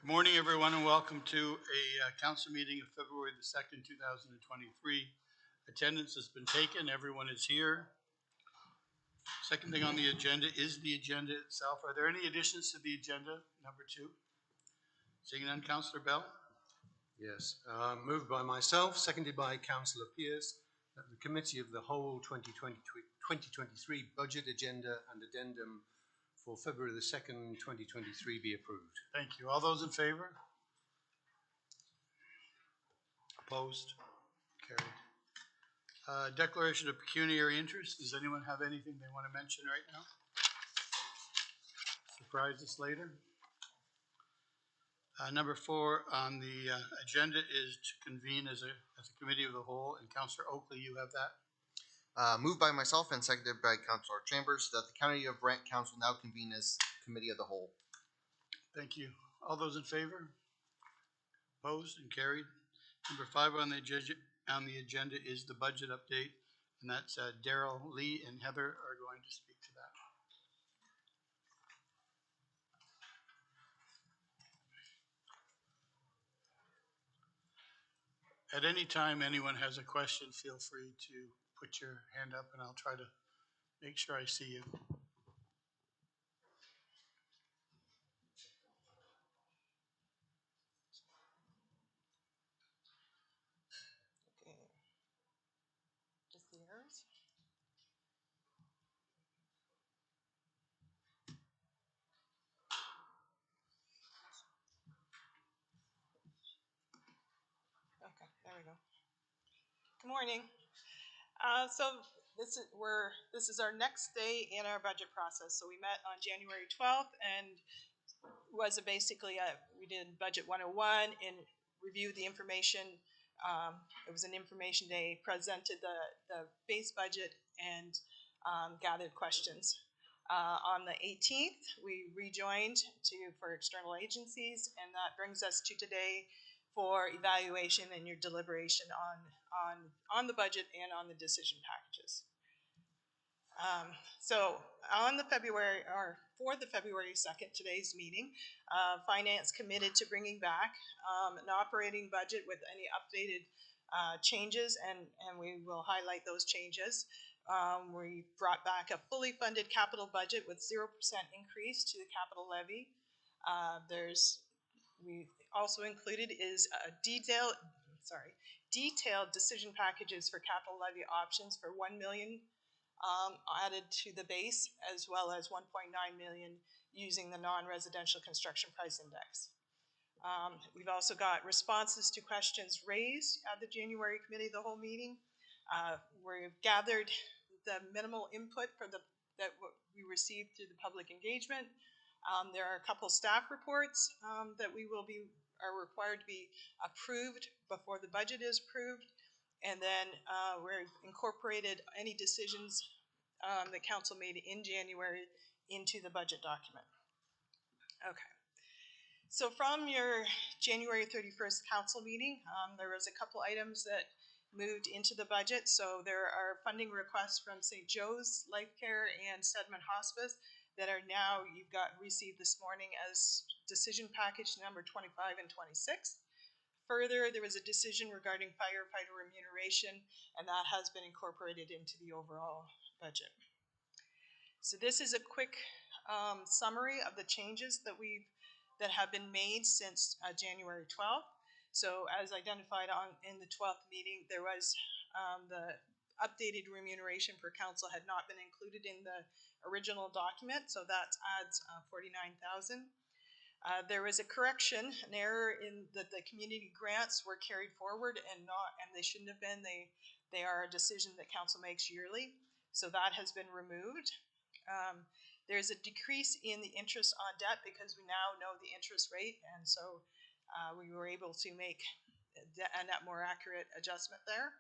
Good morning, everyone, and welcome to a council meeting of February the 2nd, 2023. Attendance has been taken. Everyone is here. Second thing on the agenda is the agenda itself. Are there any additions to the agenda, number 2? Seeing none, Councillor Bell. Yes, moved by myself, seconded by Councillor Pearce, that the Committee of the Whole 2023 Budget Agenda and Addendum for February the 2nd, 2023 be approved. Thank you. All those in favour? Opposed? Carried. Declaration of pecuniary interest. Does anyone have anything they want to mention right now? Surprise us later. Number 4 on the agenda is to convene as a committee of the whole, and Councillor Oakley, you have that. Moved by myself and seconded by Councillor Chambers that the County of Brant Council now convene as committee of the whole. Thank you. All those in favor? Opposed and carried. Number 5 on the agenda is the budget update, and that's Daryl, Lee, and Heather are going to speak to that. At any time anyone has a question, feel free to put your hand up and I'll try to make sure I see you. Okay. Just the yours. Okay, there we go. Good morning. So this is our next day in our budget process. So we met on January 12th and was basically we did budget 101 and reviewed the information. It was an information day, presented the base budget and gathered questions. On the 18th, we rejoined for external agencies, and that brings us to today for evaluation and your deliberation on the budget and on the decision packages. So on the for the February 2nd, today's meeting, Finance committed to bringing back an operating budget with any updated changes, and we will highlight those changes. We brought back a fully funded capital budget with 0% increase to the capital levy. We also included is a detailed decision packages for capital levy options for $1 million added to the base, as well as $1.9 million using the non-residential construction price index. We've also got responses to questions raised at the January committee of the whole meeting. We've gathered the minimal input that we received through the public engagement. There are a couple staff reports that are required to be approved before the budget is approved. And then we've incorporated any decisions that council made in January into the budget document. Okay. So from your January 31st council meeting, there was a couple items that moved into the budget. So there are funding requests from St. Joe's Life Care and Stedman Hospice that are now received this morning as decision package number 25 and 26. Further, there was a decision regarding firefighter remuneration, and that has been incorporated into the overall budget. So this is a quick summary of the changes that have been made since January 12th. So as identified in the 12th meeting, there was the updated remuneration for council had not been included in the original document, so that adds $49,000. There was a correction, an error in that the community grants were carried forward and they shouldn't have been. They are a decision that council makes yearly, so that has been removed. There's a decrease in the interest on debt because we now know the interest rate, and so we were able to make a more accurate adjustment there.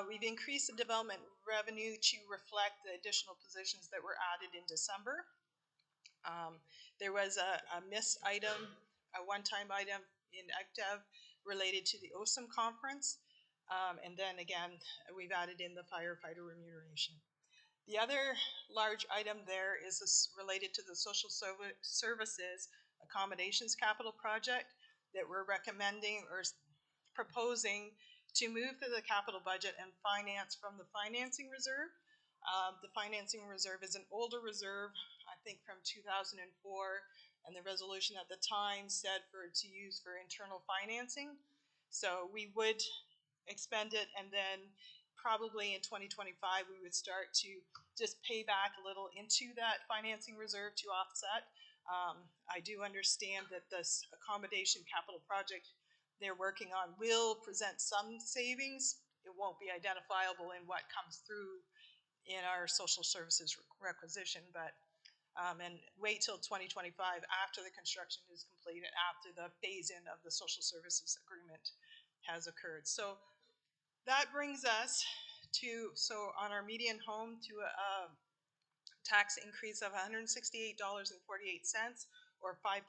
We've increased the development revenue to reflect the additional positions that were added in December. There was a missed item, a one-time item in ECDEV related to the OSAM conference. And then again, we've added in the firefighter remuneration. The other large item there is related to the social services accommodations capital project that we're recommending or proposing to move to the capital budget and finance from the financing reserve. The financing reserve is an older reserve, I think from 2004, and the resolution at the time said to use for internal financing. So we would expend it, and then probably in 2025 we would start to just pay back a little into that financing reserve to offset. I do understand that this accommodation capital project they're working on will present some savings. It won't be identifiable in what comes through in our social services requisition, but and wait till 2025 after the construction is completed, after the phase-in of the social services agreement has occurred. So that brings us to, so on our median home, to a tax increase of $168.48 or 5.3%.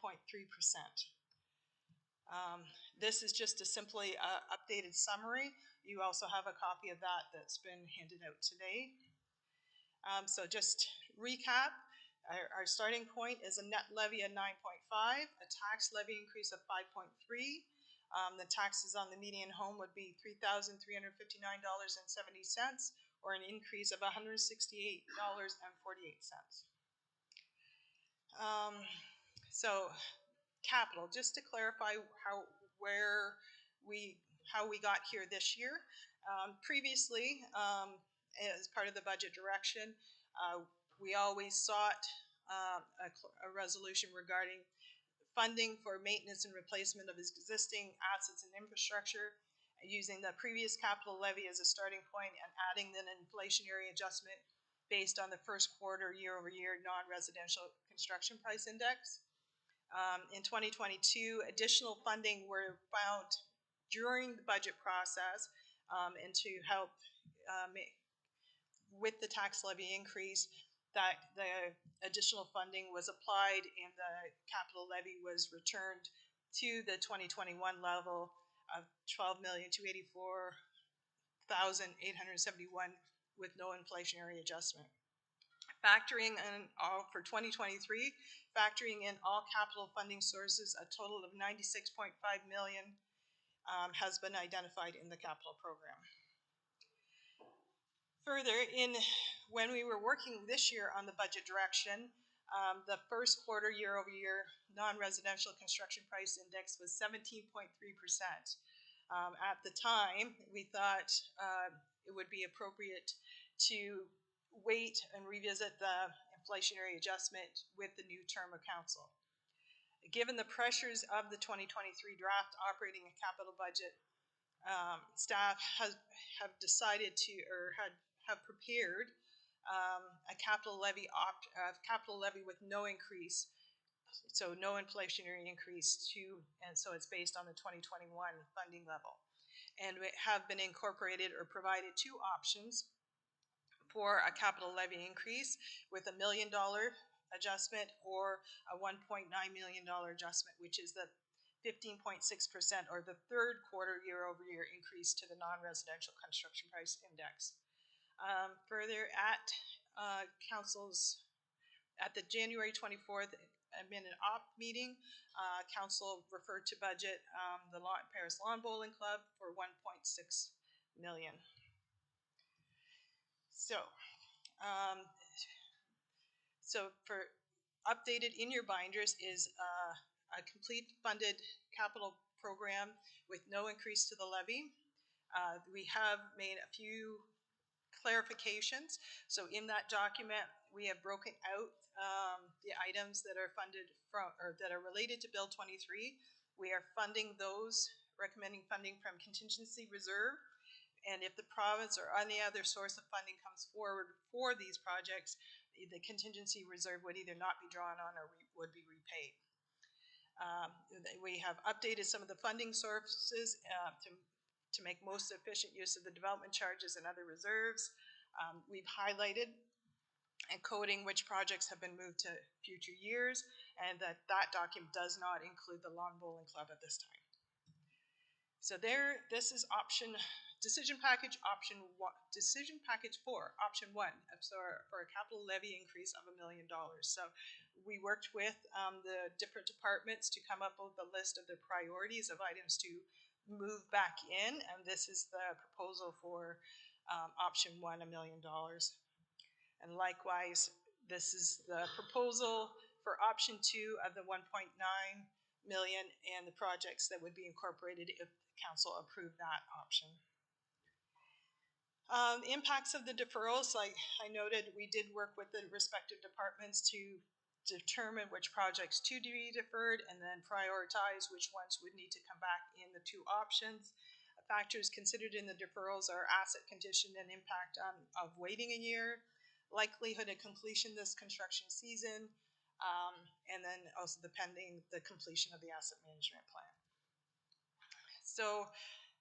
This is just a simply updated summary. You also have a copy of that that's been handed out today. So just recap, our starting point is a net levy of 9.5, a tax levy increase of 5.3. The taxes on the median home would be $3,359.70, or an increase of $168.48. So capital, just to clarify how we got here this year. Previously, as part of the budget direction, we always sought a resolution regarding funding for maintenance and replacement of existing assets and infrastructure, using the previous capital levy as a starting point and adding an inflationary adjustment based on the first quarter year-over-year non-residential construction price index. In 2022, additional funding were found during the budget process and to help with the tax levy increase, that the additional funding was applied and the capital levy was returned to the 2021 level of $12,284,871 with no inflationary adjustment. Factoring in all for 2023, factoring in all capital funding sources, a total of $96.5 million has been identified in the capital program. Further, when we were working this year on the budget direction, the first quarter year-over-year non-residential construction price index was 17.3%. At the time, we thought it would be appropriate to wait and revisit the inflationary adjustment with the new term of council. Given the pressures of the 2023 draft operating and capital budget, staff have decided to, or have prepared a capital levy with no increase, so no inflationary increase and so it's based on the 2021 funding level. And we have been incorporated or provided two options for a capital levy increase, with $1 million adjustment or a $1.9 million adjustment, which is the 15.6% or the third quarter year-over-year increase to the non-residential construction price index. Further, at the January 24th admin and op meeting, council referred to budget the Paris Lawn Bowling Club for $1.6 million. So, for updated in your binders is a complete funded capital program with no increase to the levy. We have made a few clarifications. So in that document, we have broken out the items that are funded from, or that are related to Bill 23. We are funding those, recommending funding from contingency reserve. And if the province or any other source of funding comes forward for these projects, the contingency reserve would either not be drawn on or would be repaid. We have updated some of the funding sources to make most efficient use of the development charges and other reserves. We've highlighted and coding which projects have been moved to future years, and that document does not include the Lawn Bowling Club at this time. So this is decision package 4, option 1, so for a capital levy increase of $1 million. So we worked with the different departments to come up with a list of the priorities of items to move back in, and this is the proposal for option 1, $1 million. And likewise, this is the proposal for option 2 of the 1.9 million and the projects that would be incorporated if council approved that option. The impacts of the deferrals, like I noted, we did work with the respective departments to determine which projects to be deferred and then prioritize which ones would need to come back in the 2 options. Factors considered in the deferrals are asset condition and impact of waiting a year, likelihood of completion this construction season, and then also the completion of the asset management plan. So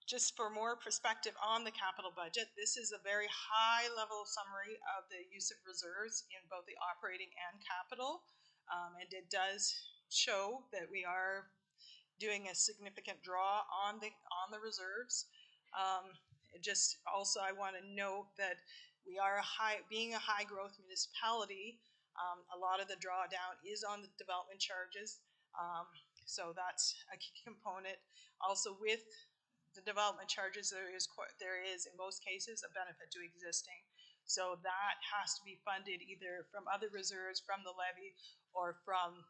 just for more perspective on the capital budget, this is a very high level summary of the use of reserves in both the operating and capital. And it does show that we are doing a significant draw on the reserves. Just also I want to note that we are being a high growth municipality. A lot of the drawdown is on the development charges. So that's a key component. Also with the development charges, there is in most cases a benefit to existing. So that has to be funded either from other reserves, from the levy, or from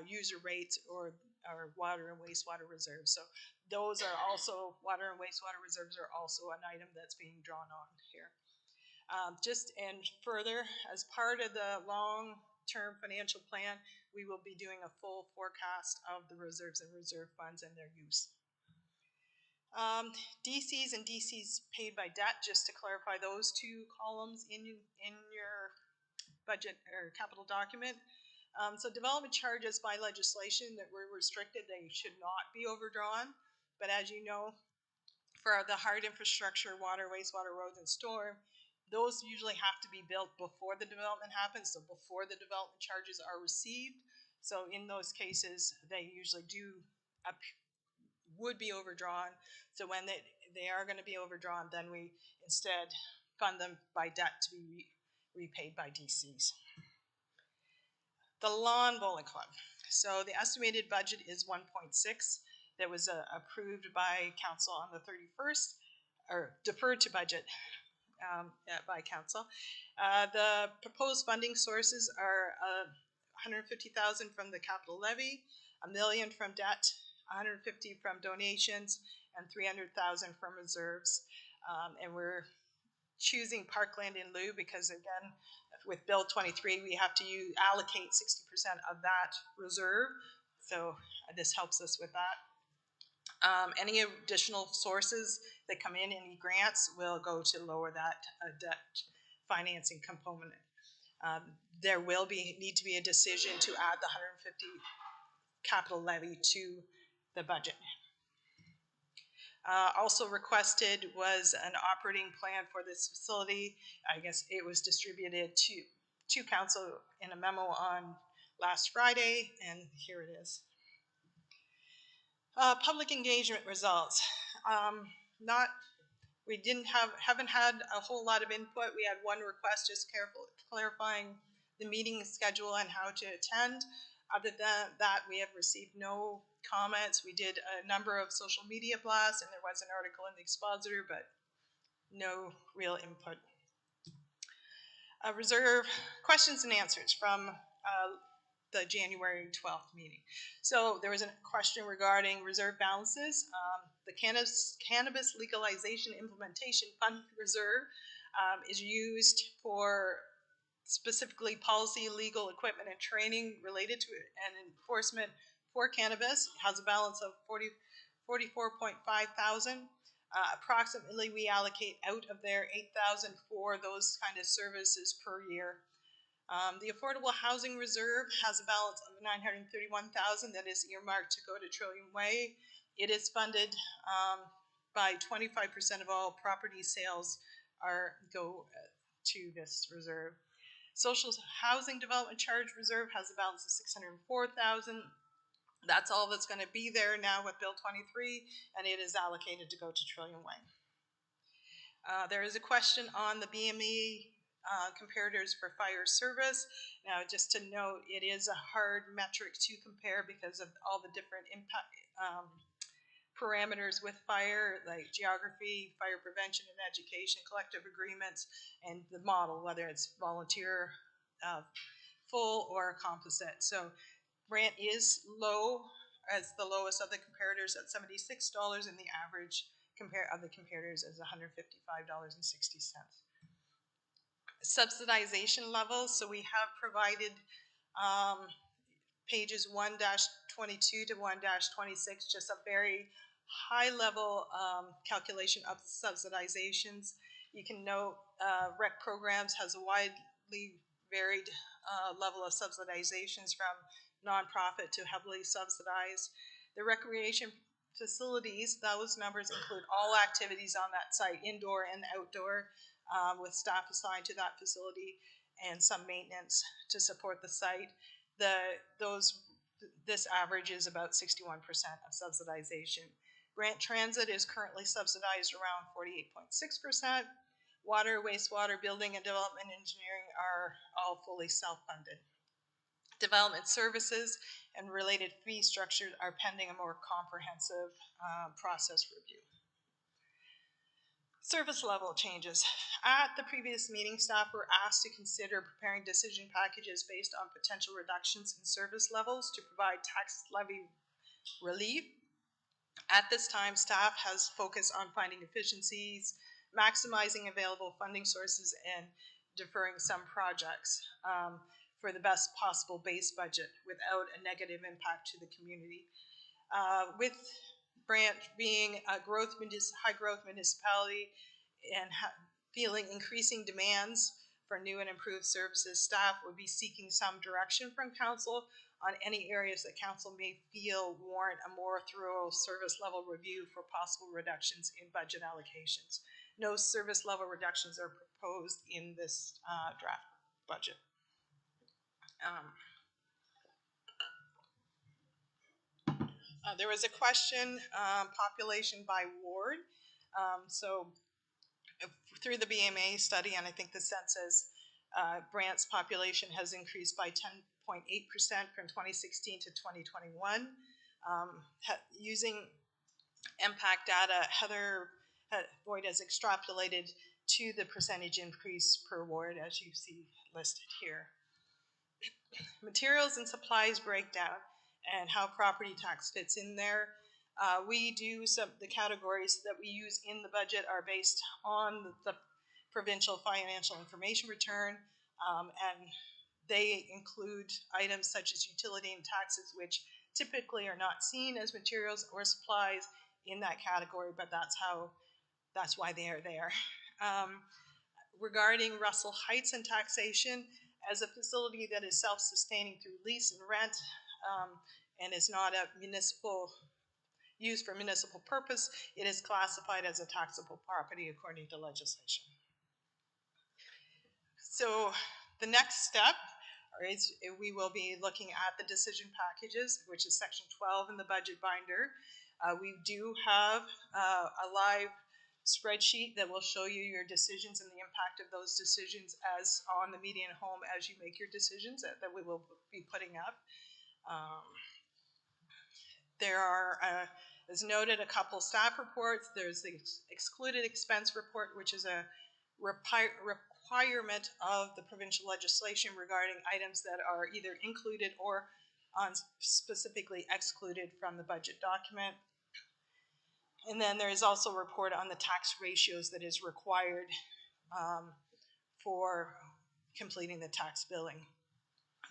user rates or water and wastewater reserves. So those are also, water and wastewater reserves are also an item that's being drawn on here. And further, as part of the long-term financial plan, we will be doing a full forecast of the reserves and reserve funds and their use. DCs and DCs paid by debt, just to clarify those 2 columns in your budget or capital document. So development charges by legislation that were restricted, they should not be overdrawn. But as you know, for the hard infrastructure, water, wastewater, roads, and storm, those usually have to be built before the development happens, so before the development charges are received. So in those cases, they usually would be overdrawn. So when they are going to be overdrawn, then we instead fund them by debt to be repaid by DCs. The Lawn Bowling Club. So the estimated budget is 1.6 that was approved by council on the 31st, or deferred to budget by council. The proposed funding sources are $150,000 from the capital levy, $1 million from debt, $150,000 from donations, and $300,000 from reserves. And we're choosing Parkland in lieu because, again, with Bill 23, we have to allocate 60% of that reserve. So this helps us with that. Any additional sources that come in, any grants, will go to lower that debt financing component. There will need to be a decision to add the 150 capital levy to the budget. Also requested was an operating plan for this facility. I guess it was distributed to council in a memo on last Friday, and here it is. Public engagement results. We haven't had a whole lot of input. We had one request, just clarifying the meeting schedule and how to attend. Other than that, we have received no comments. We did a number of social media blasts, and there was an article in the Expositor, but no real input. Reserve questions and answers from the January 12th meeting. So there was a question regarding reserve balances. The Cannabis Legalization Implementation Fund Reserve is used for specifically policy, legal, equipment, and training related to and enforcement for cannabis. It has a balance of $44.5 thousand. Approximately, we allocate out of there $8,000 for those kind of services per year. The Affordable Housing Reserve has a balance of $931,000 that is earmarked to go to Trillium Way. It is funded by 25% of all property sales go to this reserve. Social Housing Development Charge Reserve has a balance of $604,000. That's all that's going to be there now with Bill 23, and it is allocated to go to Trillium Way. There is a question on the BME comparators for fire service. Now, just to note, it is a hard metric to compare because of all the different impact parameters with fire, like geography, fire prevention and education, collective agreements, and the model, whether it's volunteer, full, or composite. So Brant is low, as the lowest of the comparators at $76, and the average of the comparators is $155.60. Subsidization levels, so we have provided pages 1-22 to 1-26, just a very high level calculation of subsidizations. You can note rec programs has a widely varied level of subsidizations from nonprofit to heavily subsidized. The recreation facilities, those numbers include all activities on that site, indoor and outdoor, with staff assigned to that facility and some maintenance to support the site. This average is about 61% of subsidization. Brant Transit is currently subsidized around 48.6%. Water, wastewater, building and development engineering are all fully self-funded. Development services and related fee structures are pending a more comprehensive process review. Service level changes. At the previous meeting, staff were asked to consider preparing decision packages based on potential reductions in service levels to provide tax levy relief. At this time, staff has focused on finding efficiencies, maximizing available funding sources, and deferring some projects for the best possible base budget without a negative impact to the community. With Brant being a high growth municipality and feeling increasing demands for new and improved services, staff would be seeking some direction from council on any areas that council may feel warrant a more thorough service level review for possible reductions in budget allocations. No service level reductions are proposed in this draft budget. There was a question, population by ward. So through the BMA study, and I think the census, Brant's population has increased by 10.8% from 2016 to 2021. Using impact data, Heather Boyd has extrapolated to the percentage increase per ward, as you see listed here. Materials and supplies breakdown and how property tax fits in there. We do the categories that we use in the budget are based on the provincial financial information return, and they include items such as utility and taxes, which typically are not seen as materials or supplies in that category, but that's why they are there. Regarding Russell Heights and taxation, as a facility that is self-sustaining through lease and rent, and is not a municipal used for municipal purpose, it is classified as a taxable property according to legislation. So the next step is we will be looking at the decision packages, which is section 12 in the budget binder. We do have a live spreadsheet that will show you your decisions and the impact of those decisions as on the median home as you make your decisions that we will be putting up. There are, as noted, a couple staff reports. There's the excluded expense report, which is a requirement of the provincial legislation regarding items that are either included or specifically excluded from the budget document. And then there is also a report on the tax ratios that is required for completing the tax billing.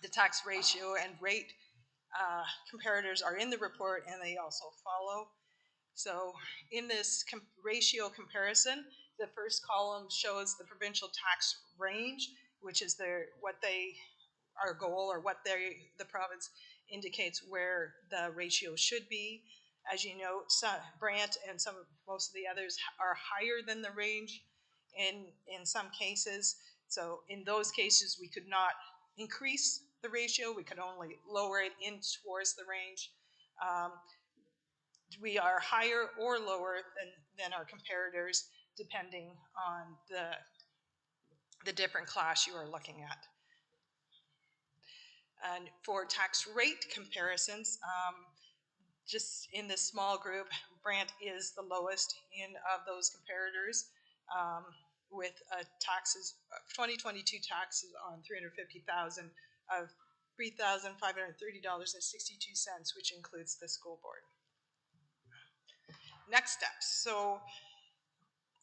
The tax ratio and rate comparators are in the report, and they also follow. So in this ratio comparison, the first column shows the provincial tax range, which is our goal, or what the province indicates where the ratio should be. As you know, Brant and most of the others are higher than the range in some cases. So in those cases, we could not increase the ratio. We could only lower it in towards the range. We are higher or lower than our comparators, depending on the different class you are looking at. And for tax rate comparisons, just in this small group, Brant is the lowest of those comparators, with taxes, 2022 taxes on $350,000 of $3,530.62, which includes the school board. Next steps. So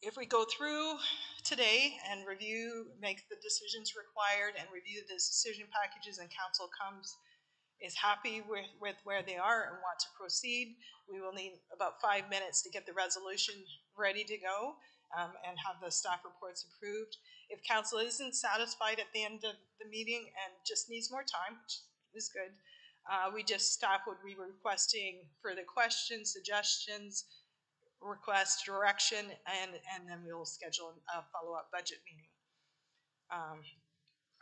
if we go through today and review, make the decisions required and review the decision packages, and council is happy with where they are and want to proceed, we will need about 5 minutes to get the resolution ready to go, and have the staff reports approved. If council isn't satisfied at the end of the meeting and just needs more time, which is good, staff would be requesting further questions, suggestions, request direction, and then we will schedule a follow-up budget meeting.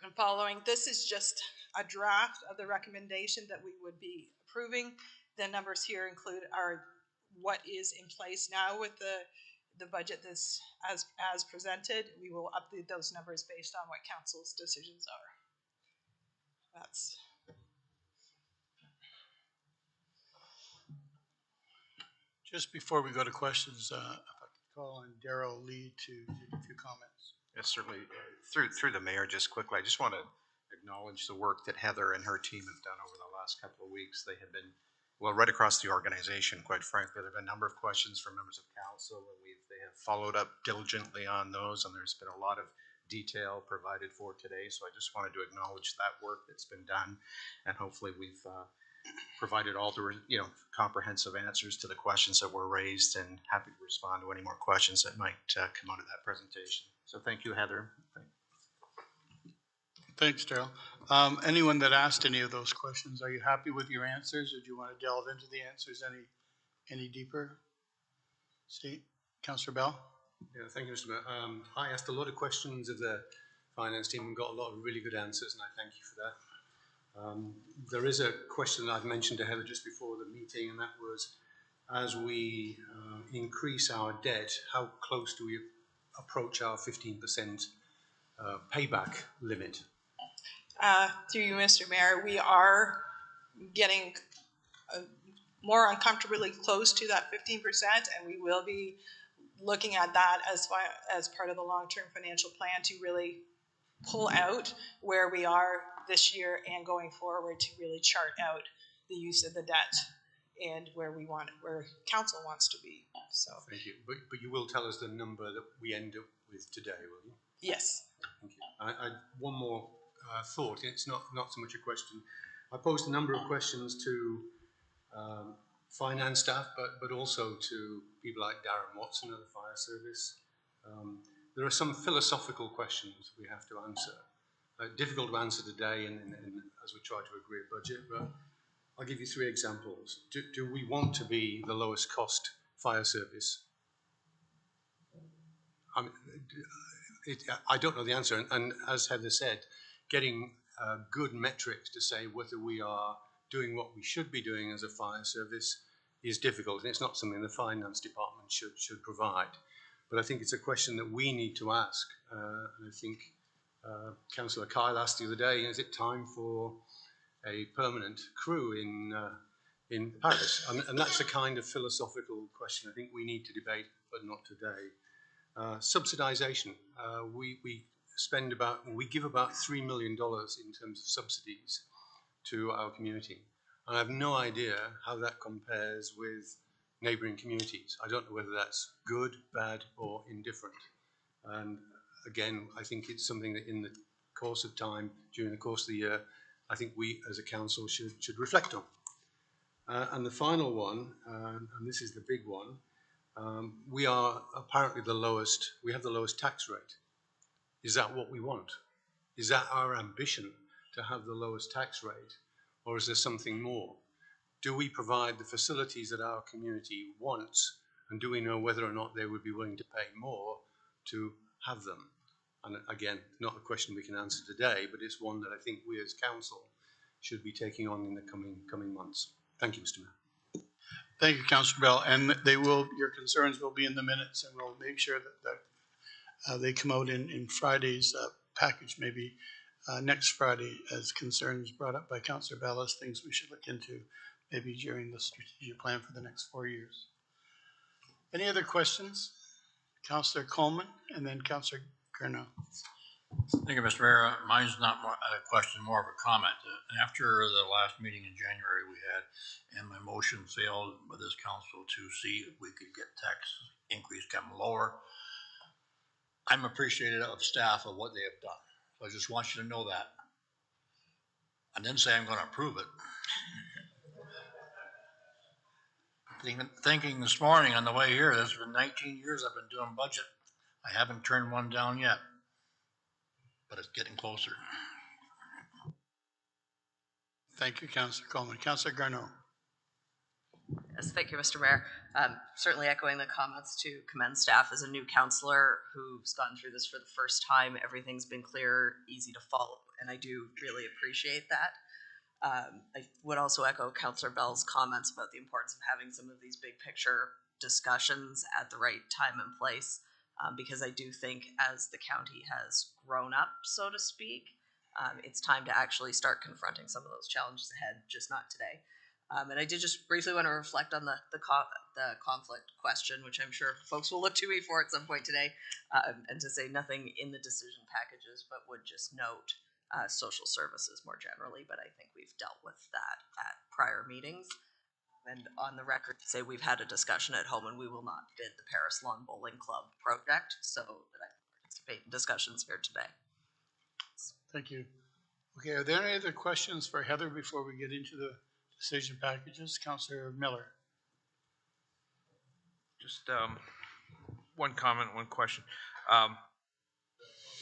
And following, this is just a draft of the recommendation that we would be approving. The numbers here include what is in place now with the budget that's as presented. We will update those numbers based on what council's decisions are. That's Just before we go to questions, if I could call on Darrell Lee to make a few comments. Yes, certainly. Through the mayor, just quickly, I just want to acknowledge the work that Heather and her team have done over the last couple of weeks. They have been, well, right across the organization, quite frankly. There have been a number of questions from members of council, and they have followed up diligently on those, and there's been a lot of detail provided for today. So I just wanted to acknowledge that work that's been done, and hopefully we've provided all the comprehensive answers to the questions that were raised, and happy to respond to any more questions that might come out of that presentation. So thank you, Heather. Thanks, Darrell. Anyone that asked any of those questions, are you happy with your answers, or do you want to delve into the answers any deeper? Councillor Bell? Yeah, thank you, Mr. Mayor. I asked a lot of questions of the finance team and got a lot of really good answers, and I thank you for that. There is a question that I've mentioned to Heather just before the meeting, and that was, as we increase our debt, how close do we approach our 15% payback limit? through you, Mr. Mayor, we are getting more uncomfortably close to that 15%, and we will be looking at that as part of the long-term financial plan to really pull out where we are this year and going forward, to really chart out the use of the debt and where council wants to be. So thank you. But you will tell us the number that we end up with today, will you? yes. Thank you. I one more thought. It's not so much a question. I posed a number of questions to finance staff, but also to people like Darren Watson of the fire service. There are some philosophical questions we have to answer. Difficult to answer today, and as we try to agree a budget. But I'll give you 3 examples. Do we want to be the lowest cost fire service? I don't know the answer, and as Heather said, getting good metrics to say whether we are doing what we should be doing as a fire service is difficult, and it's not something the finance department should provide. But I think it's a question that we need to ask. And I think Councillor Kyle asked the other day, is it time for a permanent crew in Paris? And that's a kind of philosophical question I think we need to debate, but not today. Subsidization. We give about $3 million in terms of subsidies to our community. And I have no idea how that compares with neighbouring communities. I don't know whether that's good, bad, or indifferent. And again, I think it's something that in the course of time, during the course of the year, I think we as a council should reflect on. And the final one, and this is the big one, we are apparently we have the lowest tax rate. Is that what we want? Is that our ambition, to have the lowest tax rate? Or is there something more? Do we provide the facilities that our community wants? And do we know whether or not they would be willing to pay more to have them? And again, not a question we can answer today, but it's one that I think we as council should be taking on in the coming months. Thank you, Mr. Mayor. Thank you, Councillor Bell, and they will, your concerns will be in the minutes, and we'll make sure that they come out in Friday's package, maybe next Friday, as concerns brought up by Councillor Bell, as things we should look into, maybe during the strategic plan for the next 4 years. Any other questions? Councillor Coleman, and then Councillor Garneau. Thank you, Mr. Mayor. Mine's not a question, more of a comment. After the last meeting in January we had, and my motion failed with this council to see if we could get tax increase come lower, I'm appreciative of staff of what they have done. So I just want you to know that. I didn't say I'm gonna approve it. Thinking this morning on the way here, this has been 19 years I've been doing budget. I haven't turned one down yet, but it's getting closer. Thank you, Councillor Coleman. Councillor Garneau. Yes, thank you, Mr. Mayor. Certainly echoing the comments to commend staff as a new councillor who's gone through this for the first time. Everything's been clear, easy to follow, and I do really appreciate that. I would also echo Councillor Bell's comments about the importance of having some of these big picture discussions at the right time and place, because I do think as the county has grown up, so to speak, it's time to actually start confronting some of those challenges ahead, just not today. And I did just briefly want to reflect on the conflict question, which I'm sure folks will look to me for at some point today, and to say nothing in the decision packages, but would just note social services more generally. But I think we've dealt with that at prior meetings. And on the record, say we've had a discussion at home, and we will not bid the Paris Lawn Bowling Club project, so that I participate in discussions here today. Thank you. Okay, are there any other questions for Heather before we get into the decision packages? Councillor Miller. Just one comment, one question.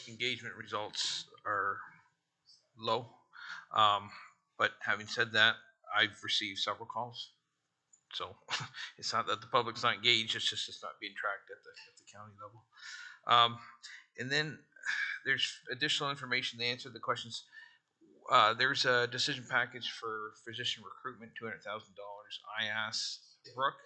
Engagement results are low, but having said that, I've received several calls. So it's not that the public's not engaged, it's just it's not being tracked at the county level. And then there's additional information to answer the questions. There's a decision package for physician recruitment, $200,000. I asked Brooke,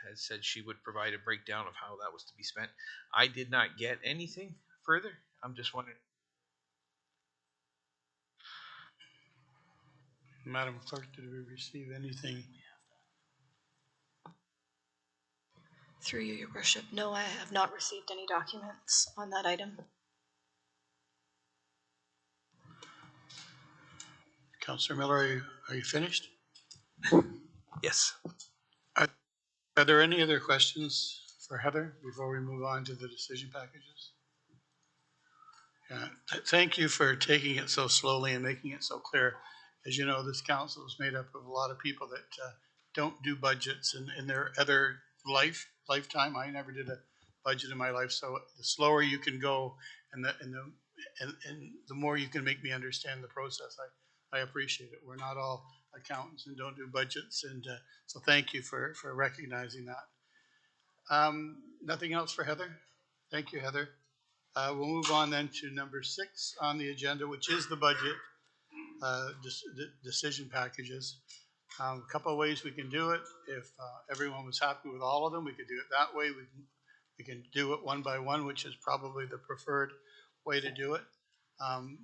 has said she would provide a breakdown of how that was to be spent. I did not get anything further. I'm just wondering. Madam Clerk, did we receive anything? Through you, Your Worship. No, I have not received any documents on that item. Councillor Miller, are you finished? Yes. Are there any other questions for Heather before we move on to the decision packages? Thank you for taking it so slowly and making it so clear. As you know, this council is made up of a lot of people that don't do budgets in their other lifetime. I never did a budget in my life, so the slower you can go and the more you can make me understand the process, I appreciate it. We're not all accountants and don't do budgets, and so thank you for recognizing that. Nothing else for Heather? Thank you, Heather. We'll move on then to number 6 on the agenda, which is the budget decision packages. A couple of ways we can do it. If everyone was happy with all of them, we could do it that way. We can do it one by one, which is probably the preferred way to do it.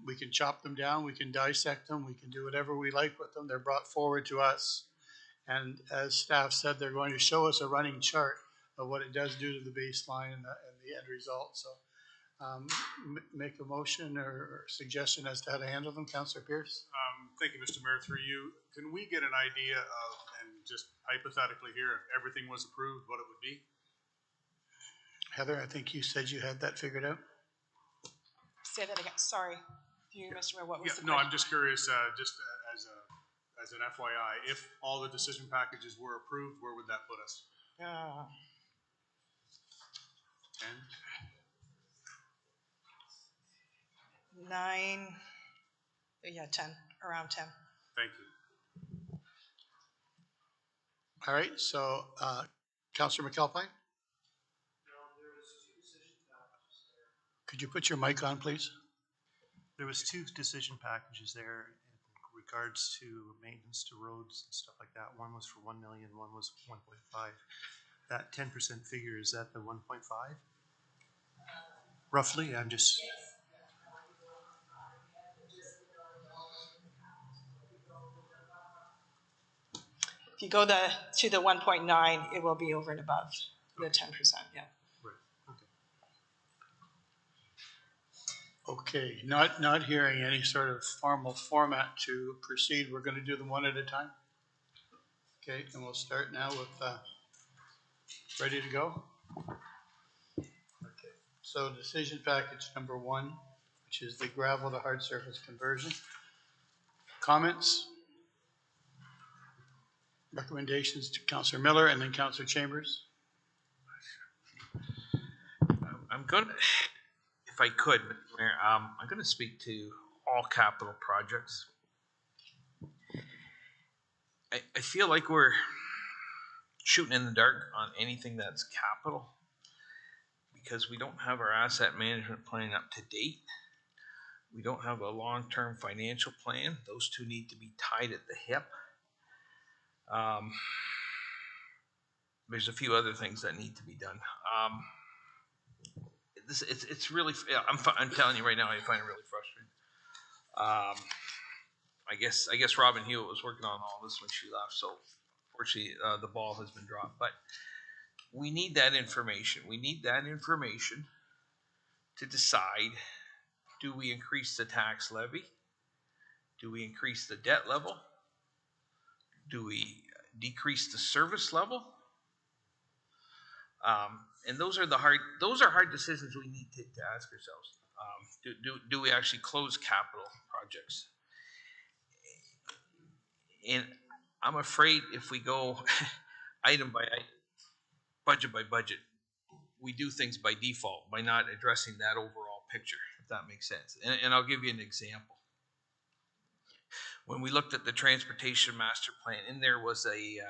We can chop them down, we can dissect them, we can do whatever we like with them. They're brought forward to us. And as staff said, they're going to show us a running chart of what it does do to the baseline and the end result. So make a motion or suggestion as to how to handle them. Councillor Pierce? Thank you, Mr. Mayor. Through you, can we get an idea of, and just hypothetically here, if everything was approved, what it would be? Heather, I think you said you had that figured out. Say that again. Sorry. You, Mr. Mayor, what was the No, question? I'm just curious, as an FYI, if all the decision packages were approved, where would that put us? 10? 9, yeah, 10, around 10. Thank you. All right, so Councillor McAlpine? Could you put your mic on, please? There was 2 decision packages there regards to maintenance to roads and stuff like that. One was for 1 million, one was 1.5. That 10% figure, is that the 1.5? Roughly, I'm just. If you go to the 1.9, it will be over and above the 10%, yeah. Right, okay. Okay, not hearing any sort of formal format to proceed. We're gonna do them one at a time. Okay, and we'll start now with, ready to go? Okay, so decision package number 1, which is the gravel to hard surface conversion. Comments? Recommendations to Councillor Miller and then Councillor Chambers. I'm gonna, if I could, Mr. Mayor, I'm gonna speak to all capital projects. I feel like we're shooting in the dark on anything that's capital because we don't have our asset management plan up to date. We don't have a long-term financial plan. Those two need to be tied at the hip. There's a few other things that need to be done. It's really, I'm telling you right now, I find it really frustrating. I guess Robin Hewitt was working on all this when she left, so unfortunately the ball has been dropped. But we need that information. We need that information to decide: do we increase the tax levy? Do we increase the debt level? Do we decrease the service level? And those are hard decisions we need to ask ourselves. Do we actually close capital projects? And I'm afraid if we go item by item, budget by budget, we do things by default by not addressing that overall picture, if that makes sense. And I'll give you an example. When we looked at the transportation master plan, and there was a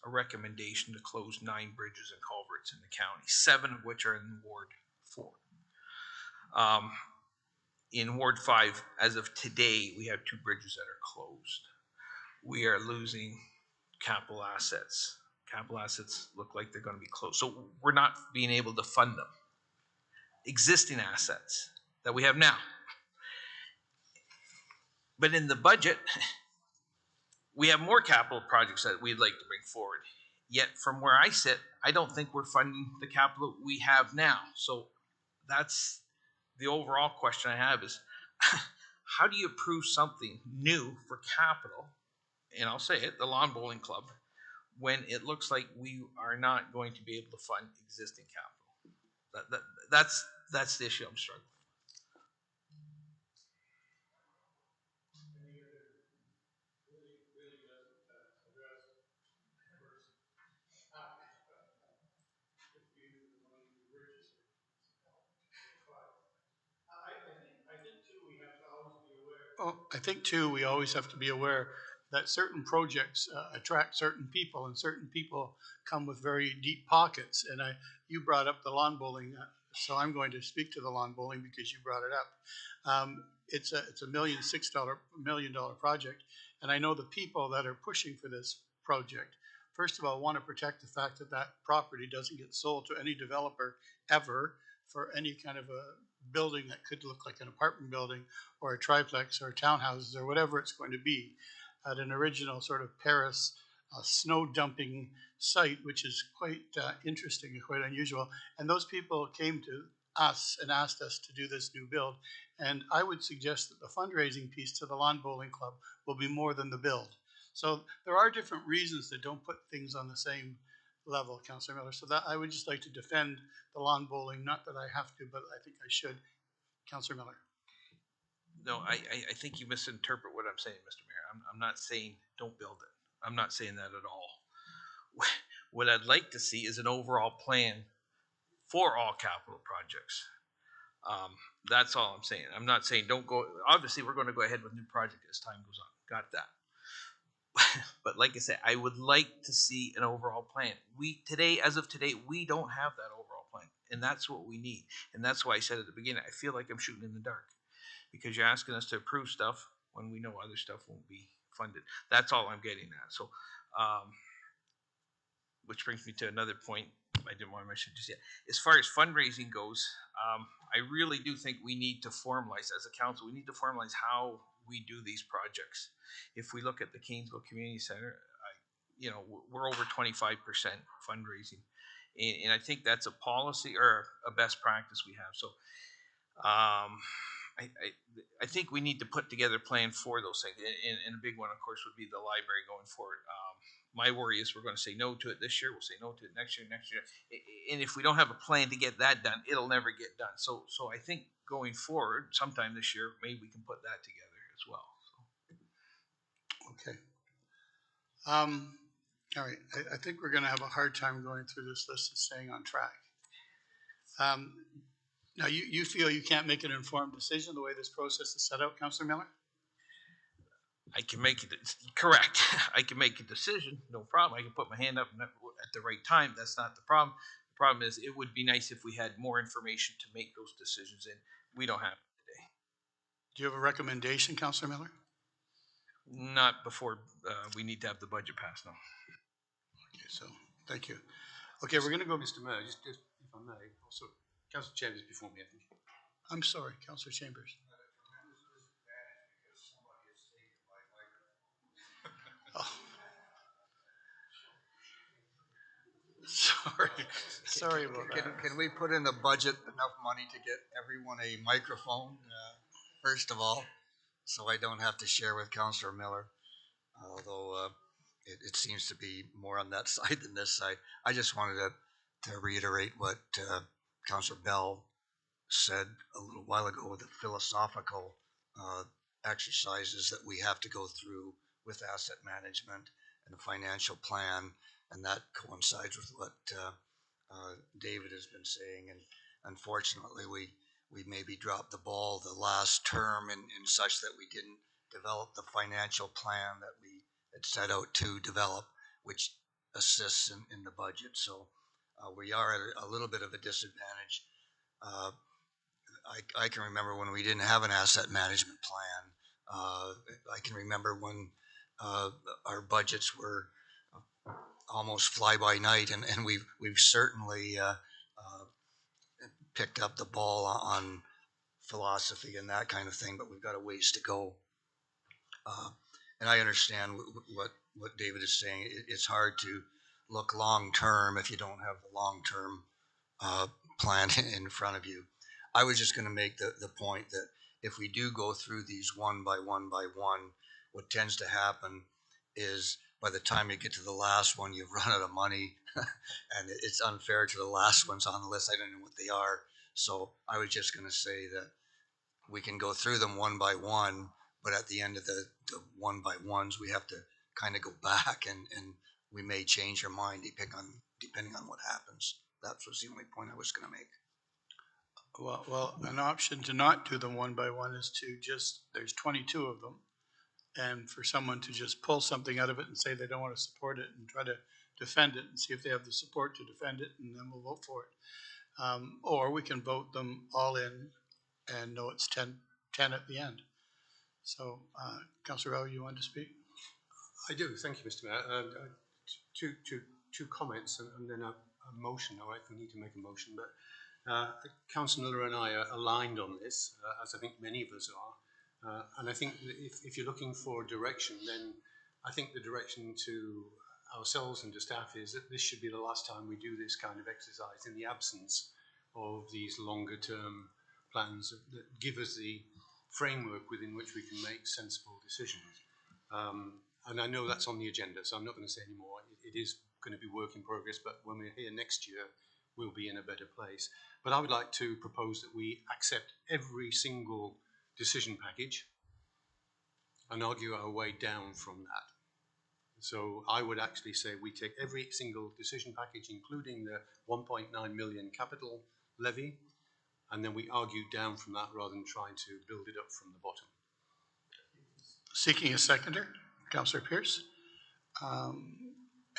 recommendation to close 9 bridges and culverts in the county, 7 of which are in Ward 4. In Ward 5, as of today, we have 2 bridges that are closed. We are losing capital assets. Capital assets look like they're going to be closed. So we're not being able to fund them. Existing assets that we have now. But in the budget, we have more capital projects that we'd like to bring forward. Yet from where I sit, I don't think we're funding the capital we have now. So that's the overall question I have is, how do you approve something new for capital? And I'll say it, the lawn bowling club, when it looks like we are not going to be able to fund existing capital. That's the issue I'm struggling with. I think too, we always have to be aware that certain projects attract certain people, and certain people come with very deep pockets. And you brought up the lawn bowling, so I'm going to speak to the lawn bowling because you brought it up. It's a $1.6 million project, and I know the people that are pushing for this project, first of all, want to protect the fact that that property doesn't get sold to any developer ever for any kind of a building that could look like an apartment building or a triplex or townhouses or whatever it's going to be at an original sort of Paris snow dumping site, which is quite interesting and quite unusual. And those people came to us and asked us to do this new build. And I would suggest that the fundraising piece to the lawn bowling club will be more than the build. So there are different reasons that don't put things on the same level, Councillor Miller. So that I would just like to defend the lawn bowling, not that I have to, but I think I should. Councillor Miller. No, I think you misinterpret what I'm saying, Mr. Mayor. I'm not saying don't build it. I'm not saying that at all. What I'd like to see is an overall plan for all capital projects. That's all I'm saying. I'm not saying don't go. Obviously, we're going to go ahead with new project as time goes on. Got that. But like I said, I would like to see an overall plan. As of today, we don't have that overall plan, and that's what we need. And that's why I said at the beginning, I feel like I'm shooting in the dark because you're asking us to approve stuff when we know other stuff won't be funded. That's all I'm getting at. So, which brings me to another point I didn't want to mention just yet. As far as fundraising goes, I really do think we need to formalize, as a council, we need to formalize how we do these projects. If we look at the Canesville Community Center, we're over 25% fundraising. And I think that's a policy or a best practice we have. So I think we need to put together a plan for those things. And a big one, of course, would be the library going forward. My worry is we're going to say no to it this year. We'll say no to it next year. And if we don't have a plan to get that done, it'll never get done. So I think going forward, sometime this year, maybe we can put that together as well. So. Okay. All right, I think we're gonna have a hard time going through this list and staying on track. Now, you feel you can't make an informed decision the way this process is set out, Councillor Miller? I can make it, correct. I can make a decision, no problem. I can put my hand up at the right time. That's not the problem. The problem is it would be nice if we had more information to make those decisions, and we don't have it today. Do you have a recommendation, Councillor Miller? Not before we need to have the budget passed, no. Okay, so, thank you. Okay, we're gonna go, Mr. Mayor, just if I may, also, Councillor Chambers before me, I think. I'm sorry, Councillor Chambers. Oh. Sorry about that. Can we put in the budget enough money to get everyone a microphone, first of all, so I don't have to share with Councillor Miller, although it seems to be more on that side than this side. I just wanted to reiterate what Councillor Bell said a little while ago with the philosophical exercises that we have to go through with asset management and a financial plan, and that coincides with what David has been saying. And unfortunately, we maybe dropped the ball the last term in such that we didn't develop the financial plan that we had set out to develop, which assists in the budget. So we are at a little bit of a disadvantage. I can remember when we didn't have an asset management plan. I can remember when our budgets were almost fly by night, and we've certainly picked up the ball on philosophy and that kind of thing, but we've got a ways to go. And I understand what David is saying. It's hard to look long term if you don't have the long term plan in front of you. I was just going to make the point that if we do go through these one by one, what tends to happen is by the time you get to the last one, you've run out of money, and it's unfair to the last ones on the list. I don't know what they are. So I was just going to say that we can go through them one by one, but at the end of the one by ones, we have to kind of go back, and we may change our mind depending on what happens. That was the only point I was going to make. Well, an option to not do them one by one is to just, there's 22 of them, and for someone to just pull something out of it and say they don't want to support it and try to defend it and see if they have the support to defend it, and then we'll vote for it. Or we can vote them all in and know it's 10 at the end. So, Councillor Rao, you want to speak? I do, thank you, Mr. Mayor. Two comments and then a motion. All right, we need to make a motion, but Councillor Miller and I are aligned on this, as I think many of us are. And I think if you're looking for direction, then I think the direction to ourselves and to staff is that this should be the last time we do this kind of exercise in the absence of these longer term plans that give us the framework within which we can make sensible decisions. And I know that's on the agenda, so I'm not going to say any more. It is going to be work in progress, but when we're here next year, we'll be in a better place. But I would like to propose that we accept every single decision package and argue our way down from that. So I would actually say we take every single decision package, including the 1.9 million capital levy, and then we argue down from that rather than trying to build it up from the bottom. Seeking a seconder, Councillor Pierce.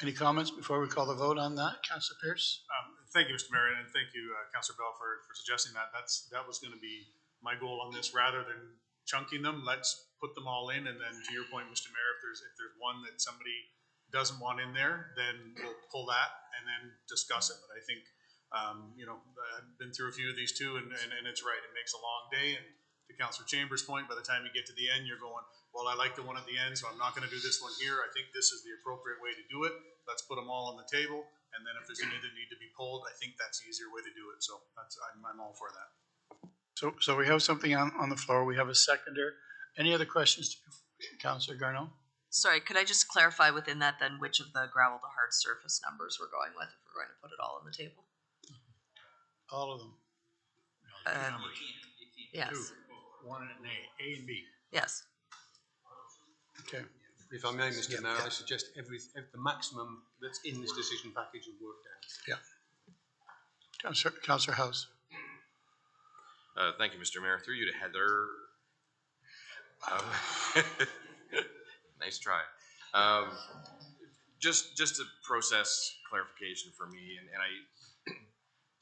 Any comments before we call the vote on that, Councillor Pierce? Thank you, Mr. Mayor, and thank you, Councillor Bell, for suggesting that. That was going to be my goal on this. Rather than chunking them, let's put them all in, and then to your point, Mr. Mayor, if there's one that somebody doesn't want in there, then we'll pull that and then discuss it. But I think, I've been through a few of these too, and it's right. It makes a long day, and to Councillor Chambers' point, by the time you get to the end, you're going, well, I like the one at the end, so I'm not gonna do this one here. I think this is the appropriate way to do it. Let's put them all on the table, and then if there's any that need to be pulled, I think that's the easier way to do it. So I'm all for that. So we have something on the floor. We have a seconder. Any other questions to Councillor Garneau? Sorry, could I just clarify within that then which of the gravel to hard surface numbers we're going with if we're going to put it all on the table? All of them. Uh, Numbers. Yes, Two. One and A and B. yes. Okay. If I may, Mr. Mayor, I suggest the maximum that's in this decision package and worked out. Councillor House. Thank you, Mr. Mayor. Through you to Heather. Nice try. Just a process clarification for me, and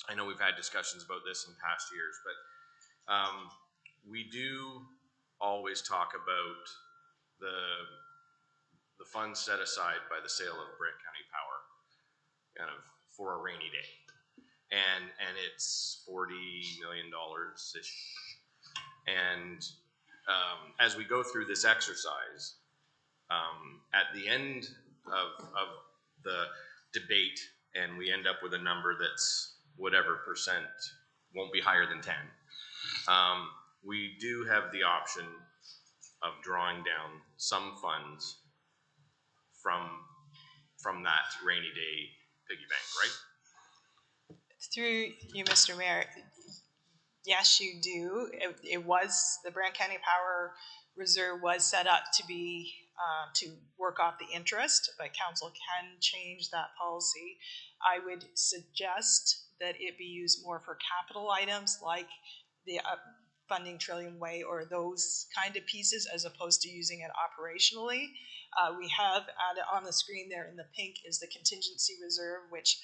I know we've had discussions about this in past years, but we do always talk about the funds set aside by the sale of Brant County Power, kind of for a rainy day. And it's $40 million-ish. And as we go through this exercise, at the end of the debate, and we end up with a number that's whatever percent, won't be higher than 10, we do have the option of drawing down some funds from that rainy day piggy bank, right? Through you, Mr. Mayor, yes, you do. It was, the Brant County Power Reserve was set up to be, to work off the interest, but council can change that policy. I would suggest that it be used more for capital items like the funding Trillium Way or those kind of pieces, as opposed to using it operationally. We have added on the screen there in the pink is the contingency reserve, which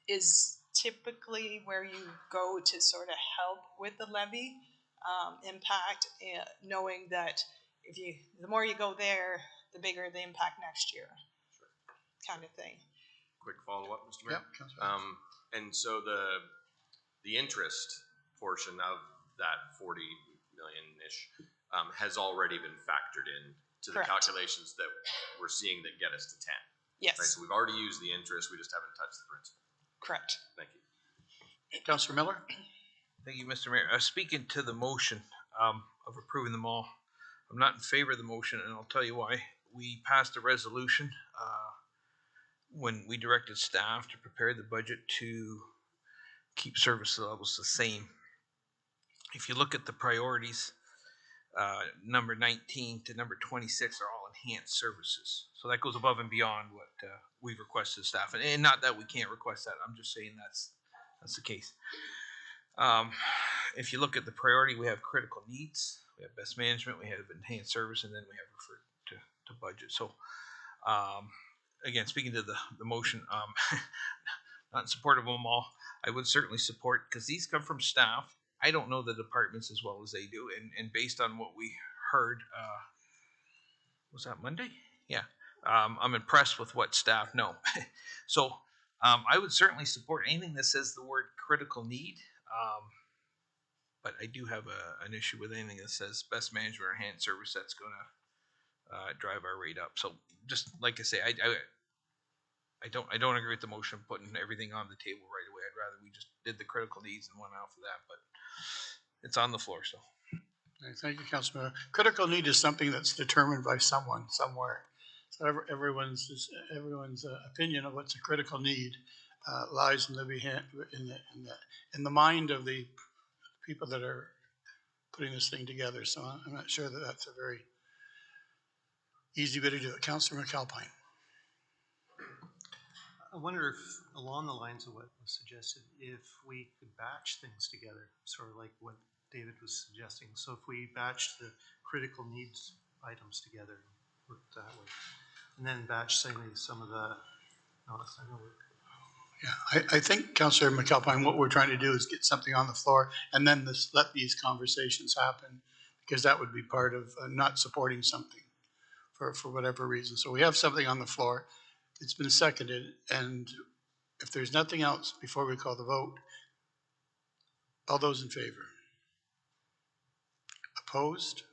is typically where you go to sort of help with the levy impact, knowing that the more you go there, the bigger the impact next year, kind of thing. Quick follow-up, Mr. Mayor. Yeah, Councillor. And so the interest portion of that 40 million-ish has already been factored in to the Correct. calculations that we're seeing that get us to 10. Yes, Right, so we've already used the interest, we just haven't touched the principal. correct. Thank you. Councillor Miller? Thank you, Mr. Mayor. Speaking to the motion of approving them all, I'm not in favor of the motion, and I'll tell you why. We passed a resolution when we directed staff to prepare the budget to keep service levels the same. If you look at the priorities, number 19 to number 26 are all enhanced services. So that goes above and beyond what we've requested staff. And not that we can't request that, I'm just saying that's the case. If you look at the priority, we have critical needs, we have best management, we have enhanced service, and then we have referred to budget. So again, speaking to the motion, not in support of them all. I would certainly support, because these come from staff. I don't know the departments as well as they do, and based on what we heard, was that Monday? Yeah. I'm impressed with what staff know. So I would certainly support anything that says the word critical need, but I do have an issue with anything that says best management or enhanced service. That's going to drive our rate up. So just like I say, I don't agree with the motion of putting everything on the table right away. I'd rather we just did the critical needs and went off of that, but it's on the floor, so. Okay, thank you, Councilor Miller. Critical need is something that's determined by someone, somewhere. So everyone's opinion of what's a critical need lies in the mind of the people that are putting this thing together. So I'm not sure that that's a very easy way to do it. Councilor McAlpine. I wonder if, along the lines of what was suggested, if we could batch things together, sort of like what David was suggesting. So if we batched the critical needs items together, work that way, and then batch, say, maybe some of the, Yeah, I think, Councillor McAlpine, what we're trying to do is get something on the floor and then let these conversations happen. because that would be part of not supporting something for whatever reason. So we have something on the floor. It's been seconded, and if there's nothing else before we call the vote, all those in favor? Opposed?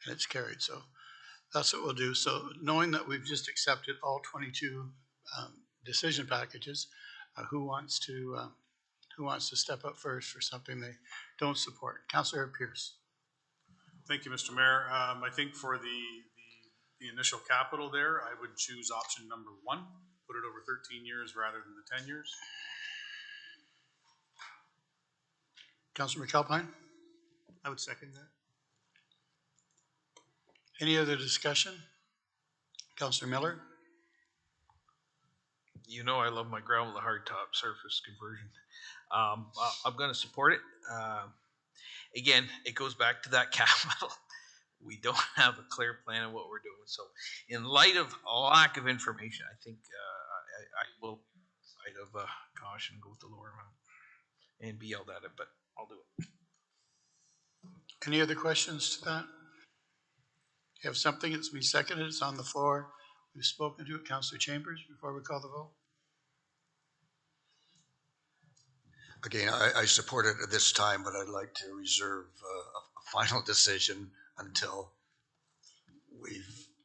And it's carried. So that's what we'll do. So knowing that we've just accepted all 22 decision packages, who wants to step up first for something they don't support? Councillor Pierce. Thank you, Mr. Mayor. I think for the initial capital there, I would choose option number 1, put it over 13 years rather than the 10 years. Councillor McAlpine. I would second that. Any other discussion? Councillor Miller. You know I love my gravel to hardtop surface conversion. I'm going to support it. Again, it goes back to that capital. We don't have a clear plan of what we're doing. So in light of a lack of information, I think I will, side of caution, go with the lower amount and be yelled at it, but I'll do it. Any other questions to that? You have something that's been seconded, it's on the floor. We've spoken to it. Councillor Chambers, before we call the vote. Again, I support it at this time, but I'd like to reserve a final decision until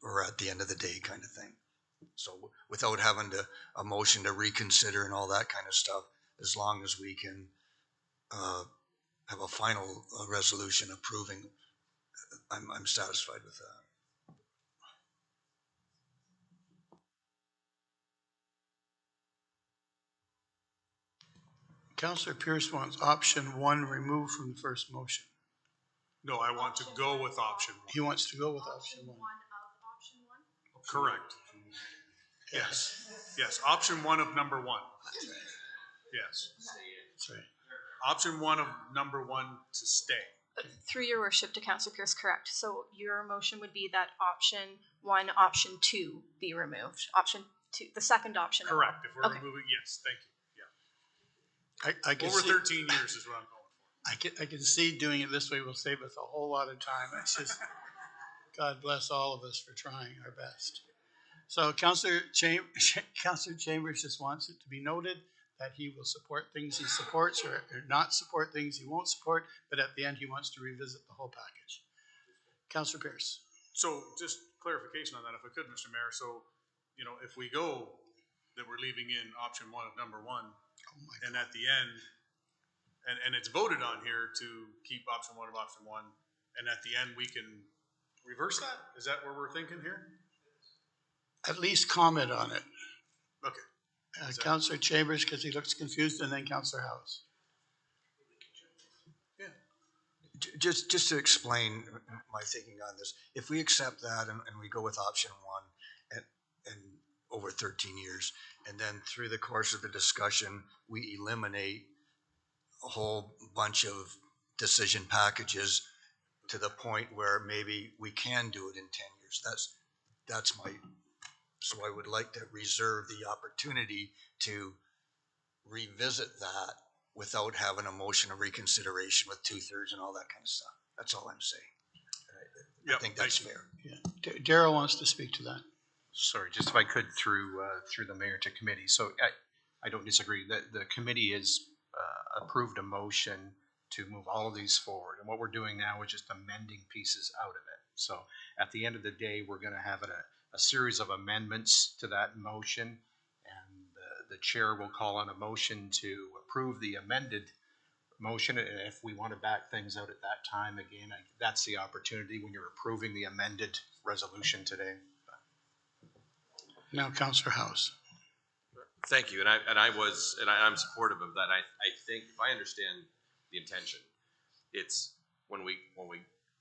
we're at the end of the day kind of thing. So without having a motion to reconsider and all that kind of stuff, as long as we can have a final resolution approving, I'm satisfied with that. Councillor Pierce wants option 1 removed from the first motion. No, I want to go with option 1. He wants to go with option 1. Correct. Yes. Yes. Option 1 of number 1. Yes. That's right. Option 1 of number 1 to stay. Through your worship to Councillor Pierce, correct. So your motion would be that option 1, option 2 be removed. Option 2, the second option. Correct. If we're Okay. removing, yes, thank you. I can Over see, 13 years is what I'm going for. I can see doing it this way will save us a whole lot of time. It's just, God bless all of us for trying our best. So Councillor Chambers just wants it to be noted that he will support things he supports or not support things he won't support, but at the end he wants to revisit the whole package. Councillor Pierce. So just clarification on that, if I could, Mr. Mayor. So, you know, if we go that we're leaving in option 1 of number 1, and at the end, and it's voted on here to keep option 1 of option 1, and at the end we can reverse that? Is that where we're thinking here? At least comment on it. Okay. Councillor Chambers, because he looks confused, and then Councillor House. Yeah. Just to explain my thinking on this, if we accept that and we go with option 1 and over 13 years, and then through the course of the discussion, we eliminate a whole bunch of decision packages to the point where maybe we can do it in 10 years. That's my, so I would like to reserve the opportunity to revisit that without having a motion of reconsideration with 2/3 and all that kind of stuff. That's all I'm saying. I think that's fair. Yeah. Darrell wants to speak to that. Sorry, just if I could through the mayor to committee. So I don't disagree. The committee has approved a motion to move all of these forward. And what we're doing now is just amending pieces out of it. So at the end of the day, we're going to have a series of amendments to that motion. And the chair will call on a motion to approve the amended motion. And if we want to back things out at that time, again, that's the opportunity when you're approving the amended resolution today. Now, Councillor House. Thank you, and I'm supportive of that. I think if I understand the intention, it's when we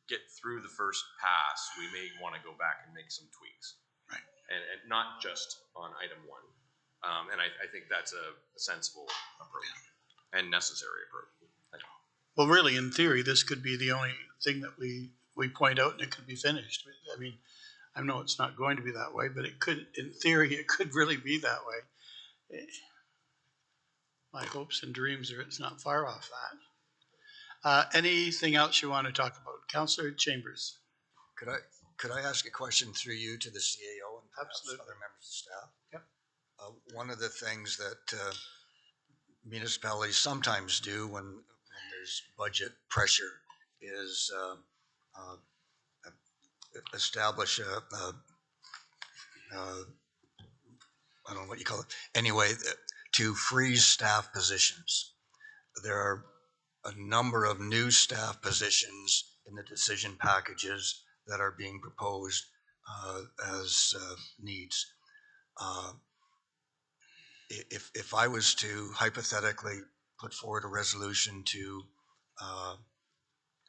get through the first pass, we may want to go back and make some tweaks, right? And not just on item 1. And I think that's a sensible approach and necessary approach. Well, really, in theory, this could be the only thing that we point out, and it could be finished. I mean, I know it's not going to be that way, but it could, in theory, it could really be that way. My hopes and dreams are it's not far off Anything else you want to talk about? Councillor Chambers? Could I ask a question through you to the CAO and perhaps Absolutely. other members of staff? Yep. One of the things that municipalities sometimes do when there's budget pressure is establish I don't know what you call it. Anyway, to freeze staff positions. There are a number of new staff positions in the decision packages that are being proposed as needs. If I was to hypothetically put forward a resolution to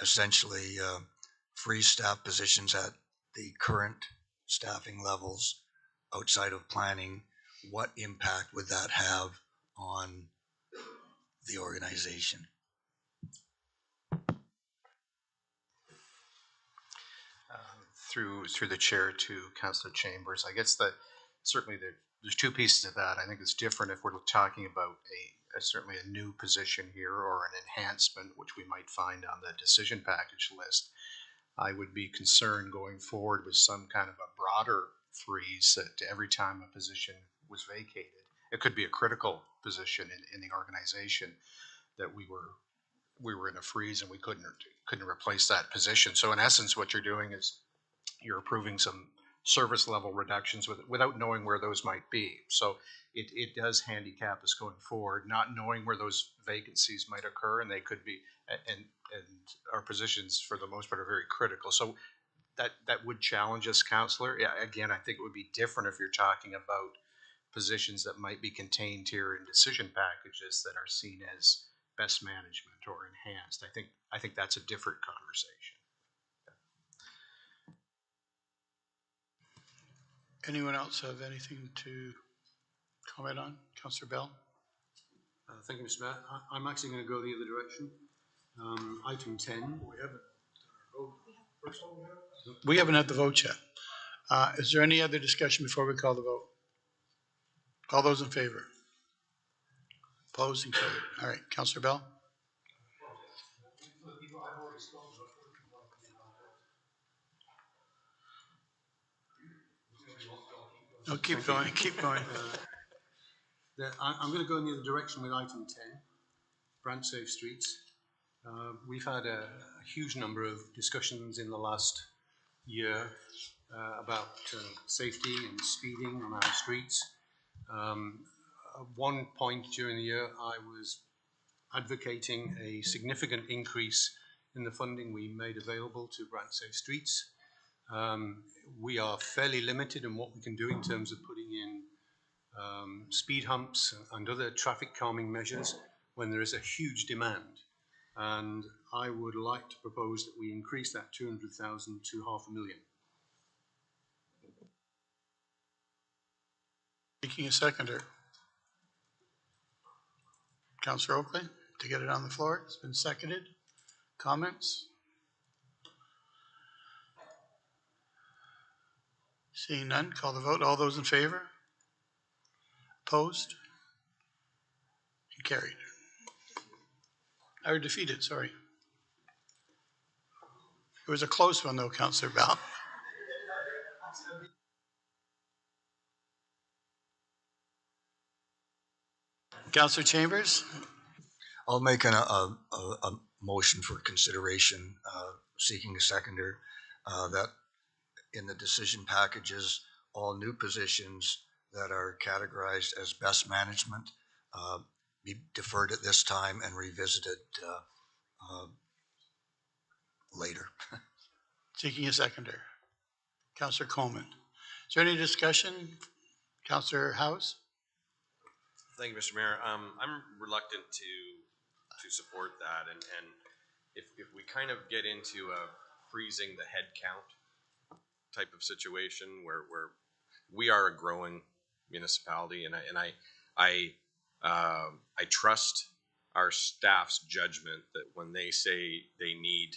essentially freeze staff positions at the current staffing levels outside of planning, what impact would that have on the organization? Through the chair to Councillor Chambers, I guess that certainly there's two pieces of that. I think it's different if we're talking about certainly a new position here or an enhancement, which we might find on the decision package list. I would be concerned going forward with some kind of a broader freeze that every time a position was vacated, it could be a critical position in the organization, that we were in a freeze and we couldn't replace that position. So in essence, what you're doing is you're approving some service level reductions without knowing where those might be. So it does handicap us going forward, not knowing where those vacancies might occur, and they could be, and our positions for the most part are very critical. So that would challenge us, Councillor. Yeah, again, I think it would be different if you're talking about positions that might be contained here in decision packages that are seen as best management or enhanced. I think that's a different conversation. Anyone else have anything to comment on? Councillor Bell? Thank you, Mr. Mayor. I'm actually going to go the other direction. Item 10. We haven't had the vote yet. Is there any other discussion before we call the vote? All those in favor? Opposed and carried. All right, Councillor Bell? No, keep going, keep going. I'm going to go in the other direction with item 10, branch safe streets. We've had a huge number of discussions in the last year about safety and speeding on our streets. At one point during the year, I was advocating a significant increase in the funding we made available to branch safe streets. We are fairly limited in what we can do in terms of putting in speed humps and other traffic calming measures when there is a huge demand. And I would like to propose that we increase that 200,000 to $500,000. Seeking a seconder. Councillor Oakley, to get it on the floor. It's been seconded. Comments? Seeing none, call the vote. All those in favor? Opposed? And carried. Or defeated, sorry. It was a close one though, Councillor Bell. Councillor Chambers? I'll make a motion for consideration, seeking a seconder, that in the decision packages, all new positions that are categorized as best management be deferred at this time and revisited later. Seeking a seconder. Councillor Coleman. Is there any discussion? Councillor House? Thank you, Mr. Mayor. I'm reluctant to support that, and if we kind of get into a freezing the head count type of situation where we are a growing municipality, and I trust our staff's judgment that when they say they need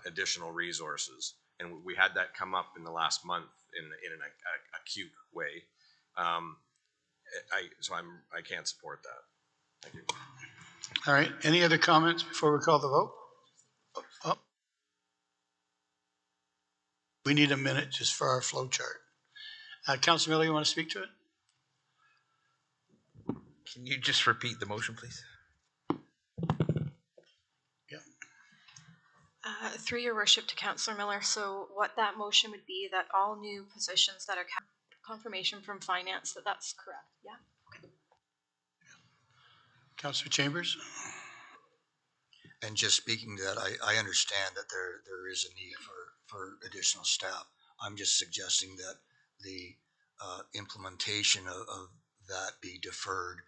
additional resources, and we had that come up in the last month in an acute way. So I can't support that. Thank you. All right, any other comments before we call the vote? Oh. We need a minute just for our flow chart. Councilor Miller, you want to speak to it? Can you just repeat the motion, please? Yeah. Through your worship to Councillor Miller, so what that motion would be that all new positions that are confirmation from finance that that's correct, yeah? Okay. Councilor Chambers? And just speaking to that, I understand that there is a need for additional staff. I'm just suggesting that the implementation of that be deferred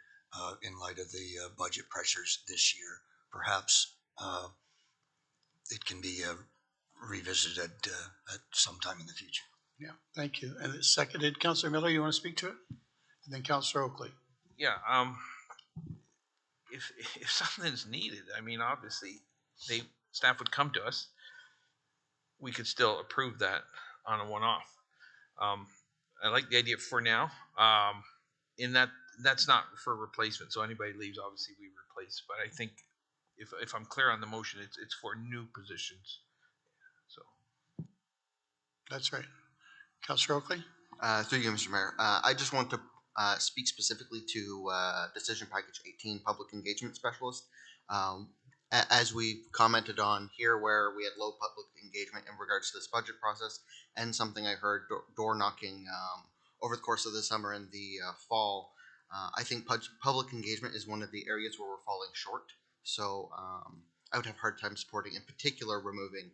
in light of the budget pressures this year. Perhaps it can be revisited at some time in the future. Yeah, thank you. And it's seconded. Councilor Miller, you want to speak to it? And then Councilor Oakley. Yeah, if something's needed, I mean, obviously, staff would come to us. We could still approve that on a one-off. I like the idea for now. In that's not for replacement, so anybody leaves, obviously we replace. But I think if I'm clear on the motion, it's for new positions. So That's right. Councilor Oakley? Through you, Mr. Mayor. I just want to speak specifically to Decision Package 18, Public Engagement Specialist. As we've commented on here, where we had low public engagement in regards to this budget process, and something I heard door knocking over the course of the summer and the fall, I think public engagement is one of the areas where we're falling short. So I would have a hard time supporting, in particular, removing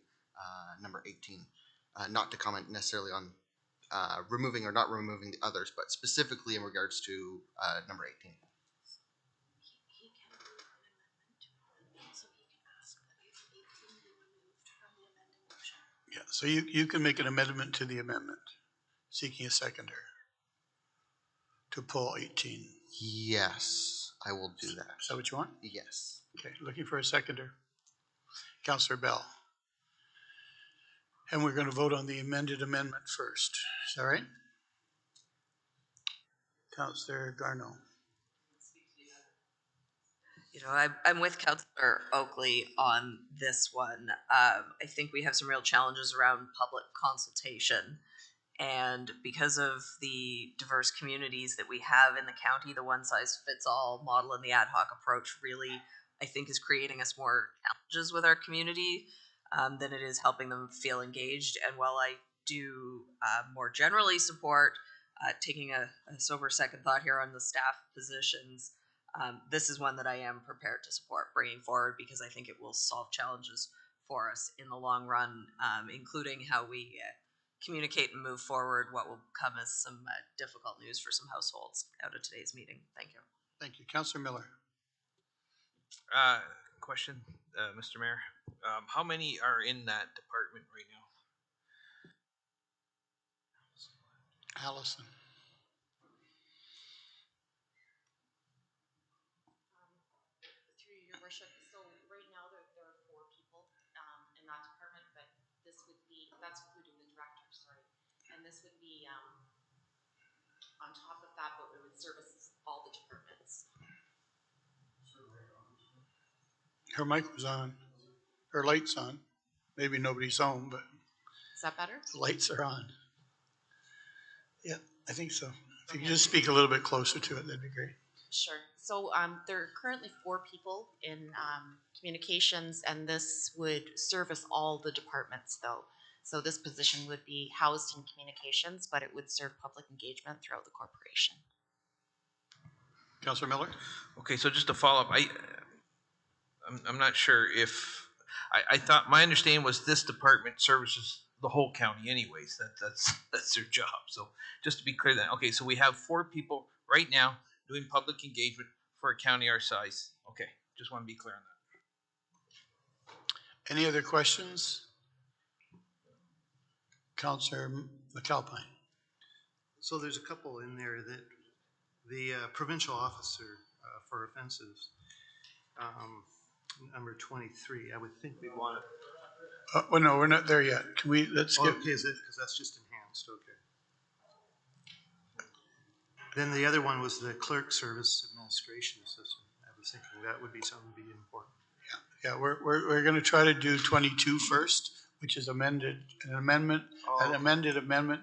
number 18. Not to comment necessarily on removing or not removing the others, but specifically in regards to number 18. Yeah, so you can make an amendment to the amendment, seeking a seconder to pull 18. Yes, I will do that. Is that what you want? Yes. Okay, looking for a seconder. Councilor Bell. And we're going to vote on the amended amendment first. Is that right? Councilor Garneau. You know, I'm with Councillor Oakley on this one. I think we have some real challenges around public consultation. And because of the diverse communities that we have in the county, the one-size-fits-all model and the ad hoc approach really, I think, is creating us more challenges with our community than it is helping them feel engaged. And while I do more generally support taking a sober second thought here on the staff positions, this is one that I am prepared to support bringing forward because I think it will solve challenges for us in the long run, including how we communicate and move forward what will come as some difficult news for some households out of today's meeting. Thank you. Thank you. Councilor Miller. Question, Mr. Mayor. How many are in that department right now? Allison. Through your worship, so right now there are 4 people in that department, but this would be, that's including the director, sorry, and this would be on top of that, but it would service all the departments. Her mic was on. Her light's on. Maybe nobody's home, but Is that better? the lights are on. Yeah, I think so. If you could just speak a little bit closer to it, that'd be great. Sure. So there are currently 4 people in communications, and this would service all the departments, though. So this position would be housed in communications, but it would serve public engagement throughout the corporation. Councilor Miller? Okay, so just to follow up, I'm not sure if I thought my understanding was this department services the whole county anyways. That's their job. So just to be clear then, okay, so we have 4 people right now doing public engagement for a county our size. Okay, just want to be clear on that. Any other questions? Councilor McAlpine. So there's a couple in there that the provincial officer for offenses, number 23, I would think we'd want to. Well, no, we're not there yet. Can we, let's skip. Okay, is it, because that's just enhanced, okay. Then the other one was the clerk service administration assistant. was thinking that would be something to be important. Yeah, we're gonna try to do 22 first, which is amended, an amended amendment.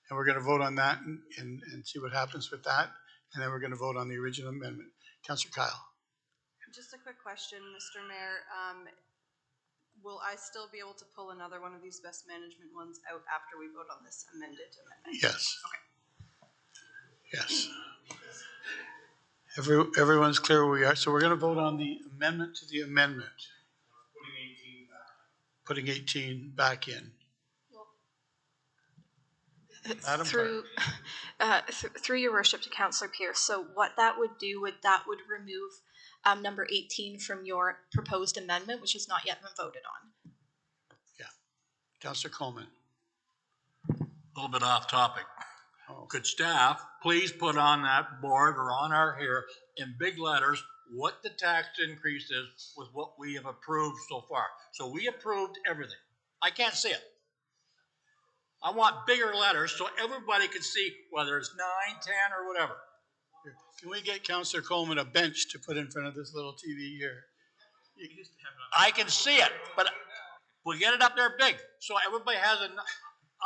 And we're gonna vote on that and see what happens with that. And then we're gonna vote on the original amendment. Councillor Kyle. Just a quick question, Mr. Mayor. Will I still be able to pull another one of these best management ones out after we vote on this amended amendment? Yes. Okay. Yes. Everyone's clear where we are. So we're gonna vote on the amendment to the amendment. Putting 18 back in. Madam Through, through your worship to Councillor Pierce, so what that would do would remove number 18 from your proposed amendment, which has not yet been voted on. Yeah. Councillor Coleman. A little bit off topic. Oh. Could staff please put on that board or on our here in big letters what the tax increase is with what we have approved so far? So we approved everything. I can't see it. I want bigger letters so everybody can see whether it's 9, 10, or whatever. Can we get Councillor Coleman a bench to put in front of this little TV here? I can see it, but we get it up there big so everybody has an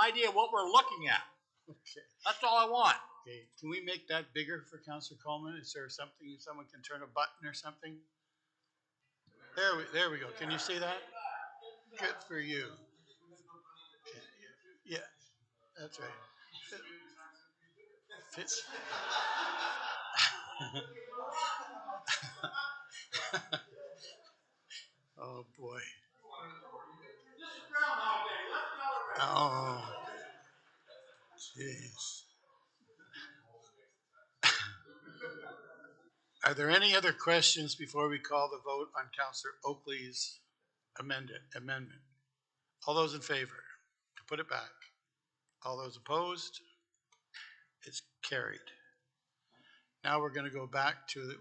idea what we're looking at. Okay. That's all I want. Okay. Can we make that bigger for Councillor Coleman? Is there something, someone can turn a button or something? There we go. Can you see that? Good for you. Yeah, that's right. Fits. Oh, boy. Oh, jeez. Are there any other questions before we call the vote on Councillor Oakley's amendment? All those in favor, to put it back. All those opposed? It's carried. Now we're going to go back to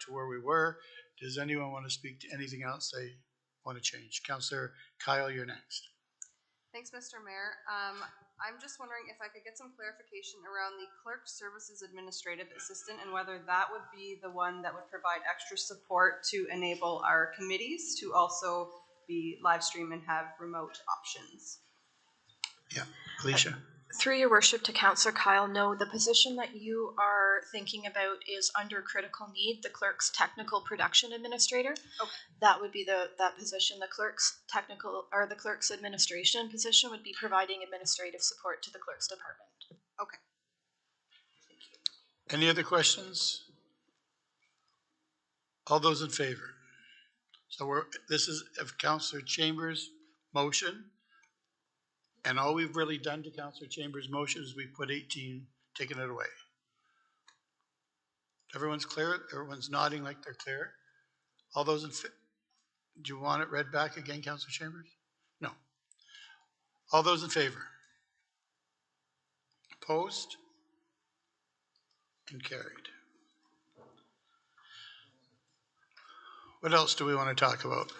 where we were. Does anyone want to speak to anything else they want to change? Councillor Kyle, you're next. Thanks, Mr. Mayor. I'm just wondering if I could get some clarification around the Clerk Services Administrative Assistant and whether that would be the one that would provide extra support to enable our committees to also be live stream and have remote options. Yeah, Alicia. Through your worship to Councillor Kyle, no, the position that you are thinking about is under critical need, the clerk's technical production administrator. Okay. That would be that position. The clerk's technical or the clerk's administration position would be providing administrative support to the clerk's department. Okay. Any other questions? All those in favor? So this is of Councillor Chambers' motion. And all we've really done to Councillor Chambers' motion is we put 18, taking it away. Everyone's clear? Everyone's nodding like they're clear? All those in favor? Do you want it read back again, Councillor Chambers? No. All those in favor? Opposed? And carried. What else do we want to talk about?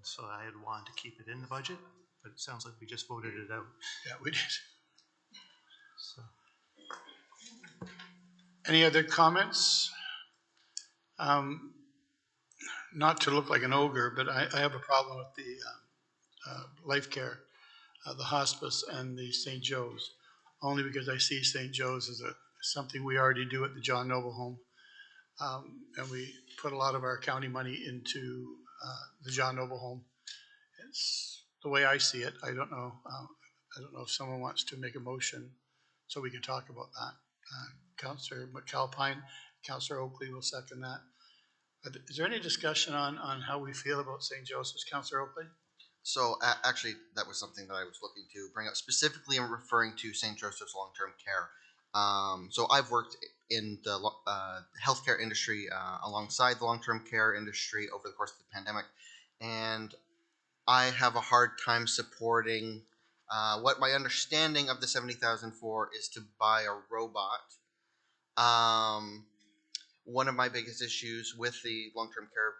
So I had wanted to keep it in the budget, but it sounds like we just voted it out. Yeah, we did. So. Any other comments? Not to look like an ogre, but I have a problem with the life care, the hospice and the St. Joe's, only because I see St. Joe's as something we already do at the John Noble Home. And we put a lot of our county money into the John Noble Home. It's the way I see it. I don't know if someone wants to make a motion so we can talk about that. Councillor McAlpine, Councillor Oakley will second that. Is there any discussion on how we feel about St. Joseph's, Councillor Oakley? So actually, that was something that I was looking to bring up, specifically in referring to St. Joseph's long-term care. So I've worked in the healthcare industry alongside the long-term care industry over the course of the pandemic, and I have a hard time supporting what my understanding of the $70,000 for is to buy a robot. One of my biggest issues with the long-term care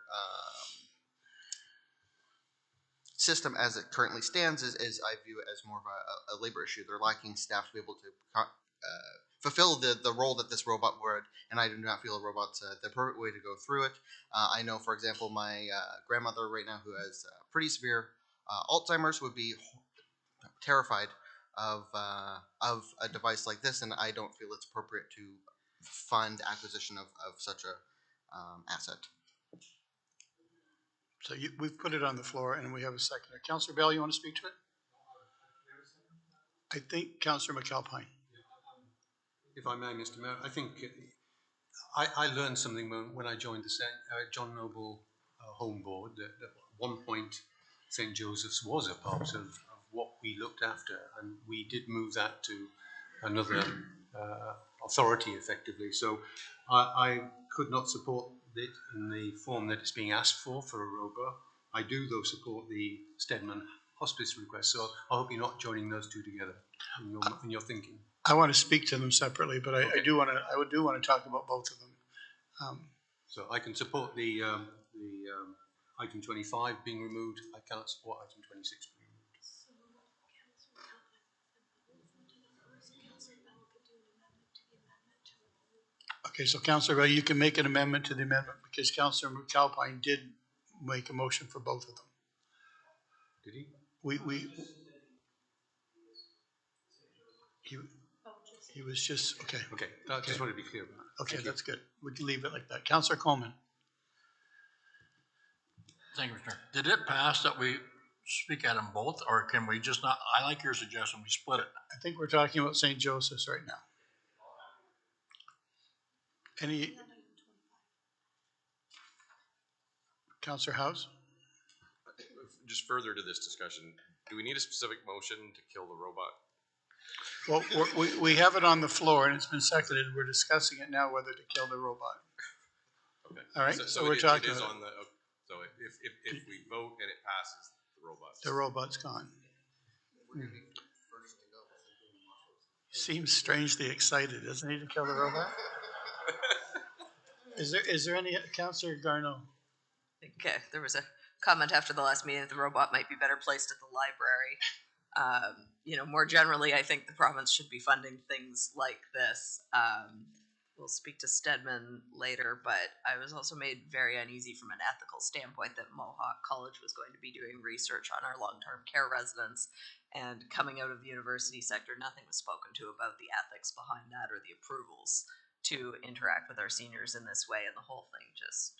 system as it currently stands is I view it as more of a labor issue. They're lacking staff to be able to fulfill the role that this robot would, and I do not feel a robot's the perfect way to go through it. I know, for example, my grandmother right now, who has pretty severe Alzheimer's, would be terrified of a device like this, and I don't feel it's appropriate to fund acquisition of such a asset. So we've put it on the floor and we have a seconder. Councillor Bell, you want to speak to it? I think Councillor McAlpine. If I may, Mr. Mayor, I think I learned something when I joined the John Noble Home Board. That at one point, St. Joseph's was a part of what we looked after, and we did move that to another authority effectively. So I could not support it in the form that it's being asked for a robot. I do, though, support the Stedman hospice request. So I hope you're not joining those two together in your thinking. I want to speak to them separately, but I do want to talk about both of them. So I can support the item 25 being removed. I cannot support item 26 being removed. Okay, so Councillor Bell, you can make an amendment to the amendment because Councillor McAlpine did make a motion for both of them. Did he? He was just, okay. Okay, I just wanted to be clear about that. Okay, that's good. We can leave it like that. Councillor Coleman. Thank you, Mr. Mayor. Did it pass that we speak at them both, or can we just not, I like your suggestion, we split it. I think we're talking about St. Joseph's right now. Any? Councillor House? Just further to this discussion, do we need a specific motion to kill the robot? Well, we have it on the floor and it's been seconded. We're discussing it now whether to kill the robot. Okay. All right, so we're talking it is about on the, so if we vote and it passes, the robot's gone. Seems strangely excited, doesn't he, to kill the robot? Is there any, Councillor Garneau? Okay, there was a comment after the last meeting that the robot might be better placed at the library. More generally, I think the province should be funding things like this. We'll speak to Stedman later, but I was also made very uneasy from an ethical standpoint that Mohawk College was going to be doing research on our long-term care residents, and coming out of the university sector, nothing was spoken to about the ethics behind that or the approvals to interact with our seniors in this way, and the whole thing just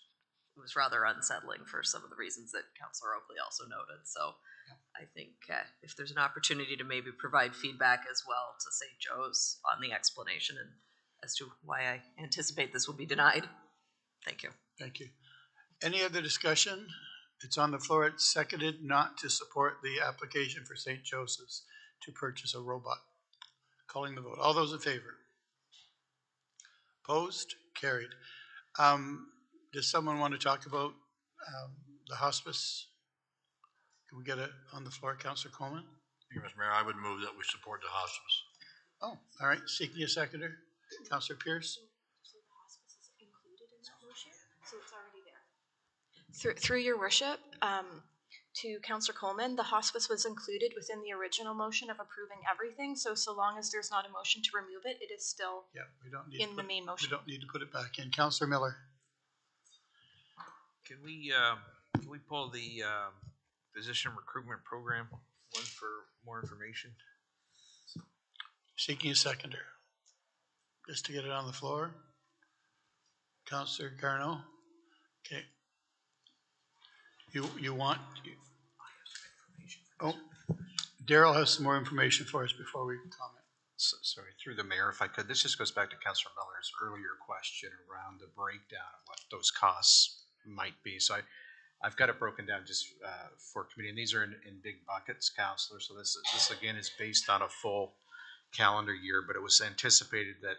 was rather unsettling for some of the reasons that Councillor Oakley also noted. So I think if there's an opportunity to maybe provide feedback as well to St. Joe's on the explanation and as to why I anticipate this will be denied. Thank you. Thank you. Any other discussion? It's on the floor. It's seconded not to support the application for St. Joseph's to purchase a robot. Calling the vote. All those in favor? Opposed? Carried. Does someone want to talk about the hospice? Can we get it on the floor, Councillor Coleman? Thank you, Mr. Mayor. I would move that we support the hospice. Oh, all right. Seeking a seconder. Councillor Pierce? So the hospice is included in that motion? So it's already there? Through your worship, to Councillor Coleman, the hospice was included within the original motion of approving everything. So long as there's not a motion to remove it, it is still we don't need in the main motion. We don't need to put it back in. Councillor Miller? Can we pull the physician recruitment program one for more information? Seeking a seconder. Just to get it on the floor. Councillor Garneau? Okay. You want? Oh, Daryl has some more information for us before we comment. Sorry, through the mayor, if I could, this just goes back to Councillor Miller's earlier question around the breakdown of what those costs might be. So I've got it broken down just for committee, and these are in big buckets, Councillor. So this again is based on a full calendar year, but it was anticipated that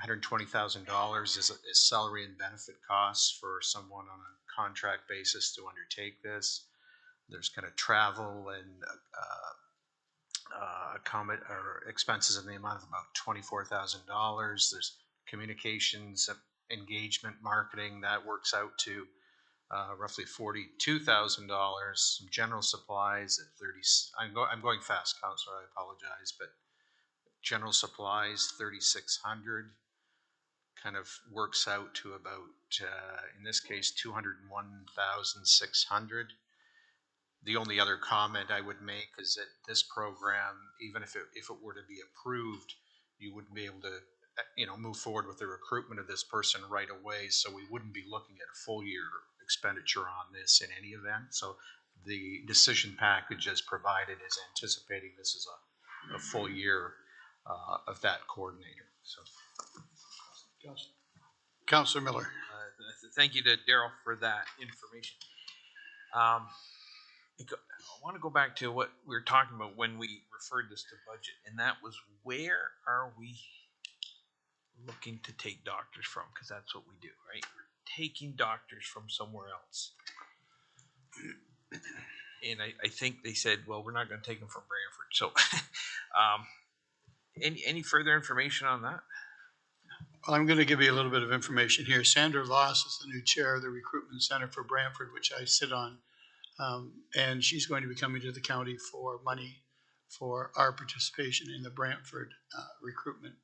$120,000 is salary and benefit costs for someone on a contract basis to undertake this. There's kind of travel and expenses in the amount of about $24,000. There's communications, engagement, marketing that works out to roughly $42,000. Some general supplies at 30. I'm going fast, Councillor. I apologize, but general supplies, 3,600. Kind of works out to about, in this case, 201,600. The only other comment I would make is that this program, even if it were to be approved, you wouldn't be able to, move forward with the recruitment of this person right away. So we wouldn't be looking at a full year expenditure on this in any event. So the decision package as provided is anticipating this is a full year of that coordinator. So. Councillor Miller. Thank you to Daryl for that information. I want to go back to what we were talking about when we referred this to budget, and that was, where are we looking to take doctors from? Because that's what we do, right? We're taking doctors from somewhere else. And I think they said, well, we're not going to take them from Brantford. So any further information on that? I'm going to give you a little bit of information here. Sandra Loss is the new chair of the Recruitment Center for Brantford, which I sit on. And she's going to be coming to the county for money for our participation in the Brantford recruitment.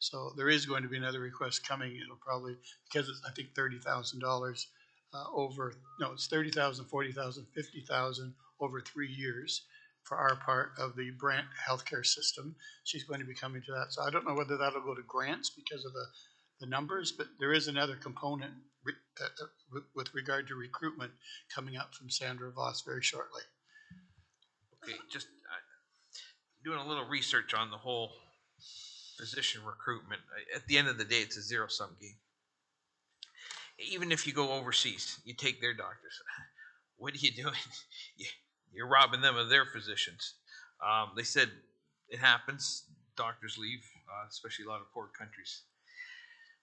So there is going to be another request coming. It'll probably, because it's, I think, $30,000 it's 30,000, 40,000, 50,000 over 3 years for our part of the Brant healthcare system. She's going to be coming to that. So I don't know whether that'll go to grants because of the numbers, but there is another component with regard to recruitment coming up from Sandra Voss very shortly. Okay, just doing a little research on the whole physician recruitment. At the end of the day, it's a zero-sum game. Even if you go overseas, you take their doctors. What are you doing? You're robbing them of their physicians. They said it happens. Doctors leave, especially a lot of poor countries.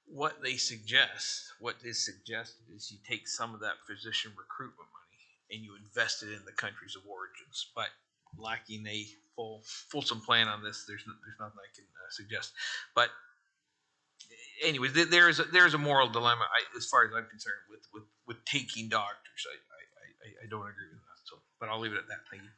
What is suggested is you take some of that physician recruitment money and you invest it in the countries of origins. But lacking a fulsome plan on this, there's nothing I can suggest. But anyway, there is a moral dilemma as far as I'm concerned with taking doctors. I don't agree with that. So, but I'll leave it at that. Thank you.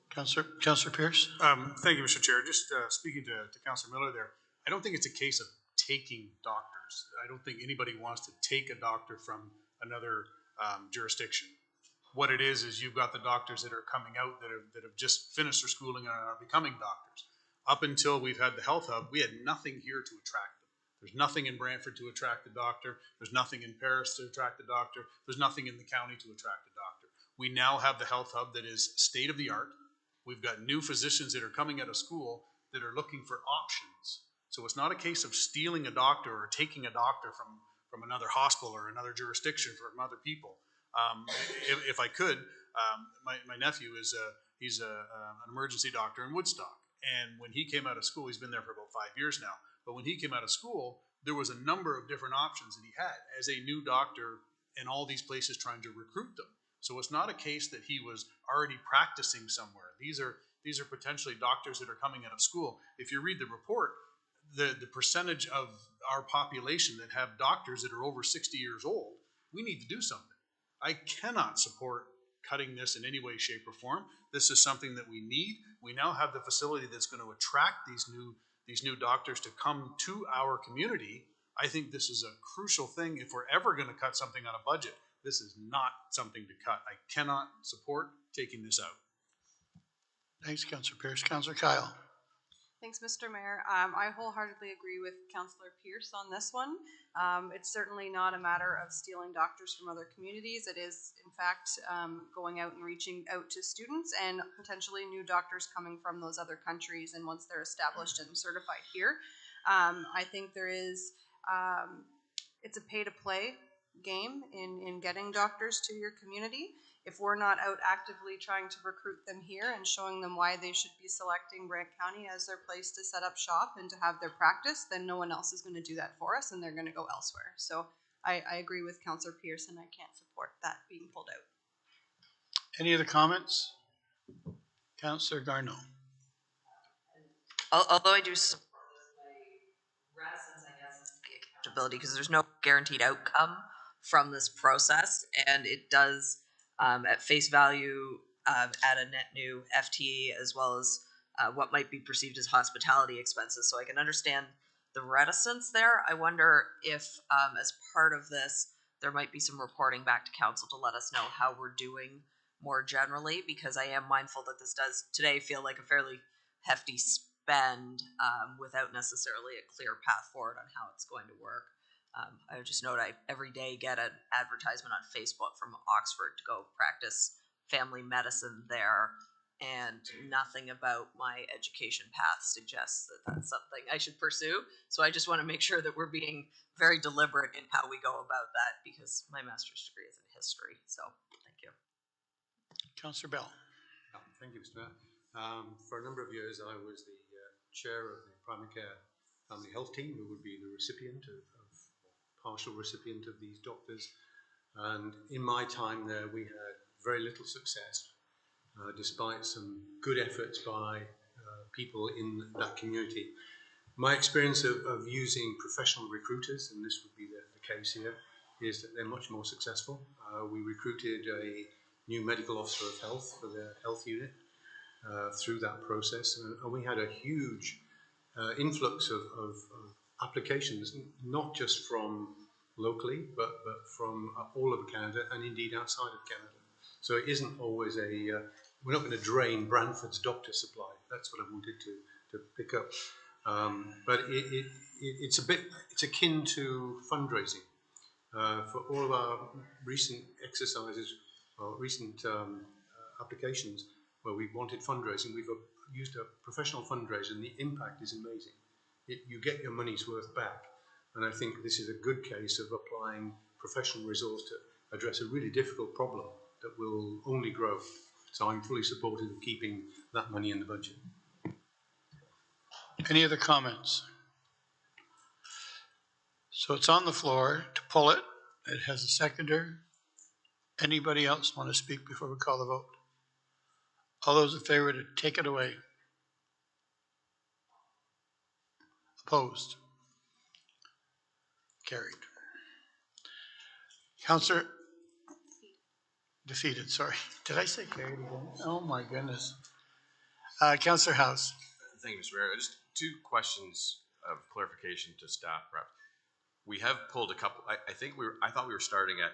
Councillor Pierce. Thank you, Mr. Chair. Just speaking to Councillor Miller there, I don't think it's a case of taking doctors. I don't think anybody wants to take a doctor from another jurisdiction. What it is you've got the doctors that are coming out that have just finished their schooling and are becoming doctors. Up until we've had the health hub, we had nothing here to attract them. There's nothing in Brantford to attract the doctor. There's nothing in Paris to attract the doctor. There's nothing in the county to attract the doctor. We now have the health hub that is state of the art. We've got new physicians that are coming out of school that are looking for options. So it's not a case of stealing a doctor or taking a doctor from another hospital or another jurisdiction from other people. If I could, my nephew he's an emergency doctor in Woodstock. And when he came out of school, he's been there for about 5 years now. But when he came out of school, there was a number of different options that he had as a new doctor in all these places trying to recruit them. So it's not a case that he was already practicing somewhere. These are potentially doctors that are coming out of school. If you read the report, the percentage of our population that have doctors that are over 60 years old, we need to do something. I cannot support cutting this in any way, shape, or form. This is something that we need. We now have the facility that's going to attract these new doctors to come to our community. I think this is a crucial thing. If we're ever going to cut something on a budget, this is not something to cut. I cannot support taking this out. Thanks, Councillor Pierce. Councillor Kyle. Thanks, Mr. Mayor. I wholeheartedly agree with Councillor Pierce on this one. It's certainly not a matter of stealing doctors from other communities. It is, in fact, going out and reaching out to students and potentially new doctors coming from those other countries. And once they're established and certified here, I think there is, it's a pay-to-play game in getting doctors to your community. If we're not out actively trying to recruit them here and showing them why they should be selecting Brant County as their place to set up shop and to have their practice, then no one else is going to do that for us and they're going to go elsewhere. So I agree with Councillor Pierce and I can't support that being pulled out. Any other comments? Councillor Garneau. Although I do support my reticence, I guess, is the accountability, because there's no guaranteed outcome from this process, and it does, at face value, add a net new FTE as well as what might be perceived as hospitality expenses. So I can understand the reticence there. I wonder if, as part of this, there might be some reporting back to council to let us know how we're doing more generally, because I am mindful that this does today feel like a fairly hefty spend without necessarily a clear path forward on how it's going to work. I would just note I every day get an advertisement on Facebook from Oxford to go practice family medicine there, and nothing about my education path suggests that that's something I should pursue. So I just want to make sure that we're being very deliberate in how we go about that, because my master's degree is in history. So thank you. Councillor Bell. Thank you, Mr. Mayor. For a number of years, I was the chair of the primary care family health team, who would be the recipient of partial recipient of these doctors. And in my time there, we had very little success, despite some good efforts by people in that community. My experience of using professional recruiters, and this would be the case here, is that they're much more successful. We recruited a new medical officer of health for the health unit through that process, and we had a huge influx of applications, not just from locally, but from all of Canada and indeed outside of Canada. So it isn't always we're not going to drain Brantford's doctor supply. That's what I wanted to pick up. But it's akin to fundraising. For all of our recent exercises or recent applications where we wanted fundraising, we've used a professional fundraiser, and the impact is amazing. You get your money's worth back. And I think this is a good case of applying professional resource to address a really difficult problem that will only grow. So I'm fully supportive of keeping that money in the budget. Any other comments? So it's on the floor to pull it. It has a seconder. Anybody else want to speak before we call the vote? All those in favor to take it away? Opposed? Carried. Councillor, defeated, sorry. Did I say carried again? Oh my goodness. Councillor House. Thank you, Mr. Mayor. Just two questions of clarification to staff, perhaps. We have pulled a couple, I thought we were starting at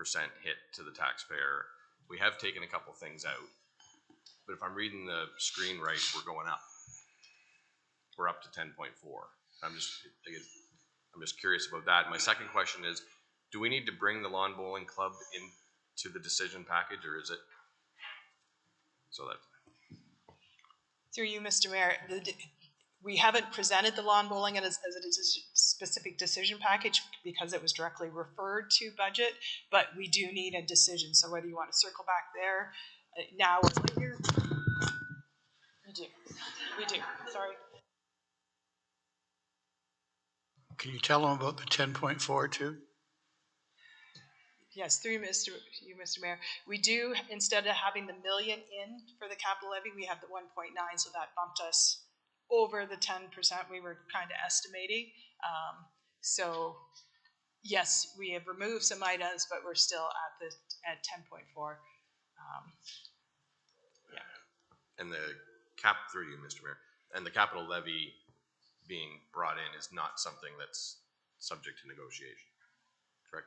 10% hit to the taxpayer. We have taken a couple things out, but if I'm reading the screen right, we're going up. We're up to 10.4. I'm just curious about that. My second question is, do we need to bring the lawn bowling club into the decision package, or is it? So that. Through you, Mr. Mayor, we haven't presented the lawn bowling as a specific decision package because it was directly referred to budget, but we do need a decision. So whether you want to circle back there now or later, we do, sorry. Can you tell them about the 10.4 too? Yes, through you, Mr. Mayor. We do, instead of having the million in for the capital levy, we have the 1.9, so that bumped us over the 10% we were kind of estimating. So yes, we have removed some items, but we're still at 10.4. Yeah. And the through you, Mr. Mayor, and the capital levy being brought in is not something that's subject to negotiation, correct?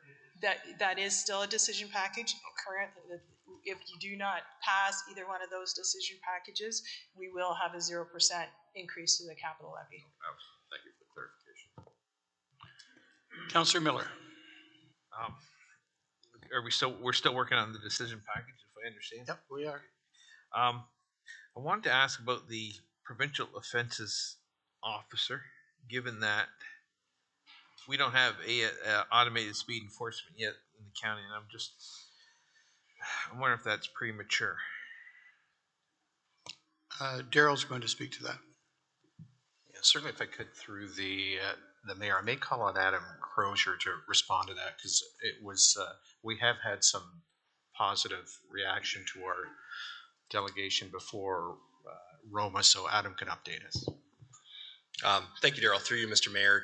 That is still a decision package. Currently, if you do not pass either one of those decision packages, we will have a 0% increase to the capital levy. Thank you for the clarification. Councillor Miller. We're still working on the decision package, if I understand? Yep, we are. I wanted to ask about the provincial offenses officer, given that we don't have a automated speed enforcement yet in the county, and I'm wondering if that's premature. Daryl's going to speak to that. Yeah, certainly if I could through the mayor, I may call on Adam Crozier to respond to that, because it was, we have had some positive reaction to our delegation before Roma, so Adam can update us. Thank you, Daryl. Through you, Mr. Mayor.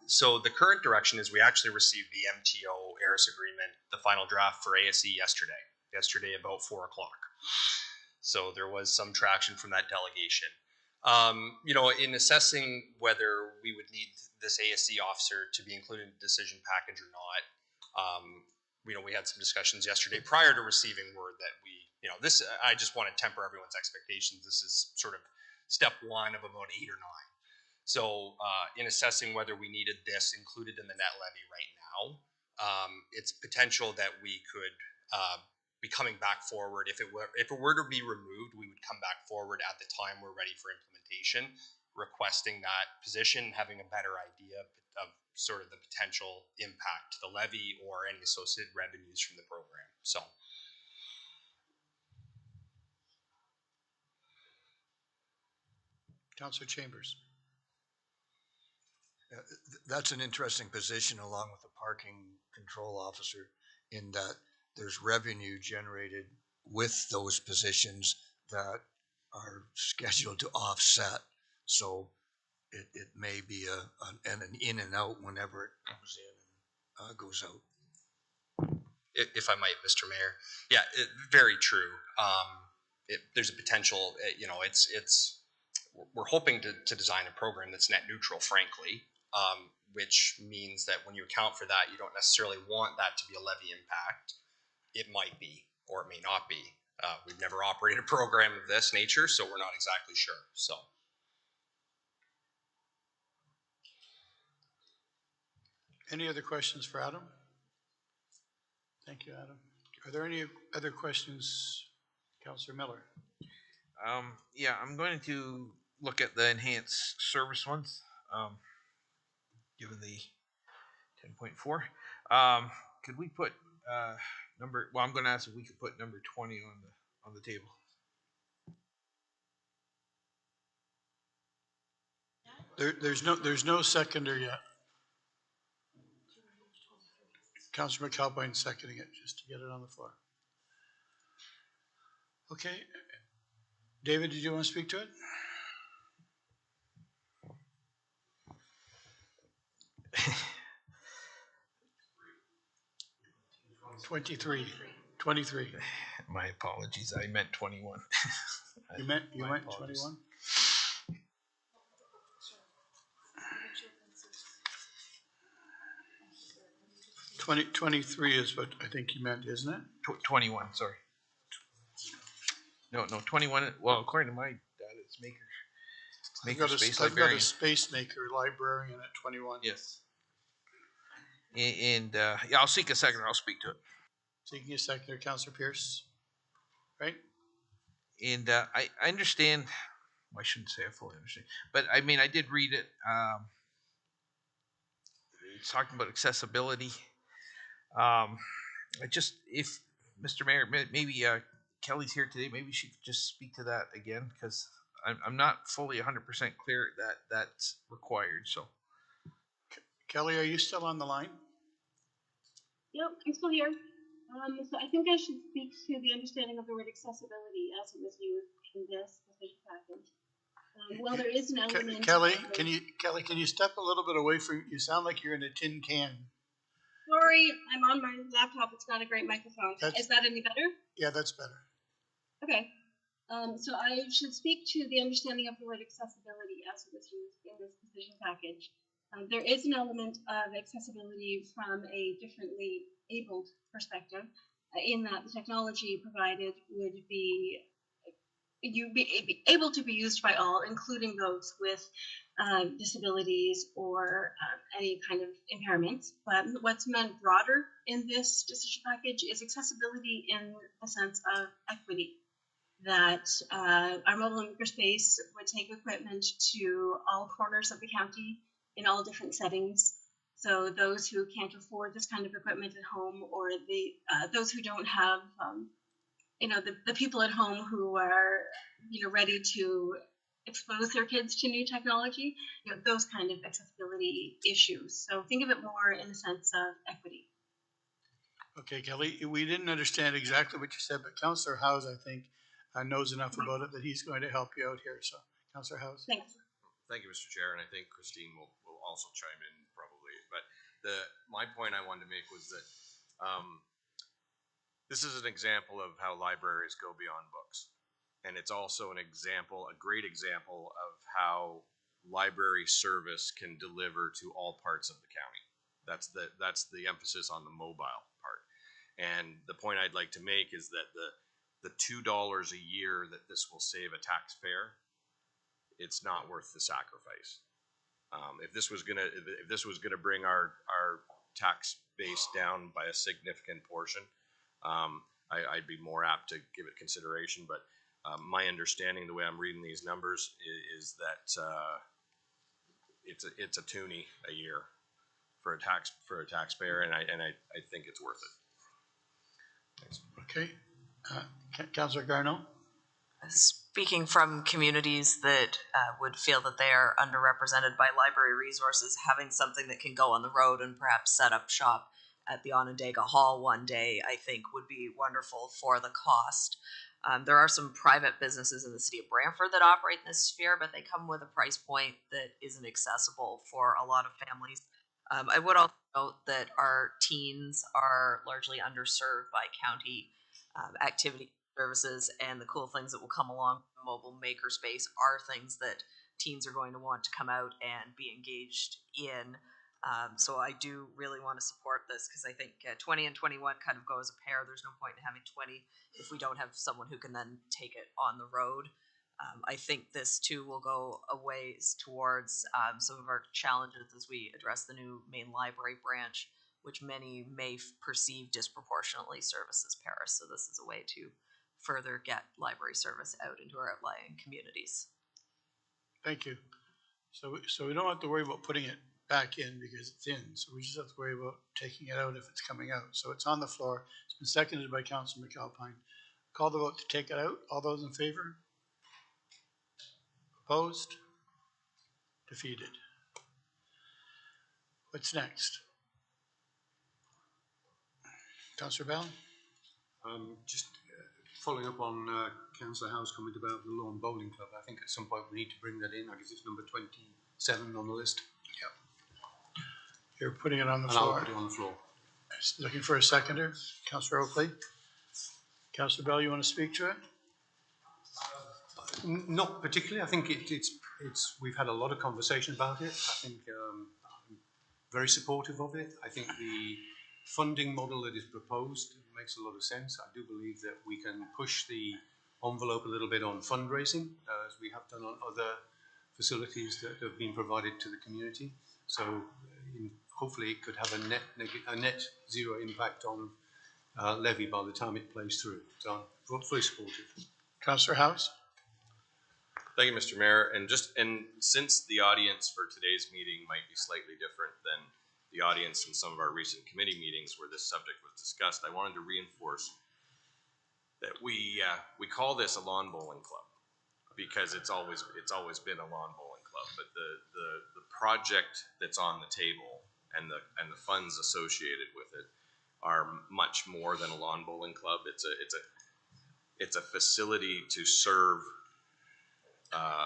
So the current direction is we actually received the MTO ARIS agreement, the final draft for ASE yesterday about 4 o'clock. So there was some traction from that delegation. In assessing whether we would need this ASC officer to be included in the decision package or not, we had some discussions yesterday prior to receiving word that I just want to temper everyone's expectations. This is sort of step one of about 8 or 9. So in assessing whether we needed this included in the net levy right now, it's potential that we could be coming back forward. If it were to be removed, we would come back forward at the time we're ready for implementation, requesting that position, having a better idea of sort of the potential impact to the levy or any associated revenues from the program. So. Councillor Chambers. That's an interesting position along with the parking control officer in that there's revenue generated with those positions that are scheduled to offset. So it may be an in and out whenever it comes in and goes out. If I might, Mr. Mayor. Yeah, very true. There's a potential, we're hoping to design a program that's net neutral, frankly, which means that when you account for that, you don't necessarily want that to be a levy impact. It might be, or it may not be. We've never operated a program of this nature, so we're not exactly sure. So. Any other questions for Adam? Thank you, Adam. Are there any other questions, Councillor Miller? Yeah, I'm going to look at the enhanced service ones, given the 10.4. Could we put I'm going to ask if we could put number 20 on the table. There's no seconder yet. Councillor McAlpine seconding it, just to get it on the floor. Okay. David, did you want to speak to it? $23. My apologies. I meant 21. You meant 21? 23 is what I think you meant, isn't it? 21, sorry. No, 21. Well, according to my data, it's Makerspace I've got Librarian. a space maker librarian at 21. Yes. And yeah, I'll seek a second. I'll speak to it. Seeking a seconder, Councillor Pierce. Right? And I understand. Well, I shouldn't say I fully understand, but I mean, I did read it. It's talking about accessibility. If Mr. Mayor, maybe Kelly's here today, maybe she could just speak to that again, because I'm not fully 100% clear that that's required. So, Kelly, are you still on the line? Yep, I'm still here. So I think I should speak to the understanding of the word accessibility as it was used in this decision package. Well, there is an element. Kelly, can you step a little bit away from? You sound like you're in a tin can. Sorry, I'm on my laptop. It's not a great microphone. Is that any better? Yeah, that's better. Okay. So I should speak to the understanding of the word accessibility as it was used in this decision package. There is an element of accessibility from a differently abled perspective, in that the technology provided would be able to be used by all, including those with disabilities or any kind of impairments. But what's meant broader in this decision package is accessibility in the sense of equity. That our mobile makerspace would take equipment to all corners of the county in all different settings. So those who can't afford this kind of equipment at home, or those who don't have, the people at home who are, ready to expose their kids to new technology, those kind of accessibility issues. So think of it more in the sense of equity. Okay, Kelly, we didn't understand exactly what you said, but Councillor House, I think, knows enough about it that he's going to help you out here. So, Councillor House. Thanks. Thank you, Mr. Chair, and I think Christine will also chime in probably. But my point I wanted to make was that this is an example of how libraries go beyond books. And it's also an example, a great example of how library service can deliver to all parts of the county. That's the emphasis on the mobile part. And the point I'd like to make is that the $2 a year that this will save a taxpayer, it's not worth the sacrifice. If this was gonna bring our tax base down by a significant portion, I'd be more apt to give it consideration. But my understanding, the way I'm reading these numbers, is that it's a toonie a year for a taxpayer, and I think it's worth it. Thanks. Okay. Councillor Garneau? Speaking from communities that would feel that they are underrepresented by library resources, having something that can go on the road and perhaps set up shop at the Onondaga Hall one day, I think would be wonderful for the cost. There are some private businesses in the city of Brantford that operate in this sphere, but they come with a price point that isn't accessible for a lot of families. I would also note that our teens are largely underserved by county activity services, and the cool things that will come along with mobile makerspace are things that teens are going to want to come out and be engaged in. So I do really want to support this, because I think 20 and 21 kind of go as a pair. There's no point in having 20 if we don't have someone who can then take it on the road. I think this too will go a ways towards some of our challenges as we address the new main library branch, which many may perceive disproportionately services Paris. So this is a way to further get library service out into our outlying communities. Thank you. So we don't have to worry about putting it back in because it's in. So we just have to worry about taking it out if it's coming out. So it's on the floor. It's been seconded by Councilor McAlpine. Call the vote to take it out. All those in favor? Opposed? Defeated. What's next? Councillor Bell? Just following up on Councillor Howe's comment about the Lawn Bowling Club, I think at some point we need to bring that in. I guess it's number 27 on the list. Yep. You're putting it on the And floor. I'll put it on the floor. Looking for a seconder. Councillor Oakley? Councillor Bell, you want to speak to it? Not particularly. I think we've had a lot of conversation about it. I think I'm very supportive of it. I think the funding model that is proposed makes a lot of sense. I do believe that we can push the envelope a little bit on fundraising, as we have done on other facilities that have been provided to the community. So hopefully it could have a net zero impact on levy by the time it plays through. So I'm fully supportive. Councillor House? Thank you, Mr. Mayor. And since the audience for today's meeting might be slightly different than the audience in some of our recent committee meetings where this subject was discussed, I wanted to reinforce that we call this a lawn bowling club because it's always been a lawn bowling club. But the project that's on the table and the funds associated with it are much more than a lawn bowling club. It's a facility to serve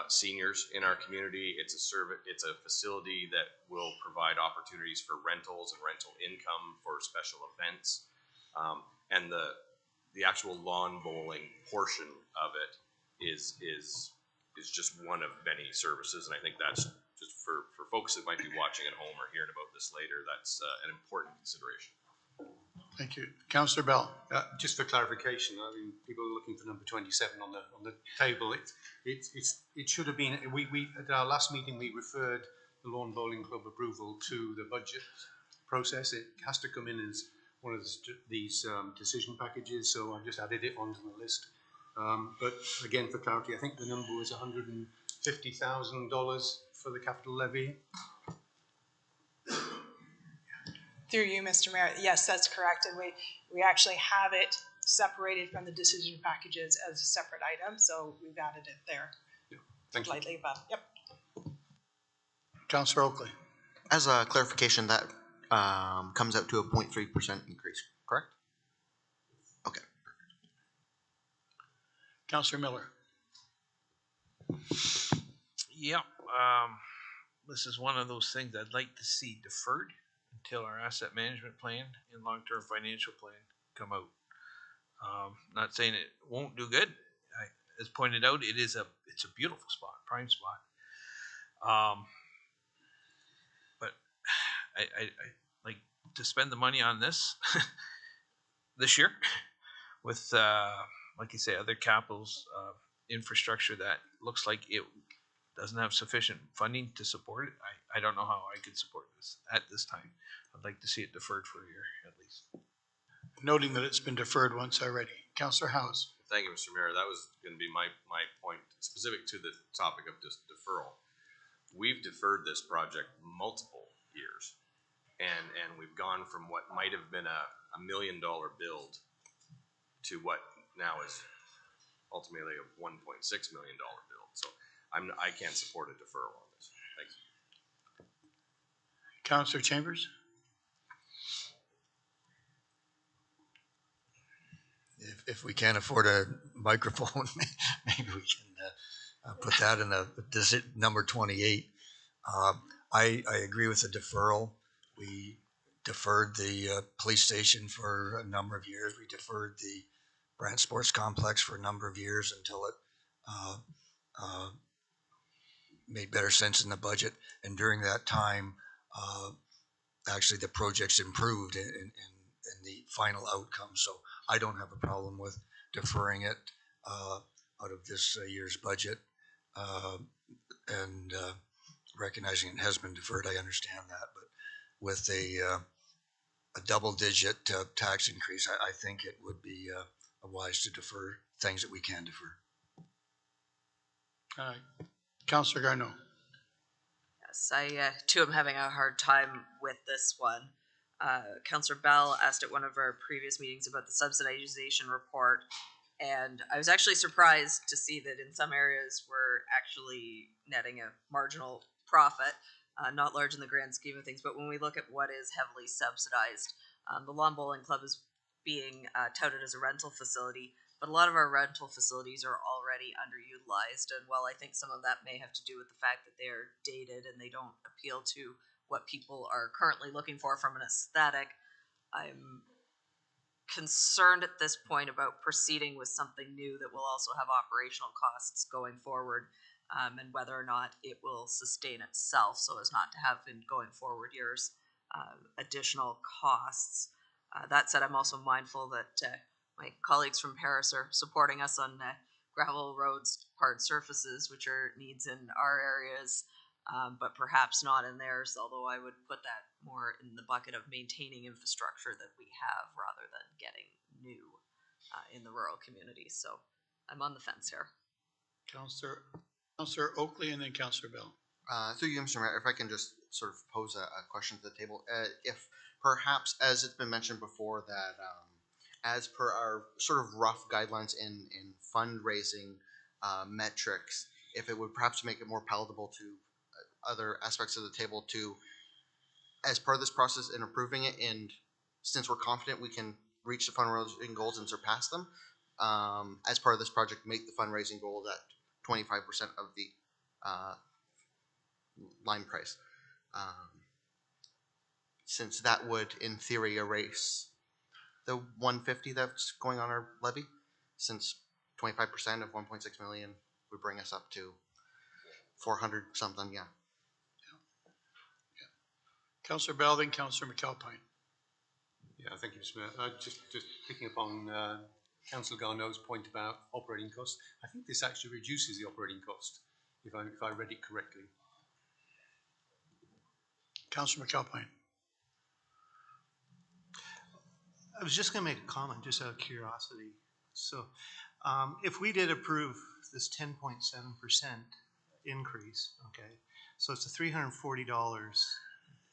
seniors in our community. It's a facility that will provide opportunities for rentals and rental income for special events, and the actual lawn bowling portion of it is just one of many services. And I think that's just for folks that might be watching at home or hearing about this later, that's an important consideration. Thank you. Councillor Bell? Just for clarification, I mean, people are looking for number 27 on the table. It should have been. We at our last meeting we referred the Lawn Bowling Club approval to the budget process. It has to come in as one of these decision packages. So I've just added it onto the list. But again, for clarity, I think the number was $150,000 for the capital levy. Through you, Mr. Mayor, yes, that's correct, and we actually have it separated from the decision packages as a separate item, so we've added it there. Yeah. Thank you. Slightly above, yep. Councillor Oakley? As a clarification, that comes out to a 0.3% increase, correct? Okay. Councillor Miller? Yep. This is one of those things I'd like to see deferred until our asset management plan and long-term financial plan come out. Not saying it won't do good. as pointed out, it's a beautiful spot, prime spot. But I like to spend the money on this this year with, like you say, other capitals, infrastructure that looks like it doesn't have sufficient funding to support it. I don't know how I could support this at this time. I'd like to see it deferred for a year at least. Noting that it's been deferred once already. Councillor House. Thank you, Mr. Mayor. That was going to be my point specific to the topic of deferral. We've deferred this project multiple years, and we've gone from what might have been a $1 million build to what now is ultimately a $1.6 million build. So I can't support a deferral on this. Thanks. Councillor Chambers. If we can't afford a microphone, maybe we can put that in number 28. I agree with the deferral. We deferred the police station for a number of years. We deferred the Brant Sports Complex for a number of years until it made better sense in the budget. And during that time, actually the project's improved in the final outcome. So I don't have a problem with deferring it out of this year's budget. And recognizing it has been deferred, I understand that. But with a double-digit tax increase, I think it would be wise to defer things that we can defer. Councillor Garneau. Yes, I too am having a hard time with this one. Councillor Bell asked at one of our previous meetings about the subsidization report, and I was actually surprised to see that in some areas we're actually netting a marginal profit, not large in the grand scheme of things, but when we look at what is heavily subsidized, the Lawn Bowling Club is being touted as a rental facility, but a lot of our rental facilities are already underutilized, and while I think some of that may have to do with the fact that they are dated and they don't appeal to what people are currently looking for from an aesthetic, I'm concerned at this point about proceeding with something new that will also have operational costs going forward, and whether or not it will sustain itself so as not to have in going forward years additional costs. That said, I'm also mindful that my colleagues from Paris are supporting us on gravel roads, hard surfaces, which are needs in our areas, but perhaps not in theirs, although I would put that more in the bucket of maintaining infrastructure that we have rather than getting new in the rural communities. So I'm on the fence here. Councillor Oakley and then Councillor Bell. Through you, Mr. Mayor, if I can just sort of pose a question to the table. If perhaps, as it's been mentioned before, that as per our sort of rough guidelines in fundraising metrics, if it would perhaps make it more palatable to other aspects of the table to, as part of this process in approving it, and since we're confident we can reach the fundraising goals and surpass them, as part of this project, make the fundraising goal at 25% of the line price. Since that would, in theory, erase the 150 that's going on our levy, since 25% of 1.6 million would bring us up to 400 something, yeah. Councillor Bell, then Councillor McAlpine. Yeah, thank you, Mr. Mayor. Just picking up on Councillor Garneau's point about operating costs, I think this actually reduces the operating cost, if I read it correctly. Councillor McAlpine. I was just going to make a comment, just out of curiosity. So, if we did approve this 10.7% increase, okay, so it's a $340,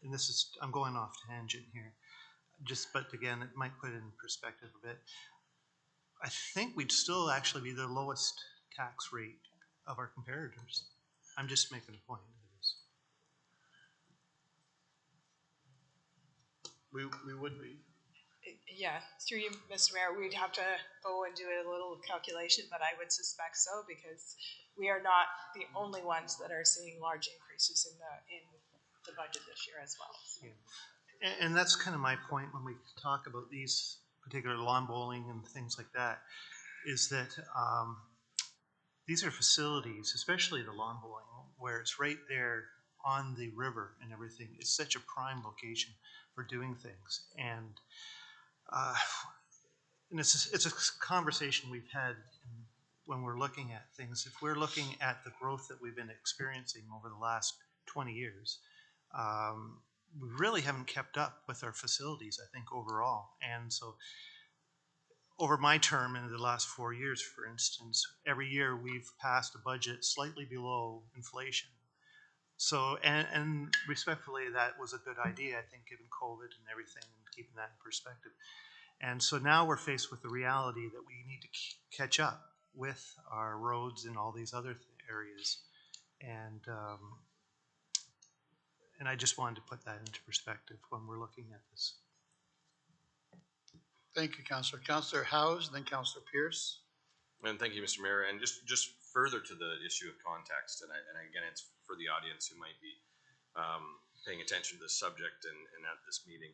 and this is, I'm going off tangent here, but again, it might put it in perspective a bit. I think we'd still actually be the lowest tax rate of our comparators. I'm just making a point of this. We would be. Yeah, through you, Mr. Mayor, we'd have to go and do a little calculation, but I would suspect so because we are not the only ones that are seeing large increases in the budget this year as well. So. Yeah. And that's kind of my point when we talk about these particular lawn bowling and things like that, is that these are facilities, especially the lawn bowling, where it's right there on the river and everything. It's such a prime location for doing things. And it's a conversation we've had when we're looking at things. If we're looking at the growth that we've been experiencing over the last 20 years, we really haven't kept up with our facilities, I think, overall. And so over my term in the last 4 years, for instance, every year we've passed a budget slightly below inflation. So, and respectfully, that was a good idea, I think, given COVID and everything, and keeping that in perspective. And so now we're faced with the reality that we need to catch up with our roads and all these other areas. And I just wanted to put that into perspective when we're looking at this. Thank you, Councillor. Councillor Howes, then Councillor Pierce. And thank you, Mr. Mayor. And just further to the issue of context, and again, it's for the audience who might be paying attention to this subject and at this meeting.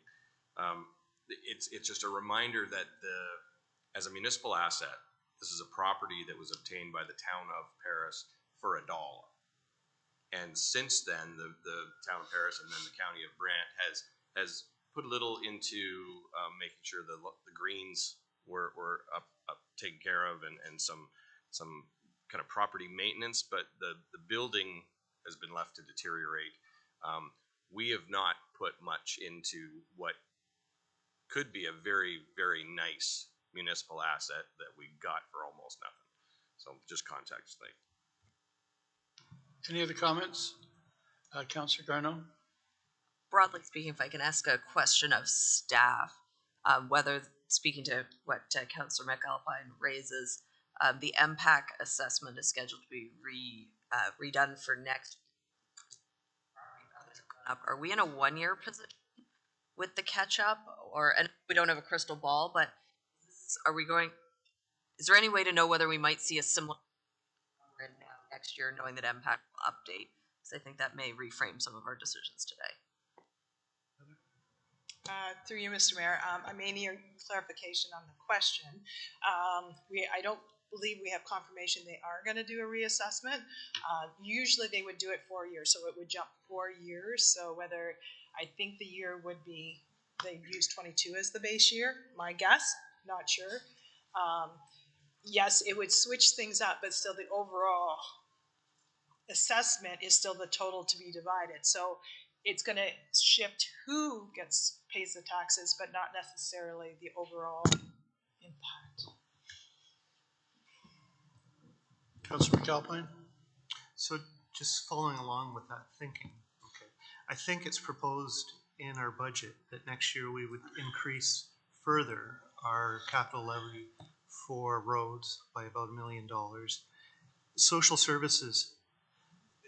It's just a reminder that as a municipal asset, this is a property that was obtained by the town of Paris for $1. And since then, the town of Paris and then the county of Brant has put a little into making sure the greens were up taken care of and some kind of property maintenance, but the building has been left to deteriorate. We have not put much into what could be a very, very nice municipal asset that we got for almost nothing. So just context thing. Any other comments? Councillor Garneau? Broadly speaking, if I can ask a question of staff, whether, speaking to what Councillor McAlpine raises, the MPAC assessment is scheduled to be redone for next. Are we in a one-year position with the catch-up, and we don't have a crystal ball, but is there any way to know whether we might see a similar next year, knowing that MPAC will update? Because I think that may reframe some of our decisions today. Through you, Mr. Mayor, I may need clarification on the question. I don't believe we have confirmation they are going to do a reassessment. Usually they would do it 4 years, so it would jump 4 years. So whether, I think the year would be, they use 22 as the base year, my guess, not sure. Yes, it would switch things up, but still the overall assessment is still the total to be divided. So it's going to shift who pays the taxes, but not necessarily the overall impact. Councillor McAlpine? So just following along with that thinking, okay, I think it's proposed in our budget that next year we would increase further our capital levy for roads by about $1 million. Social services,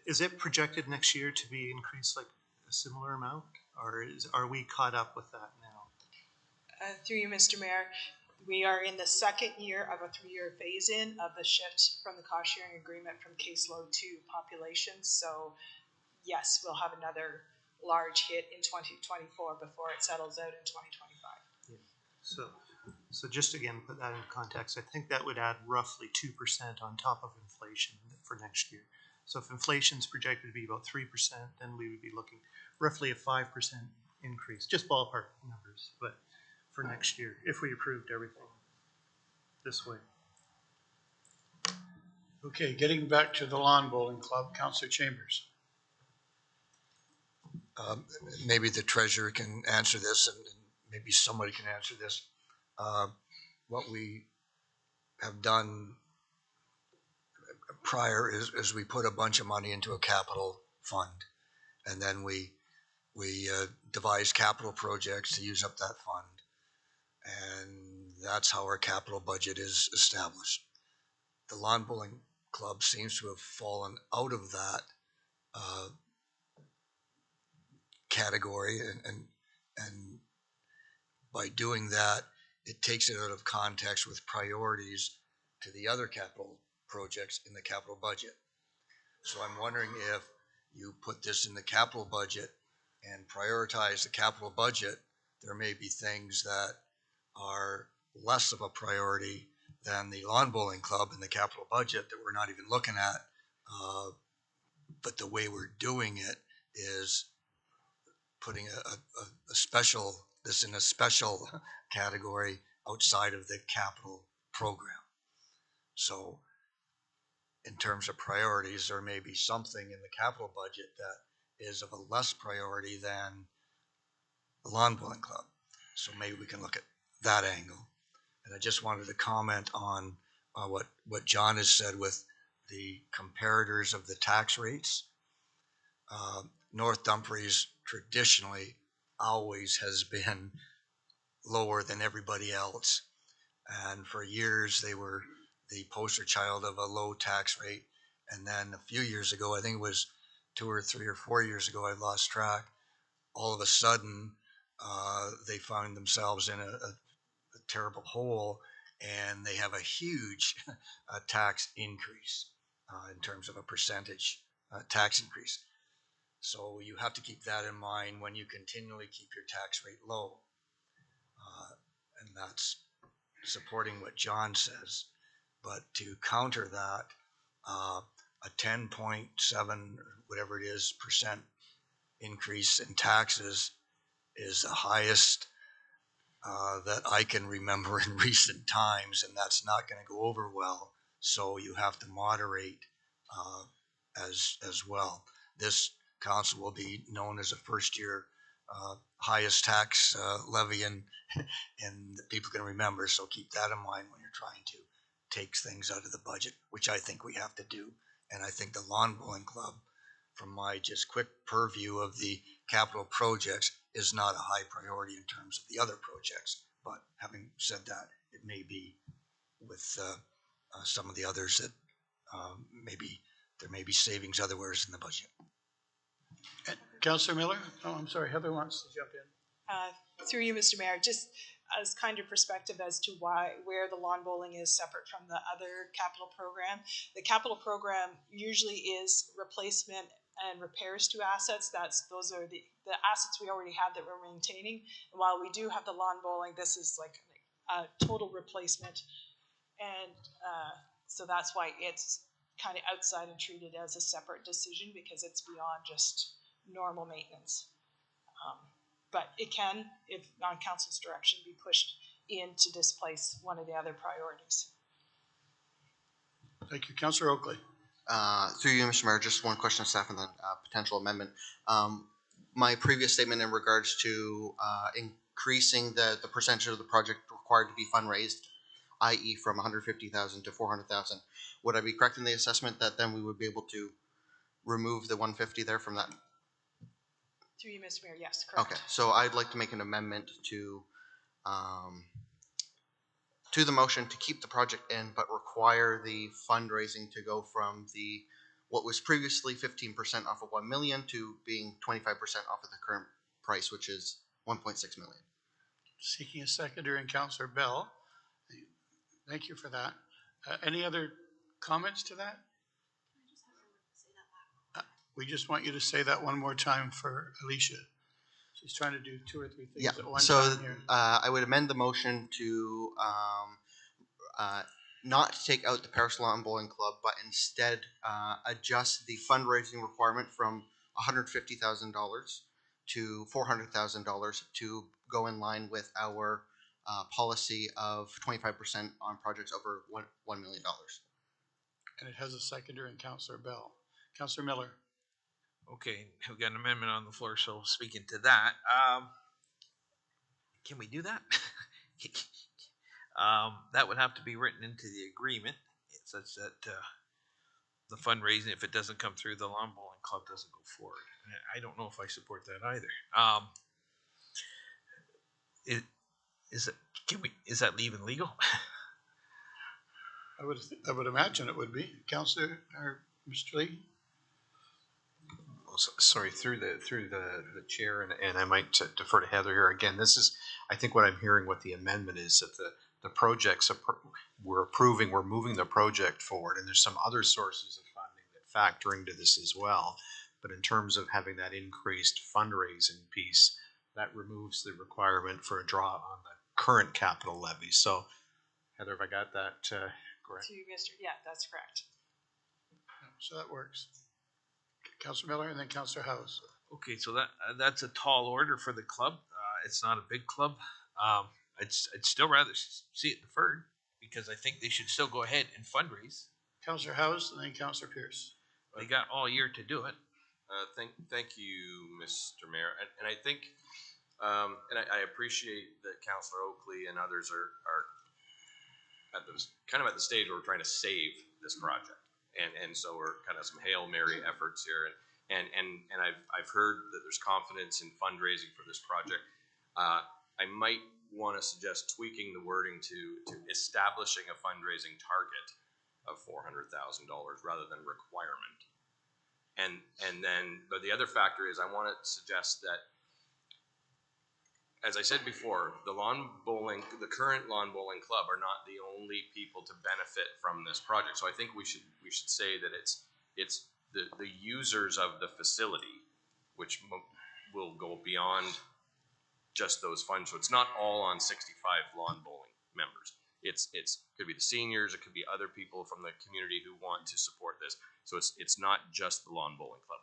is it projected next year to be increased like a similar amount, or are we caught up with that now? Through you, Mr. Mayor, we are in the second year of a 3-year phase-in of the shift from the cost-sharing agreement from caseload to population. So yes, we'll have another large hit in 2024 before it settles out in 2025. Yeah. So just again, put that into context, I think that would add roughly 2% on top of inflation for next year. So if inflation's projected to be about 3%, then we would be looking roughly a 5% increase, just ballpark numbers, but for next year, if we approved everything this way. Okay, getting back to the lawn bowling club, Councillor Chambers. Maybe the treasurer can answer this, and maybe somebody can answer this. What we have done prior is we put a bunch of money into a capital fund, and then we devise capital projects to use up that fund, and that's how our capital budget is established. The lawn bowling club seems to have fallen out of that category, and by doing that, it takes it out of context with priorities to the other capital projects in the capital budget. So I'm wondering if you put this in the capital budget and prioritize the capital budget, there may be things that are less of a priority than the lawn bowling club in the capital budget that we're not even looking at. But the way we're doing it is putting a special, this in a special category outside of the capital program. So in terms of priorities, there may be something in the capital budget that is of a less priority than the lawn bowling club. So maybe we can look at that angle. And I just wanted to comment on what John has said with the comparators of the tax rates. North Dumfries traditionally always has been lower than everybody else. And for years, they were the poster child of a low tax rate. And then a few years ago, I think it was 2 or 3 or 4 years ago, I lost track, all of a sudden, they found themselves in a terrible hole, and they have a huge tax increase in terms of a percentage tax increase. So you have to keep that in mind when you continually keep your tax rate low. And that's supporting what John says. But to counter that, a 10.7, whatever it is, percent increase in taxes is the highest that I can remember in recent times, and that's not going to go over well. So you have to moderate as well. This council will be known as a first-year highest tax levy, and people can remember. So keep that in mind when you're trying to take things out of the budget, which I think we have to do. And I think the lawn bowling club, from my just quick purview of the capital projects, is not a high priority in terms of the other projects. But having said that, it may be with some of the others that maybe there may be savings otherwhere in the budget. Councillor Miller? Oh, I'm sorry, Heather wants to jump in. Through you, Mr. Mayor, just as kind of perspective as to where the lawn bowling is separate from the other capital program. The capital program usually is replacement and repairs to assets. Those are the assets we already have that we're maintaining. And while we do have the lawn bowling, this is like a total replacement. And so that's why it's kind of outside and treated as a separate decision, because it's beyond just normal maintenance. But it can, if on council's direction, be pushed in to displace one of the other priorities. Thank you. Councillor Oakley. Through you, Mr. Mayor, just one question of staff and then potential amendment. My previous statement in regards to increasing the percentage of the project required to be fundraised, i.e. from 150,000 to 400,000, would I be correct in the assessment that then we would be able to remove the 150 there from that? Through you, Mr. Mayor, yes, correct. Okay, so I'd like to make an amendment to the motion to keep the project in, but require the fundraising to go from what was previously 15% off of 1 million to being 25% off of the current price, which is 1.6 million. Seeking a seconder in Councillor Bell. Thank you for that. Any other comments to that? We just want you to say that one more time for Alicia. She's trying to do 2 or 3 things at one time here. I would amend the motion to not take out the Paris Lawn Bowling Club, but instead adjust the fundraising requirement from $150,000 to $400,000 to go in line with our policy of 25% on projects over $1 million. And it has a seconder in Councillor Bell. Councillor Miller. Okay, we've got an amendment on the floor, so speaking to that, can we do that? That would have to be written into the agreement such that the fundraising, if it doesn't come through, the lawn bowling club doesn't go forward. I don't know if I support that either. Is that even legal? I would imagine it would be. Councillor or Mr. Lee? Sorry, through the chair, and I might defer to Heather here again. This is, I think what I'm hearing with the amendment is that the projects we're approving, we're moving the project forward, and there's some other sources of funding that factor into this as well. But in terms of having that increased fundraising piece, that removes the requirement for a draw on the current capital levy. So Heather, if I got that correct? To Mr., yeah, that's correct. So that works. Counselor Miller and then Counselor House. Okay, so that's a tall order for the club. It's not a big club. I'd still rather see it deferred because I think they should still go ahead and fundraise. Counselor House and then Counselor Pierce. They got all year to do it. Thank you, Mr. Mayor, and I think, and I appreciate that Councillor Oakley and others are at this kind of at the stage where we're trying to save this project, and so we're kind of some Hail Mary efforts here, and I've heard that there's confidence in fundraising for this project. I might want to suggest tweaking the wording to establishing a fundraising target of $400,000 rather than requirement. And then, but the other factor is I want to suggest that, as I said before, the current lawn bowling club are not the only people to benefit from this project. So I think we should say that it's the users of the facility, which will go beyond just those funds. So it's not all on 65 lawn bowling members. It's could be the seniors, it could be other people from the community who want to support this. So it's not just the lawn bowling club.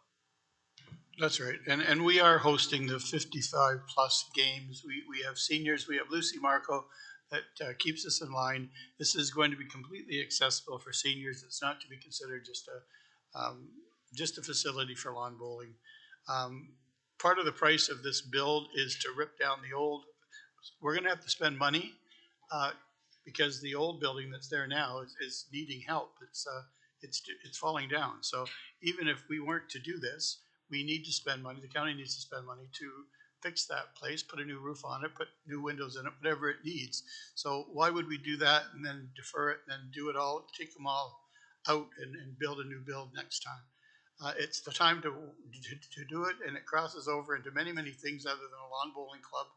That's right. And we are hosting the 55 plus games. We have seniors, we have Lucy Marco that keeps us in line. This is going to be completely accessible for seniors. It's not to be considered just a facility for lawn bowling. Part of the price of this build is to rip down the old. We're going to have to spend money because the old building that's there now is needing help. It's falling down. So even if we weren't to do this, we need to spend money. The county needs to spend money to fix that place, put a new roof on it, put new windows in it, whatever it needs. So why would we do that and then defer it and then do it all, take them all out and build a new build next time? It's the time to do it, and it crosses over into many, many things other than a lawn bowling club.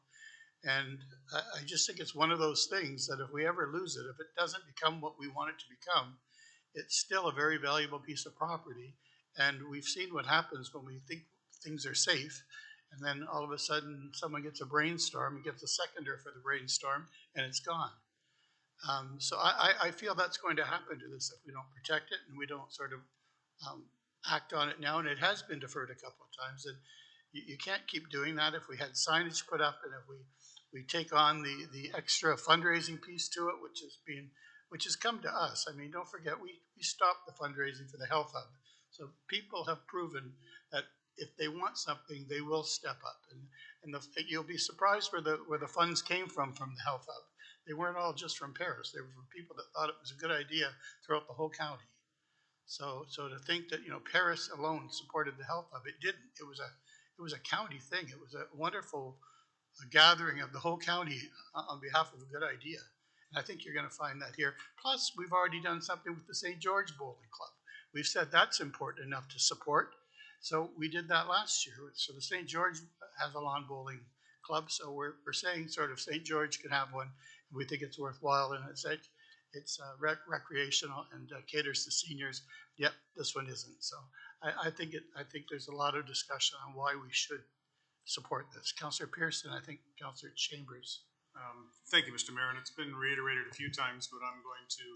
And I just think it's one of those things that if we ever lose it, if it doesn't become what we want it to become, it's still a very valuable piece of property. And we've seen what happens when we think things are safe, and then all of a sudden someone gets a brainstorm and gets a seconder for the brainstorm, and it's gone. So I feel that's going to happen to this if we don't protect it and we don't sort of act on it now. And it has been deferred a couple of times, and you can't keep doing that. If we had signage put up and if we take on the extra fundraising piece to it, which has come to us. I mean, don't forget, we stopped the fundraising for the health hub. So people have proven that if they want something, they will step up. And you'll be surprised where the funds came from the health hub. They weren't all just from Paris. They were from people that thought it was a good idea throughout the whole county. So to think that, Paris alone supported the health hub, it didn't. It was a county thing. It was a wonderful gathering of the whole county on behalf of a good idea. And I think you're going to find that here. Plus, we've already done something with the St. George Bowling Club. We've said that's important enough to support. So we did that last year. So the St. George has a lawn bowling club. So we're saying sort of St. George could have one. We think it's worthwhile, and it's recreational and caters to seniors. Yep, this one isn't. So I think there's a lot of discussion on why we should support this. Councillor Pearson, I think Councillor Chambers. Thank you, Mr. Mayor, and it's been reiterated a few times, but I'm going to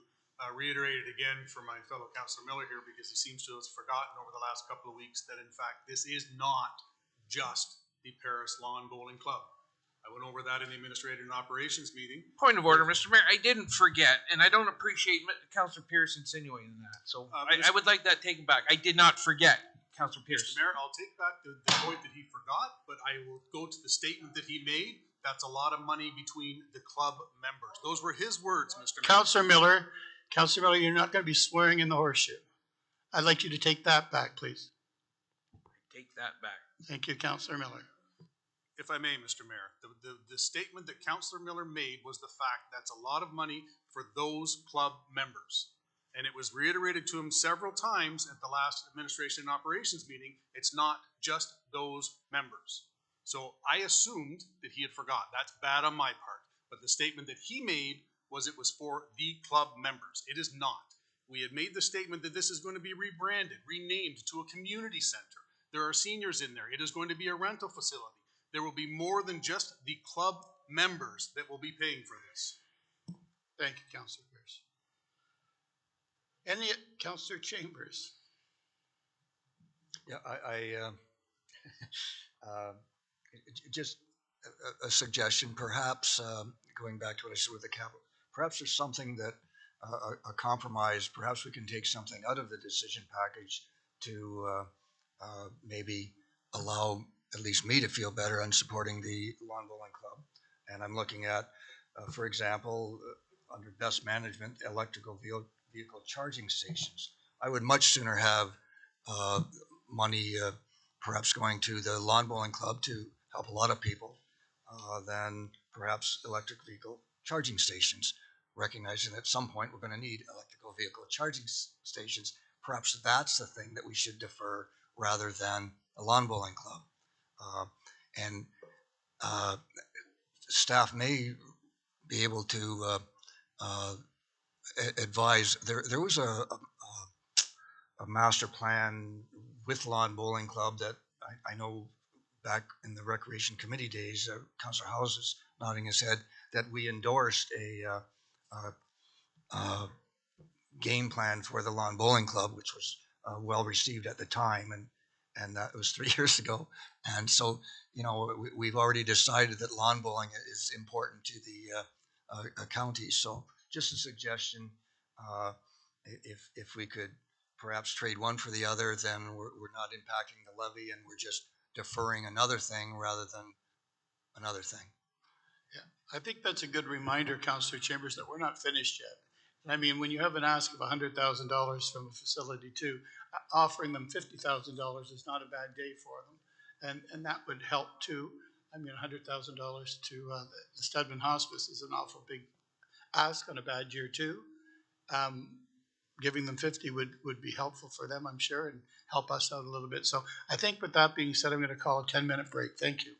reiterate it again for my fellow Councillor Miller here, because he seems to have forgotten over the last couple of weeks that in fact this is not just the Paris Lawn Bowling Club. I went over that in the Administrative and Operations meeting. Point of order, Mr. Mayor. I didn't forget, and I don't appreciate Councillor Pierce insinuating that. So I would like that taken back. I did not forget, Councillor Pierce. Mr. Mayor, I'll take back the point that he forgot, but I will go to the statement that he made. That's a lot of money between the club members. Those were his words, Mr. Mayor. Councillor Miller, you're not going to be swearing in the horseshoe. I'd like you to take that back, please. Take that back. Thank you, Councillor Miller. If I may, Mr. Mayor, the statement that Councillor Miller made was the fact that's a lot of money for those club members. And it was reiterated to him several times at the last Administration and Operations meeting. It's not just those members. So I assumed that he had forgot. That's bad on my part. But the statement that he made was it was for the club members. It is not. We had made the statement that this is going to be rebranded, renamed to a community center. There are seniors in there. It is going to be a rental facility. There will be more than just the club members that will be paying for this. Thank you, Councillor Pierce. Any, Councillor Chambers? Yeah, just a suggestion, perhaps, going back to what I said with the capital, perhaps there's something that, a compromise, perhaps we can take something out of the decision package to maybe allow at least me to feel better on supporting the lawn bowling club. And I'm looking at, for example, under best management, electrical vehicle charging stations. I would much sooner have money perhaps going to the lawn bowling club to help a lot of people than perhaps electric vehicle charging stations, recognizing that at some point we're going to need electrical vehicle charging stations. Perhaps that's the thing that we should defer rather than a lawn bowling club. And staff may be able to advise. There was a master plan with lawn bowling club that I know back in the recreation committee days, Councillor Howes is nodding his head, that we endorsed a game plan for the lawn bowling club, which was well received at the time, and that was 3 years ago. And so, you know, we've already decided that lawn bowling is important to the county. So just a suggestion, if we could perhaps trade one for the other, then we're not impacting the levy and we're just deferring another thing rather than another thing. Yeah, I think that's a good reminder, Councillor Chambers, that we're not finished yet. I mean, when you have an ask of $100,000 from a facility too, offering them $50,000 is not a bad day for them. And that would help too. I mean, $100,000 to the Stedman Hospice is an awful big ask on a bad year too. Giving them 50 would be helpful for them, I'm sure, and help us out a little bit. So I think with that being said, I'm going to call a 10-minute break. Thank you.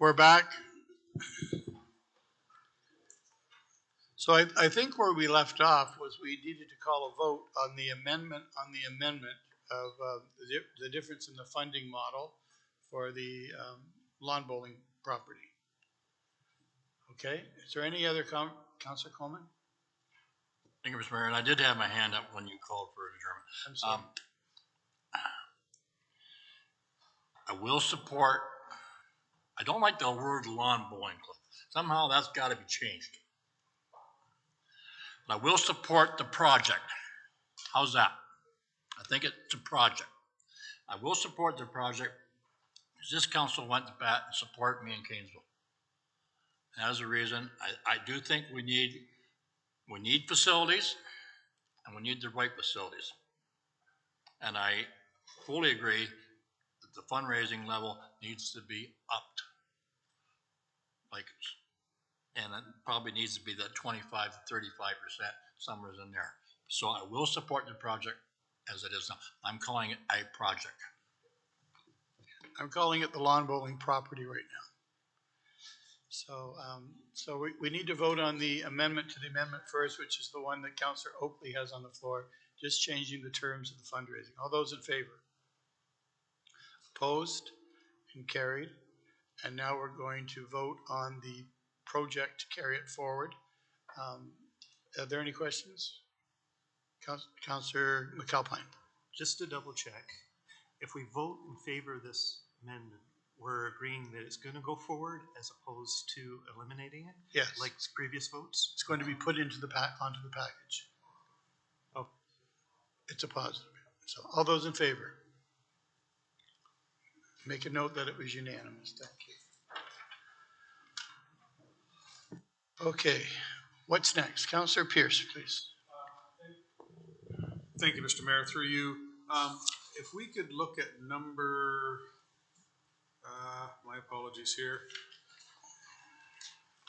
We're back. So I think where we left off was we needed to call a vote on the amendment of the difference in the funding model for the lawn bowling property. Okay, is there any other Councilor Coleman? Thank you, Mr. Mayor, and I did have my hand up when you called for adjournment. I'm sorry. I will support, I don't like the word lawn bowling club. Somehow that's gotta be changed. But I will support the project. How's that? I think it's a project. I will support the project because this council went to bat and supported me in Kanesville. And as a reason, I do think we need facilities and we need the right facilities. And I fully agree that the fundraising level needs to be upped. And it probably needs to be that 25 to 35%, somewhere in there. So I will support the project as it is now. I'm calling it a project. I'm calling it the lawn bowling property right now. So we need to vote on the amendment to the amendment first, which is the one that Councillor Oakley has on the floor, just changing the terms of the fundraising. All those in favor? Opposed and carried. And now we're going to vote on the project to carry it forward. Are there any questions? Councillor McAlpine. Just to double check, if we vote in favor of this amendment, we're agreeing that it's gonna go forward as opposed to eliminating it? Yes. Like previous votes? It's going to be put into onto the package. Oh. It's a positive. So all those in favor? Make a note that it was unanimous. Thank you. Okay, what's next? Councillor Pierce, please. Thank you, Mr. Mayor, through you. If we could look at number, my apologies here.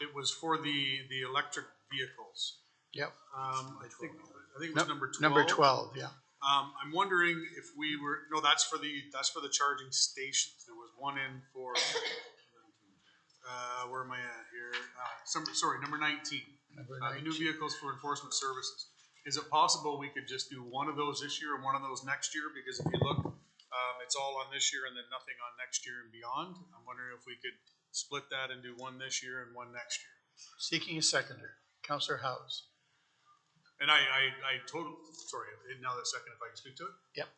It was for the electric vehicles. Yep. I think it was number 12. Number 12, yeah. I'm wondering if we were, no, that's for the charging stations. There was one in for, where am I at here? Number 19. Number The new vehicles for enforcement services. Is it possible we could just do one of those this year and one of those next year? Because if you look, it's all on this year and then nothing on next year and beyond. I'm wondering if we could split that and do one this year and one next year. Seeking a seconder. Councillor Howes. And I totally, sorry, now that second, if I can speak to it? Yep.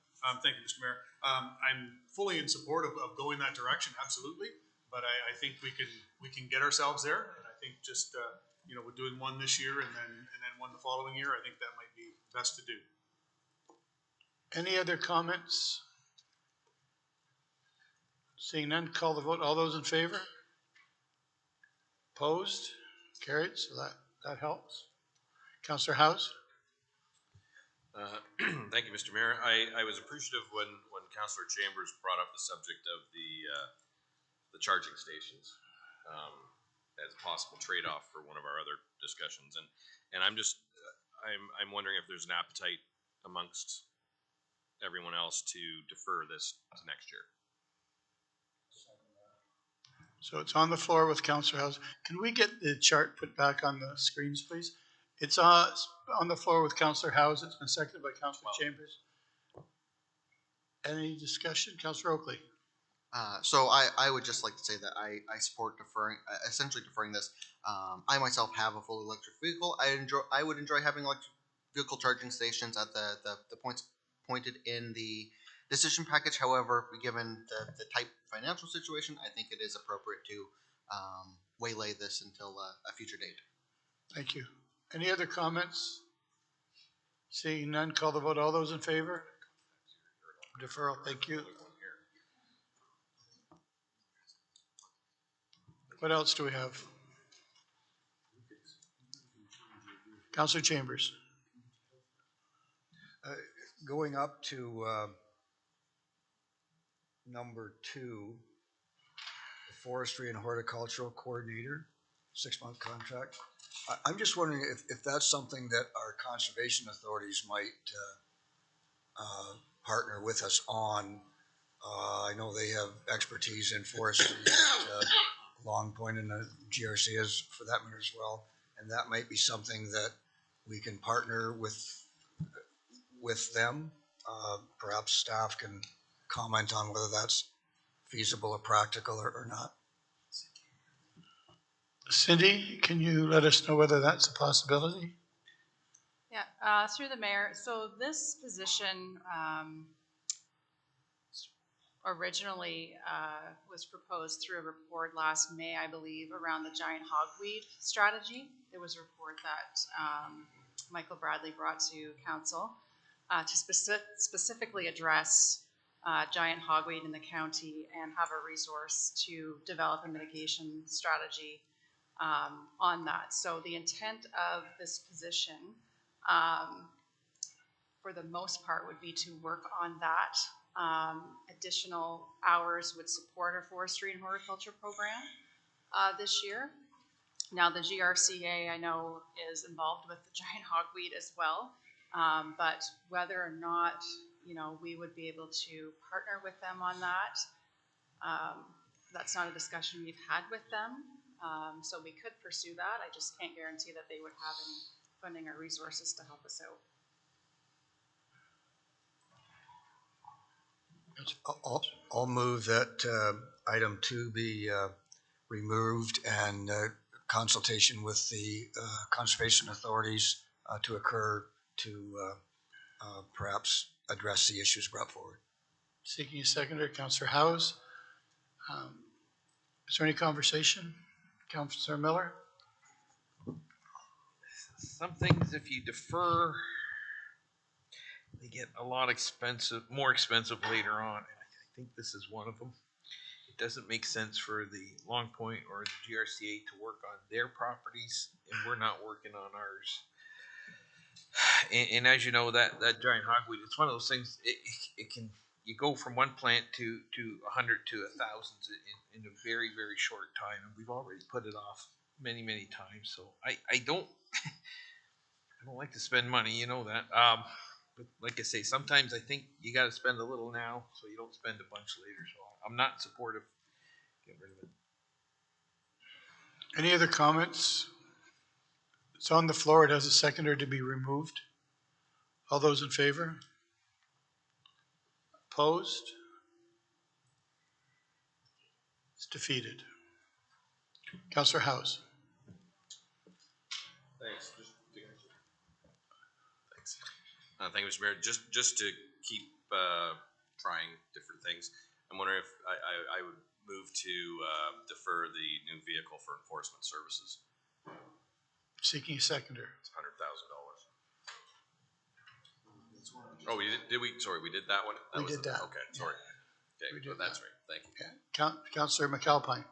Thank you, Mr. Mayor. I'm fully in support of going that direction, absolutely. But I think we can get ourselves there. And I think just, we're doing one this year and then one the following year. I think that might be best to do. Any other comments? Seeing none, call the vote. All those in favor? Opposed? Carried, so that helps. Councillor Howes? Thank you, Mr. Mayor. I was appreciative when Councillor Chambers brought up the subject of the charging stations as a possible trade-off for one of our other discussions, and I'm wondering if there's an appetite amongst everyone else to defer this to next year. So it's on the floor with Councillor Howes. Can we get the chart put back on the screens, please? It's on the floor with Councillor Howes. It's been seconded by Councillor Chambers. Any discussion? Councillor Oakley. So I would just like to say that I support essentially deferring this. I myself have a full electric vehicle. I would enjoy having electric vehicle charging stations at the points pointed in the decision package. However, given the tight financial situation, I think it is appropriate to waylay this until a future date. Thank you. Any other comments? Seeing none, call the vote. All those in favor? Deferral, thank you. What else do we have? Councillor Chambers. Going up to number 2, the forestry and horticultural coordinator, 6-month contract. I'm just wondering if that's something that our conservation authorities might partner with us on. I know they have expertise in forestry. Long Point and the GRC is for that matter as well. And that might be something that we can partner with them. Perhaps staff can comment on whether that's feasible or practical or not. Cindy, can you let us know whether that's a possibility? Yeah, through the mayor. So this position originally was proposed through a report last May, I believe, around the giant hogweed strategy. There was a report that Michael Bradley brought to council to specifically address giant hogweed in the county and have a resource to develop a mitigation strategy on that. So the intent of this position, for the most part, would be to work on that. Additional hours would support our forestry and horticulture program this year. Now the GRCA, I know, is involved with the giant hogweed as well, but whether or not, we would be able to partner with them on that, that's not a discussion we've had with them. So we could pursue that. I just can't guarantee that they would have any funding or resources to help us out. I'll move that item 2 be removed and consultation with the conservation authorities to occur to perhaps address the issues brought forward. Seeking a seconder, Councillor Howes. Is there any conversation? Councillor Miller? Some things, if you defer, they get a lot more expensive later on. And I think this is one of them. It doesn't make sense for the Long Point or the GRCA to work on their properties, and we're not working on ours. And as you know, that giant hogweed, it's one of those things. It can, you go from one plant to 100 to 1,000 in a very, very short time, and we've already put it off many times. So I don't I don't like to spend money, you know that. But like I say, sometimes I think you got to spend a little now so you don't spend a bunch later. So I'm not supportive. Get rid of it. Any other comments? It's on the floor. It has a seconder to be removed. All those in favor? Opposed? It's defeated. Councillor Howes. Thanks. Thank you, Mr. Mayor. Just to keep trying different things, I'm wondering if I would move to defer the new vehicle for enforcement services. Seeking a seconder. It's $100,000. Oh, we did we? Sorry, we did that one? We did that. Okay, sorry. Okay, but that's right. Thank you. Yeah. Councillor McAlpine.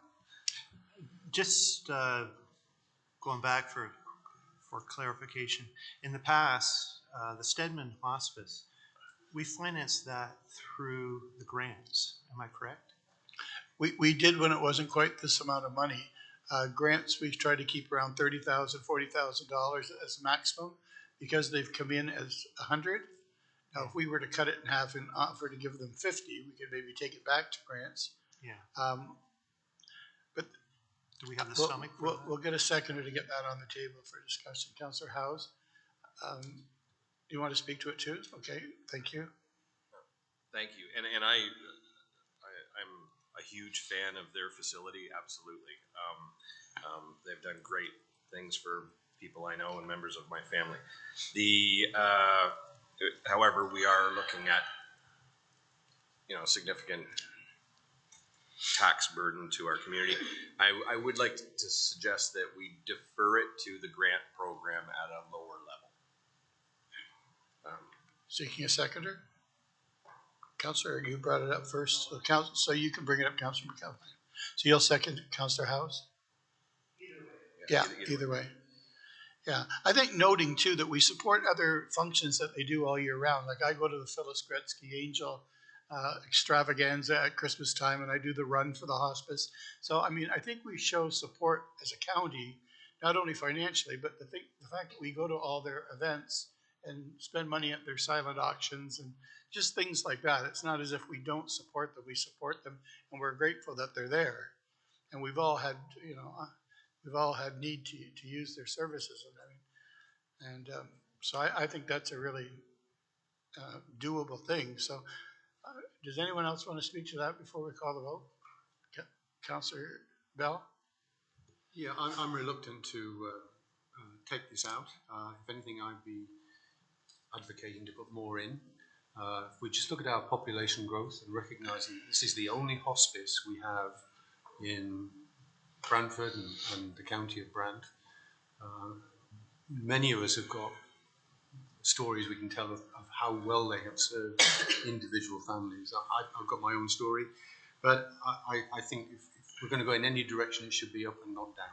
Just going back for clarification, in the past, the Stedman Hospice, we financed that through the grants. Am I correct? We did when it wasn't quite this amount of money. Grants, we tried to keep around $30,000, $40,000 as maximum because they've come in as 100. Now, if we were to cut it in half and offer to give them 50, we could maybe take it back to grants. Yeah. But do we have the stomach for that? We'll get a seconder to get that on the table for discussion. Councillor Howes, do you want to speak to it too? Okay, thank you. Thank you. And I'm a huge fan of their facility. Absolutely. They've done great things for people I know and members of my family. However, we are looking at, significant tax burden to our community. I would like to suggest that we defer it to the grant program at a lower level. Seeking a seconder? Councillor, you brought it up first, so you can bring it up, Councillor McAlpine. So you'll second Councillor Howes? Either way. Yeah, I think noting too that we support other functions that they do all year round. Like I go to the Phyllis Gretzky Angel extravaganza at Christmas time, and I do the run for the hospice. So I mean, I think we show support as a county, not only financially, but the fact that we go to all their events and spend money at their silent auctions and just things like that. It's not as if we don't support them. We support them, and we're grateful that they're there. and we've all had, you know, we've all had need to use their services. And so I think that's a really doable thing. So does anyone else want to speak to that before we call the vote? Councillor Bell? Yeah, I'm reluctant to take this out. If anything, I'd be advocating to put more in. If we just look at our population growth and recognizing this is the only hospice we have in Brantford and the county of Brant, many of us have got stories we can tell of how well they have served individual families. I've got my own story, but I think if we're going to go in any direction, it should be up and not down.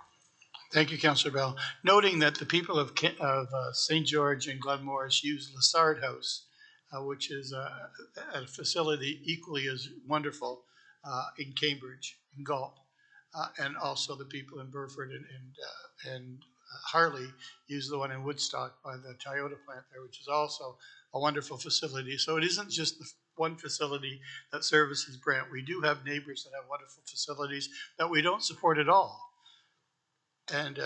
Thank you, Councillor Bell. Noting that the people of St. George and Glenmorris use Lassard House, which is a facility equally as wonderful in Cambridge, in Galt, and also the people in Burford and Harley use the one in Woodstock by the Toyota plant there, which is also a wonderful facility. So it isn't just the one facility that services Brant. We do have neighbors that have wonderful facilities that we don't support at all. And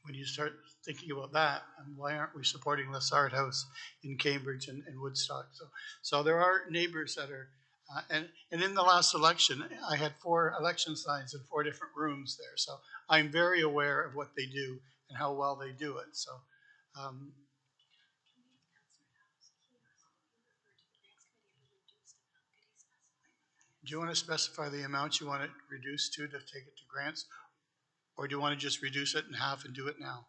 when you start thinking about that, why aren't we supporting Lassard House in Cambridge and Woodstock? So there are neighbors that are, and in the last election, I had 4 election signs in 4 different rooms there. So I'm very aware of what they do and how well they do it. So do you want to specify the amount you want it reduced to take it to grants? Or do you want to just reduce it in half and do it now?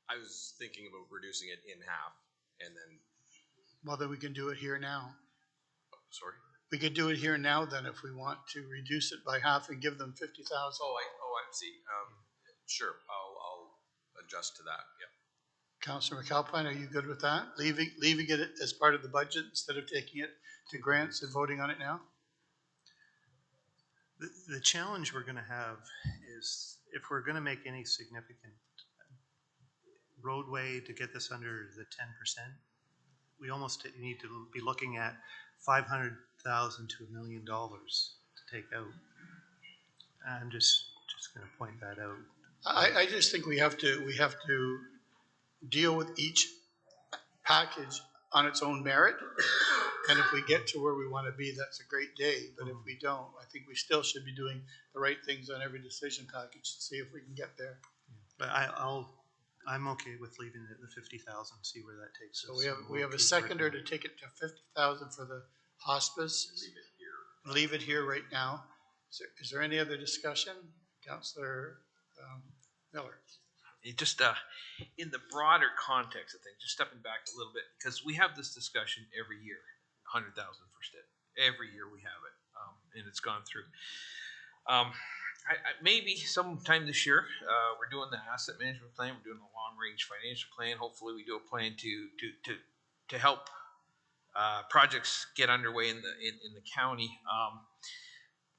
I was thinking about reducing it in half and then. Well, then we can do it here now. Sorry? We could do it here now then if we want to reduce it by half and give them 50,000. I see. Sure, I'll adjust to that, yeah. Councillor McAlpine, are you good with that? Leaving it as part of the budget instead of taking it to grants and voting on it now? The challenge we're going to have is if we're going to make any significant roadway to get this under the 10%, we almost need to be looking at $500,000 to $1 million to take out. I'm just going to point that out. I just think we have to deal with each package on its own merit. And if we get to where we want to be, that's a great day. But if we don't, I think we still should be doing the right things on every decision package to see if we can get there. But I'm okay with leaving it at the 50,000. See where that takes us. So we have a seconder to take it to 50,000 for the hospice. Leave it here right now. Is there any other discussion, Councillor Miller? It just in the broader context of things, just stepping back a little bit, because we have this discussion every year. 100,000 for STIP. Every year we have it, and it's gone through. Maybe sometime this year, we're doing the asset management plan. We're doing the long-range financial plan. Hopefully, we do a plan to help projects get underway in the county.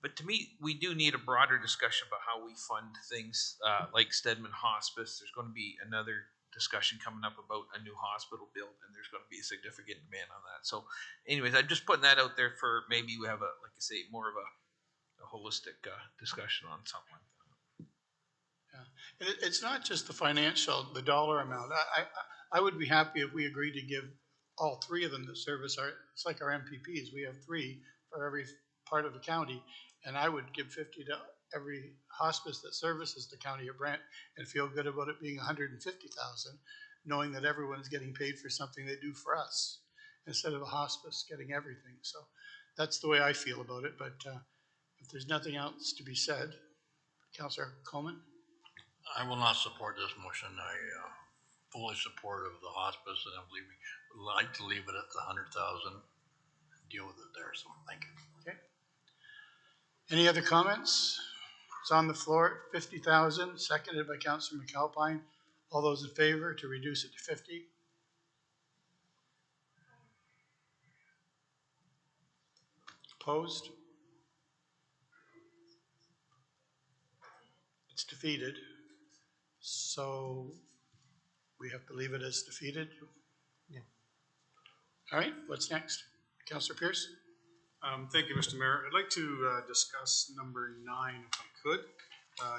But to me, we do need a broader discussion about how we fund things like Stedman Hospice. There's going to be another discussion coming up about a new hospital build, and there's going to be a significant demand on that. So anyways, I'm just putting that out there for maybe we have like I say, more of a holistic discussion on something like that. Yeah, it's not just the financial, the dollar amount. I would be happy if we agreed to give all 3 of them the service. It's like our MPPs. We have 3 for every part of the county, and I would give 50 to every hospice that services the county of Brant and feel good about it being 150,000, knowing that everyone is getting paid for something they do for us instead of a hospice getting everything. So that's the way I feel about it. But if there's nothing else to be said, Councillor Coleman? I will not support this motion. I fully support of the hospice, and I would like to leave it at the 100,000 and deal with it there. So thank you. Okay. Any other comments? It's on the floor at 50,000, seconded by Councillor McAlpine. All those in favor to reduce it to 50? Opposed? It's defeated. So we have to leave it as defeated? Yeah. All right, what's next? Councillor Pierce? Thank you, Mr. Mayor. I'd like to discuss number 9, if I could,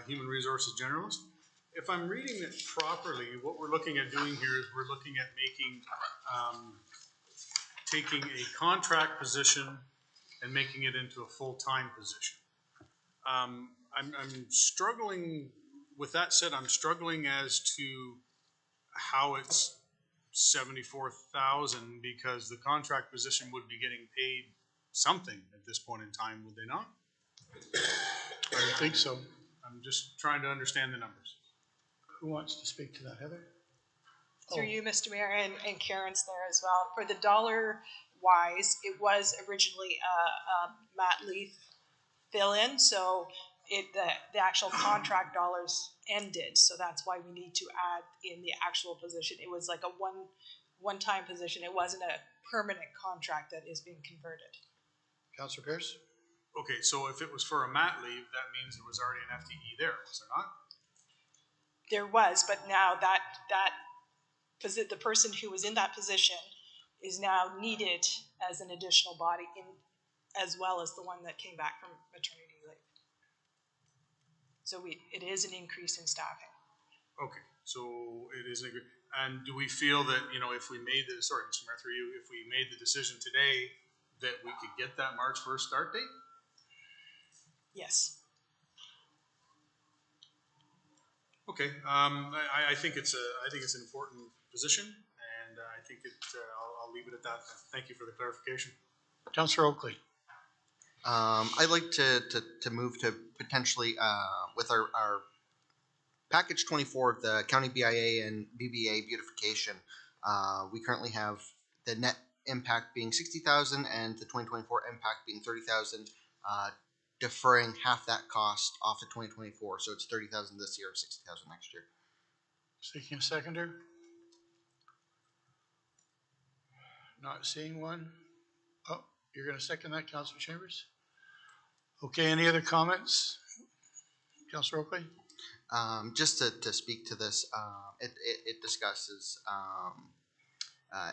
Human Resources Generalist. If I'm reading it properly, what we're looking at doing here is we're looking at making, taking a contract position and making it into a full-time position. I'm struggling, with that said, I'm struggling as to how it's 74,000 because the contract position would be getting paid something at this point in time, would they not? I don't think so. I'm just trying to understand the numbers. Who wants to speak to that, Heather? Through you, Mr. Mayor, and Karen's there as well. For the dollar wise, it was originally a mat leave fill-in, so the actual contract dollars ended, so that's why we need to add in the actual position. It was like a one-time position. It wasn't a permanent contract that is being converted. Councillor Pierce? Okay, so if it was for a mat leave, that means there was already an FTE there, was there not? There was, but now the person who was in that position is now needed as an additional body as well as the one that came back from maternity leave. So it is an increase in staffing. Okay, so it is, and do we feel that, if we made the, sorry, Mr. Mayor, through you, if we made the decision today that we could get that March 1st start date? Yes. Okay, I think it's an important position, and I think I'll leave it at that. Thank you for the clarification. Councillor Oakley. I'd like to move to potentially, with our package 24 of the county BIA and BBA beautification, we currently have the net impact being 60,000 and the 2024 impact being 30,000, deferring half that cost off of 2024. So it's 30,000 this year, 60,000 next year. Seeking a seconder? Not seeing one. Oh, you're going to second that, Councillor Chambers? Okay, any other comments? Councillor Oakley? Just to speak to this, it discusses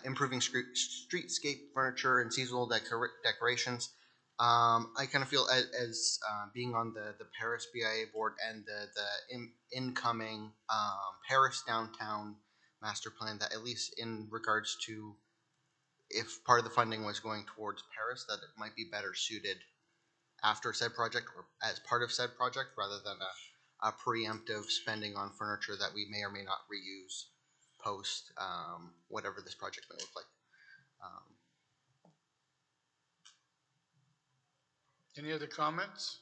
improving streetscape furniture and seasonal decorations. I kind of feel as being on the Paris BIA board and the incoming Paris downtown master plan, that at least in regards to if part of the funding was going towards Paris, that it might be better suited after said project or as part of said project rather than a preemptive spending on furniture that we may or may not reuse post whatever this project may look like. Any other comments?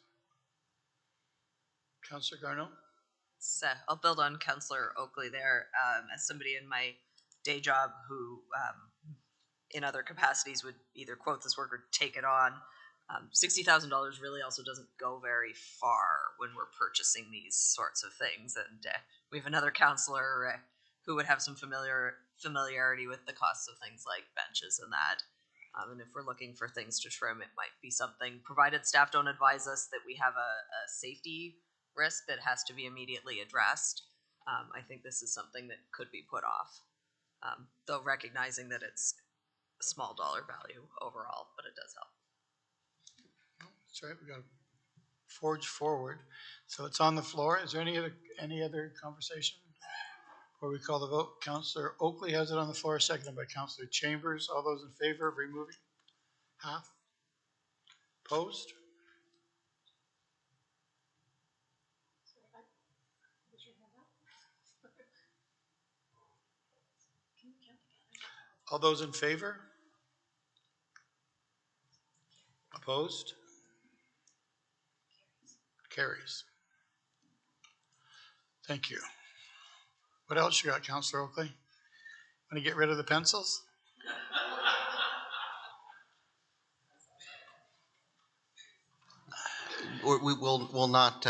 Councillor Garneau? So I'll build on Councillor Oakley there. As somebody in my day job who, in other capacities, would either quote this work or take it on, $60,000 really also doesn't go very far when we're purchasing these sorts of things. And we have another councillor who would have some familiarity with the costs of things like benches and that. And if we're looking for things to trim, it might be something, provided staff don't advise us that we have a safety risk that has to be immediately addressed. I think this is something that could be put off, though recognizing that it's a small dollar value overall, but it does help. That's right, we got to forge forward. So it's on the floor. Is there any other conversation before we call the vote? Councillor Oakley has it on the floor, seconded by Councillor Chambers. All those in favor of removing half? Opposed? All those in favor? Opposed? Carries. Thank you. What else you got, Councillor Oakley? Want to get rid of the pencils? We will not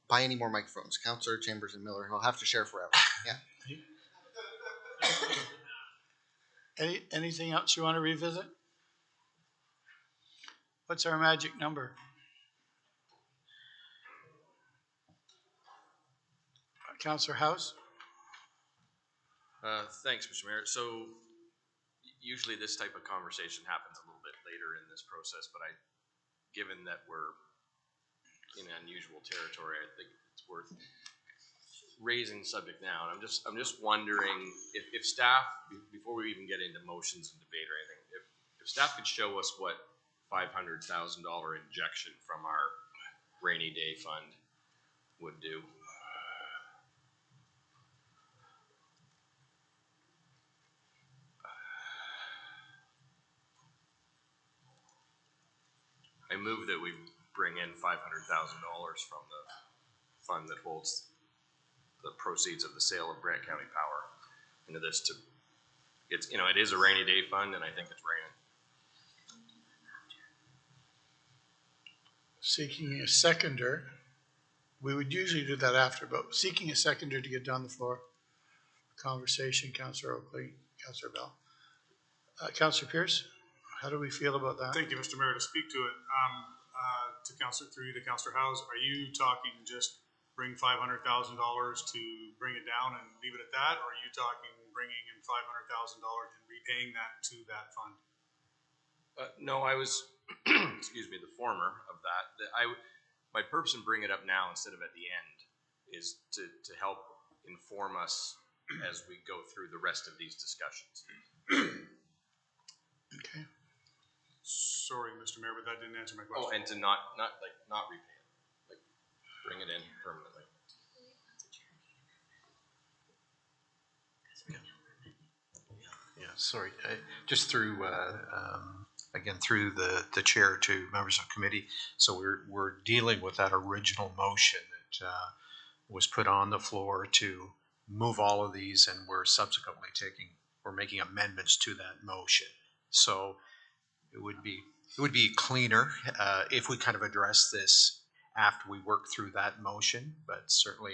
buy any more microphones. Councillor Chambers and Miller will have to share forever. Yeah. Anything else you want to revisit? What's our magic number? Councillor House? Thanks, Mr. Mayor. So usually this type of conversation happens a little bit later in this process, but given that we're in unusual territory, I think it's worth raising the subject now. And I'm just wondering if staff, before we even get into motions and debate or anything, if staff could show us what $500,000 injection from our rainy day fund would do. I move that we bring in $500,000 from the fund that holds the proceeds of the sale of Brant County Power into this it is a rainy day fund, and I think it's raining. Seeking a seconder. We would usually do that after, but seeking a seconder to get down the floor. Conversation, Councillor Oakley, Councillor Bell. Councillor Pierce, how do we feel about that? Thank you, Mr. Mayor. To speak to it, to Councillor, through you to Councillor Howes, are you talking just bring $500,000 to bring it down and leave it at that, or are you talking bringing in $500,000 and repaying that to that fund? No, I was, excuse me, the former of that. My purpose in bringing it up now instead of at the end is to help inform us as we go through the rest of these discussions. Okay. Sorry, Mr. Mayor, but that didn't answer my question. Oh, and to not repay it, like bring it in permanently. Yeah, sorry, just through, again, through the chair to members of committee. So we're dealing with that original motion that was put on the floor to move all of these, and we're subsequently we're making amendments to that motion. So it would be cleaner if we kind of address this after we work through that motion, but certainly,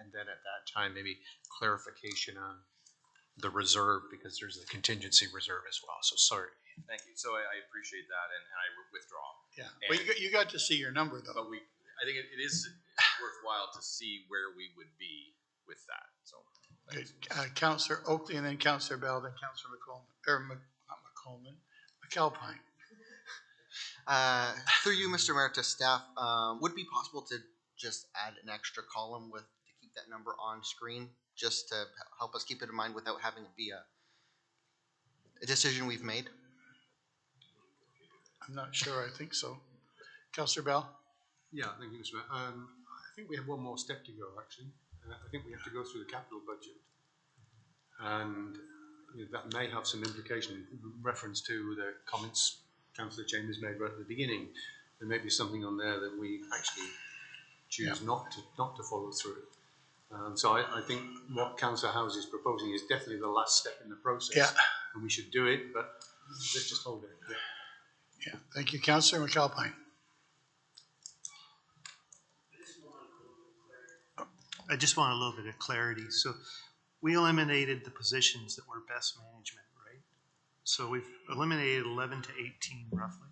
and then at that time, maybe clarification on the reserve, because there's the contingency reserve as well. So sorry. Thank you. So I appreciate that, and I withdraw. Yeah, well, you got to see your number though. But I think it is worthwhile to see where we would be with that. So, Councillor Oakley, and then Councillor Bell, then Councillor McAlpine. Through you, Mr. Mayor, to staff, would it be possible to just add an extra column to keep that number on screen, just to help us keep it in mind without having it be a decision we've made? I'm not sure. I think so. Councillor Bell? Yeah, thank you, Mr. Mayor. I think we have one more step to go, actually. I think we have to go through the capital budget. And that may have some implication in reference to the comments Councillor Chambers made right at the beginning. There may be something on there that we actually choose not to follow through. So I think what Councillor Howes is proposing is definitely the last step in the process. Yeah. And we should do it, but let's just hold it. Yeah. Thank you, Councillor McAlpine. I just want a little bit of clarity. So we eliminated the positions that were best management, right? So we've eliminated 11 to 18 roughly.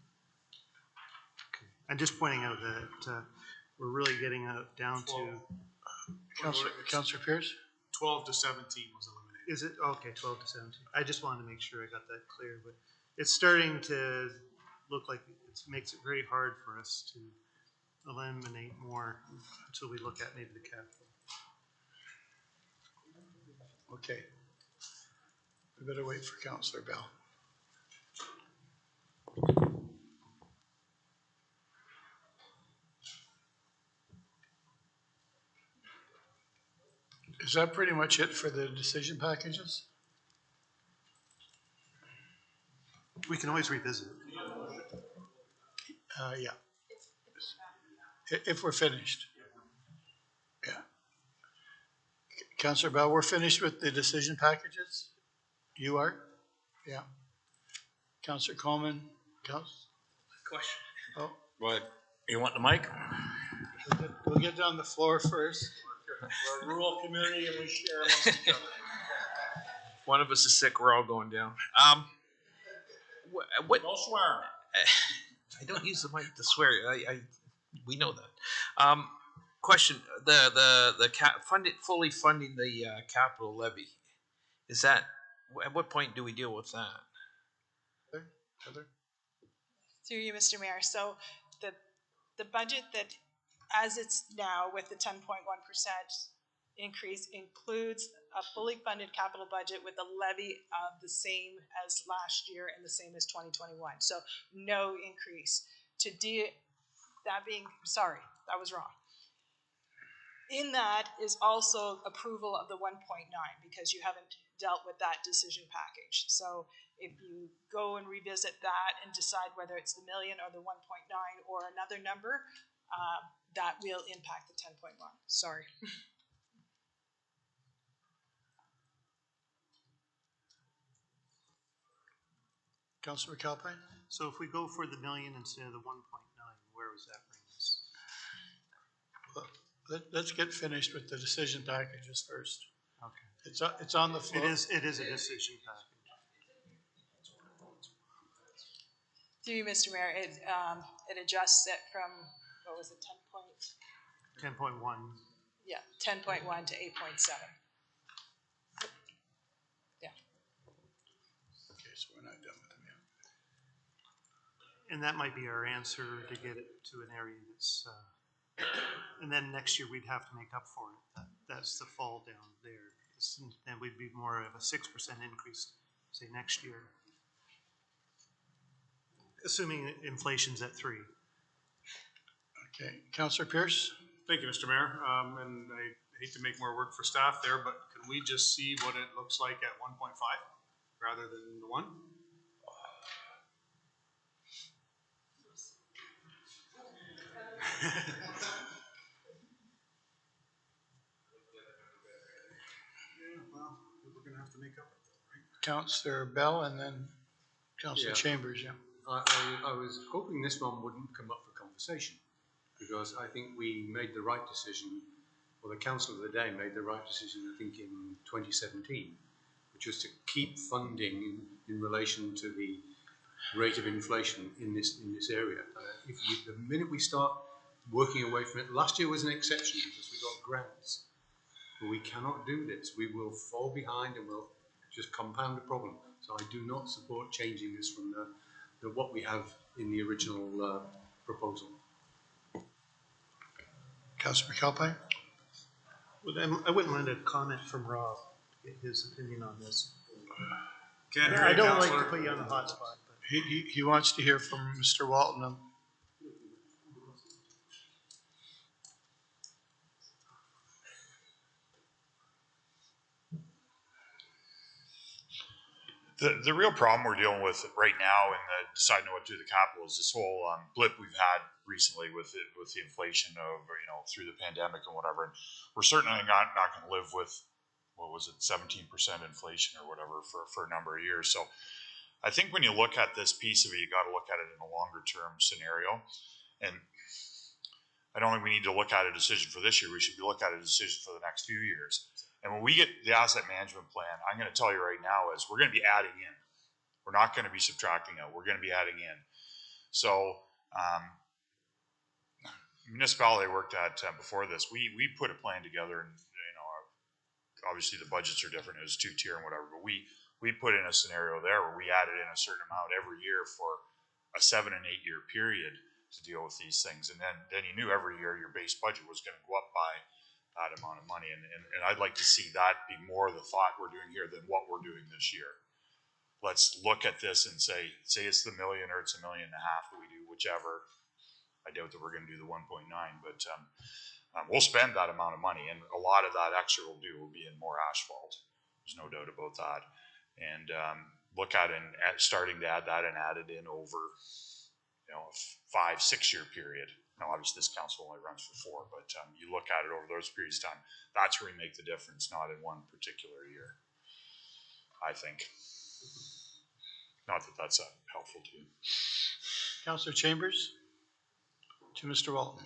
Okay. I'm just pointing out that we're really getting down to... Councillor Pierce? 12 to 17 was eliminated. Is it? Okay, 12 to 17. I just wanted to make sure I got that clear, but it's starting to look like it makes it very hard for us to eliminate more until we look at maybe the capital. Okay. We better wait for Councillor Bell. Is that pretty much it for the decision packages? We can always revisit. Yeah. If we're finished. Yeah. Councillor Bell, we're finished with the decision packages? You are? Yeah. Councillor Coleman? Question. Oh. What? You want the mic? We'll get down the floor first. We're a rural community and we share amongst each other. One of us is sick, we're all going down. What? No swearing. I don't use the mic to swear. We know that. Question: fully funding the capital levy. Is that at what point do we deal with that? Heather? Through you, Mr. Mayor. So the budget that, as it's now with the 10.1% increase, includes a fully funded capital budget with a levy of the same as last year and the same as 2021. So no increase. That being, sorry, that was wrong. In that is also approval of the 1.9, because you haven't dealt with that decision package. So if you go and revisit that and decide whether it's the million or the 1.9 or another number, that will impact the 10.1. Sorry. Councillor McAlpine? So if we go for the million instead of the 1.9, where was that bring us? Well, let's get finished with the decision packages first. Okay. It's on the floor. It is a decision package. Through you, Mr. Mayor, it adjusts it from, what was it, 10.1. Yeah, 10.1 to 8.7. Yeah. Okay, so we're not done with them yet. And that might be our answer to get it to an area that's, and then next year we'd have to make up for it. That's the fall down there. Then we'd be more of a 6% increase, say, next year. Assuming inflation's at 3. Okay, Councillor Pierce? Thank you, Mr. Mayor. And I hate to make more work for staff there, but can we just see what it looks like at 1.5 rather than the 1? Well, we're gonna have to make up for it, right? Councillor Bell and then Councillor Yeah. Chambers, yeah. I was hoping this one wouldn't come up for conversation, because I think we made the right decision, or the council of the day made the right decision, I think, in 2017, which was to keep funding in relation to the rate of inflation in this area. The minute we start working away from it, last year was an exception because we got grants, but we cannot do this. We will fall behind and we'll just compound the problem. So I do not support changing this from what we have in the original proposal. Councillor McAlpine? Well, I wouldn't mind a comment from Rob, get his opinion on this. Can't I don't like to Councillor. put you on the hot spot, but He wants to hear from Mr. Walton. The real problem we're dealing with right now in the deciding what to do with the capital is this whole blip we've had recently with the inflation of, through the pandemic and whatever. And we're certainly not going to live with, what was it, 17% inflation or whatever for a number of years. So I think when you look at this piece of it, you got to look at it in a longer term scenario. And I don't think we need to look at a decision for this year. We should look at a decision for the next few years. And when we get the asset management plan, I'm going to tell you right now is we're going to be adding in. We're not going to be subtracting out. We're going to be adding in. So municipality I worked at before this, we put a plan together, and obviously the budgets are different. It was 2-tier and whatever, but we put in a scenario there where we added in a certain amount every year for a 7 and 8 year period to deal with these things. And then you knew every year your base budget was going to go up by that amount of money. And I'd like to see that be more the thought we're doing here than what we're doing this year. Let's look at this and say it's the million or it's $1.5 million that we do, whichever. I doubt that we're going to do the 1.9, but we'll spend that amount of money, and a lot of that extra will be in more asphalt. There's no doubt about that. And look at it and starting to add that and add it in over, a 5-6 year period. Now, obviously, this council only runs for 4, but you look at it over those periods of time. That's where you make the difference, not in one particular year. I think. Not that that's helpful to you. Councillor Chambers? To Mr. Walton.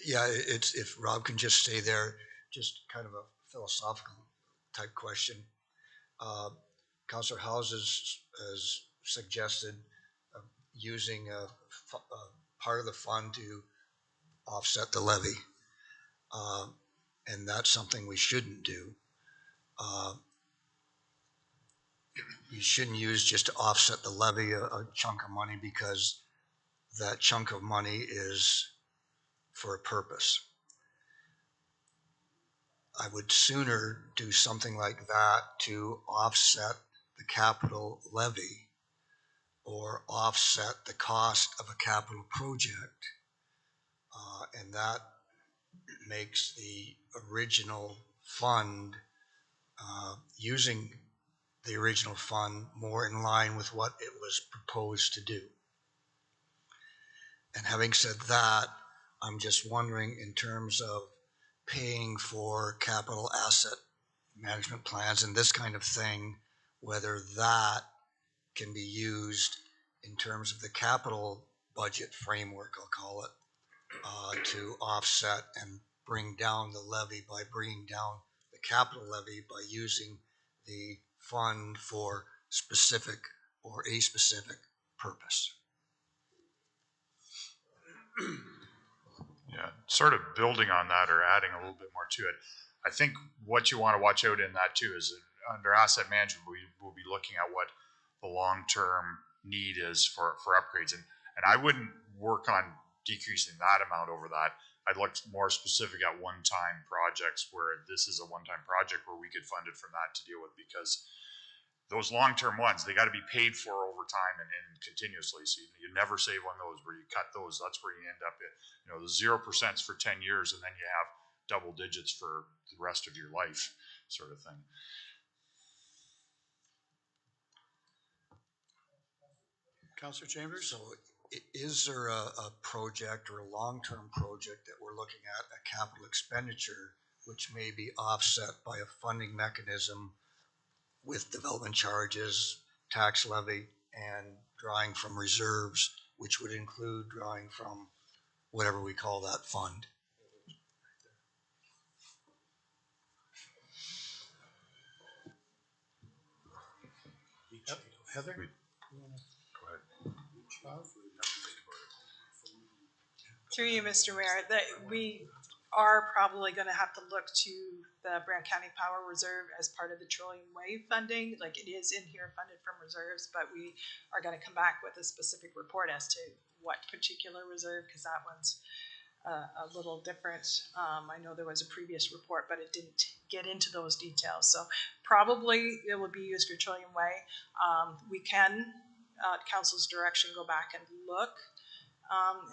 Yeah, it's, if Rob can just stay there, just kind of a philosophical type question. Councillor Howes has suggested using a part of the fund to offset the levy. And that's something we shouldn't do. you shouldn't use just to offset the levy a chunk of money, because that chunk of money is for a purpose. I would sooner do something like that to offset the capital levy or offset the cost of a capital project. And that makes the original fund, using the original fund more in line with what it was proposed to do. And having said that, I'm just wondering, in terms of paying for capital asset management plans and this kind of thing, whether that can be used in terms of the capital budget framework, I'll call it, to offset and bring down the levy by bringing down the capital levy by using the fund for specific or a specific purpose. Yeah, sort of building on that or adding a little bit more to it. I think what you want to watch out in that too is under asset management, we will be looking at what the long-term need is for upgrades. And I wouldn't work on decreasing that amount over that. I'd look more specific at one-time projects where this is a one-time project where we could fund it from that to deal with, because those long-term ones, they got to be paid for over time and continuously. So you never save on those. Where you cut those, that's where you end up at, the 0% for 10 years, and then you have double digits for the rest of your life, sort of thing. Councillor Chambers? So is there a project or a long-term project that we're looking at, a capital expenditure, which may be offset by a funding mechanism with development charges, tax levy, and drawing from reserves, which would include drawing from whatever we call that fund? Heather? Go ahead. Through you, Mr. Mayor, that we are probably going to have to look to the Brant County Power Reserve as part of the Trillium Wave funding. Like, it is in here funded from reserves, but we are going to come back with a specific report as to what particular reserve, because that one's a little different. I know there was a previous report, but it didn't get into those details. So probably it will be used for Trillium Way. We can, council's direction, go back and look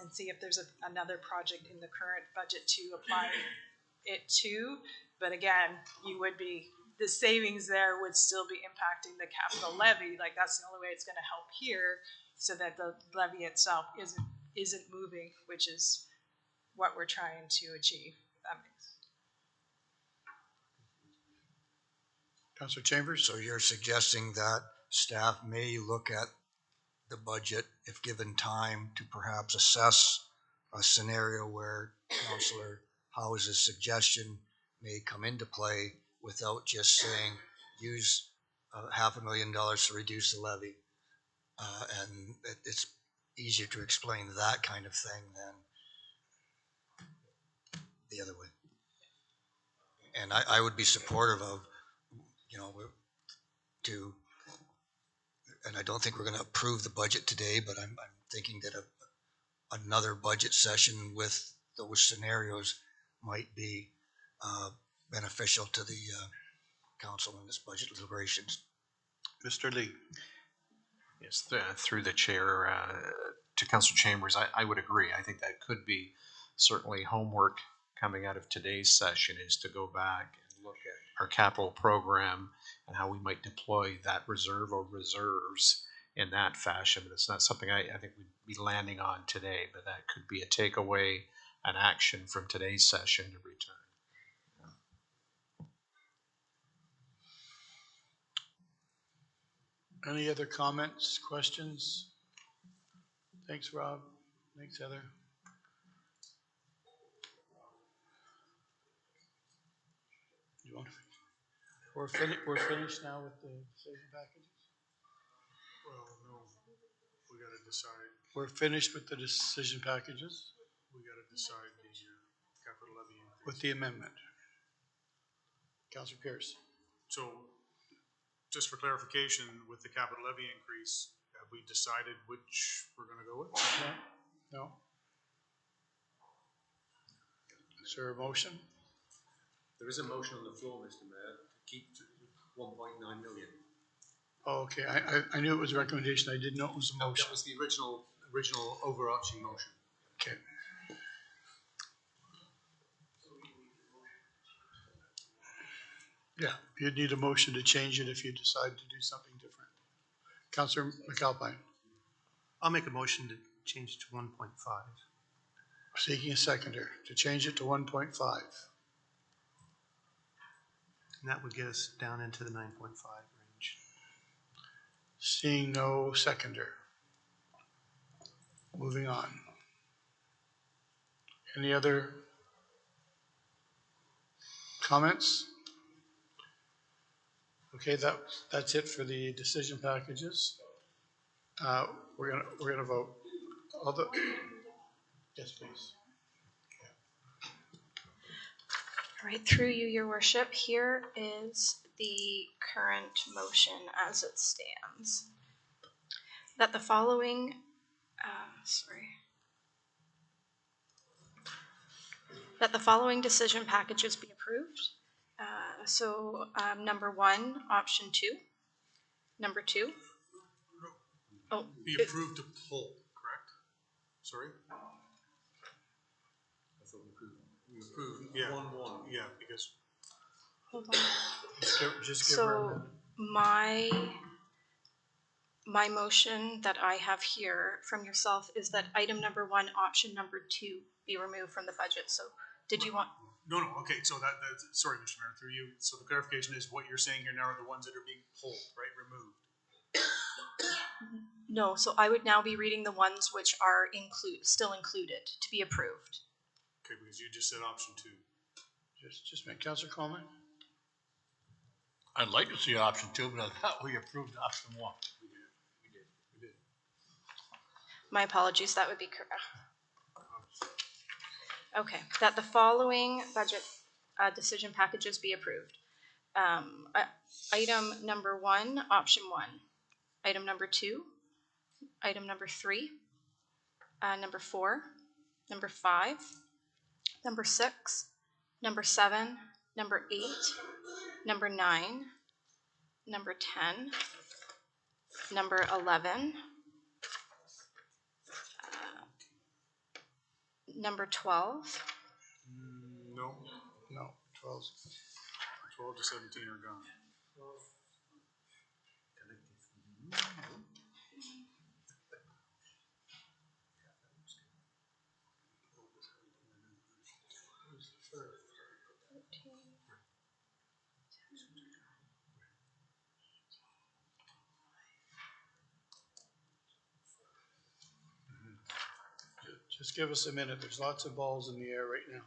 and see if there's another project in the current budget to apply it to. But again, the savings there would still be impacting the capital levy. Like, that's the only way it's going to help here, so that the levy itself isn't moving, which is what we're trying to achieve. That makes. Councillor Chambers? So you're suggesting that staff may look at the budget, if given time, to perhaps assess a scenario where Councillor House's suggestion may come into play, without just saying use $500,000 to reduce the levy. And it's easier to explain that kind of thing than the other way. And I would be supportive of, and I don't think we're going to approve the budget today, but I'm thinking that another budget session with those scenarios might be beneficial to the council in this budget deliberations. Mr. Lee? Yes, through the chair, to Councillor Chambers, I would agree. I think that could be certainly homework coming out of today's session, is to go back and look at our capital program and how we might deploy that reserve or reserves in that fashion. But it's not something I think we'd be landing on today, but that could be a takeaway, an action from today's session to return. Any other comments, questions? Thanks, Rob. Thanks, Heather. We're finished now with the decision packages? Well, no, we gotta decide. We're finished with the decision packages? We gotta decide the capital levy increase. With the amendment. Councillor Pierce. So just for clarification, with the capital levy increase, have we decided which we're gonna go with? No? Is there a motion? There is a motion on the floor, Mr. Mayor, to keep to 1.9 million. Oh, okay, I knew it was a recommendation, I didn't know it was a No, motion. that was the original overarching motion. Okay. Yeah, you'd need a motion to change it if you decide to do something different. Councillor McAlpine, I'll make a motion to change it to 1.5. seeking a seconder to change it to 1.5. And that would get us down into the 9.5 range. Seeing no seconder. Moving on. Any other comments? Okay, that's it for the decision packages. We're gonna vote. All the, yes, please. All right, through you, your worship, here is the current motion as it stands. That the following, that the following decision packages be approved. Number 1, option 2. Number 2. Oh, Be approved to pull, correct? Sorry? I thought we approved Yeah. 1-1. Yeah, because hold on. Just give her a minute. So my motion that I have here from yourself is that item number 1, option number 2 be removed from the budget. So did you want? No, okay, so that's, sorry, Mr. Mayor, through you, so the clarification is what you're saying here now are the ones that are being pulled, right, removed? No, so I would now be reading the ones which are still included to be approved. Okay, because you just said option 2. Just make Councillor Coleman. I'd like to see option 2, but I thought we approved option 1. We did. My apologies, that would be correct. Okay, that the following budget decision packages be approved. Item number 1, option 1. Item number 2. Item number 3. Number 4. Number 5. Number 6. Number 7. Number 8. Number 9. Number 10. Number 11. Number 12. No, 12. 12 to 17 are gone. Just give us a minute. There's lots of balls in the air right now.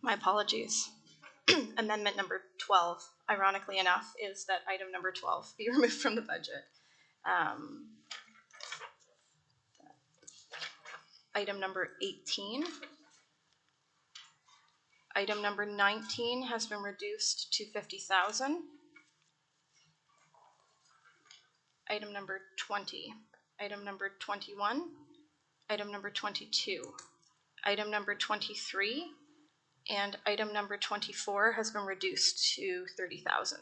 My apologies. Amendment number 12, ironically enough, is that item number 12 be removed from the budget. Item number 18. Item number 19 has been reduced to 50,000. Item number 20. Item number 21. Item number 22. Item number 23. And item number 24 has been reduced to 30,000.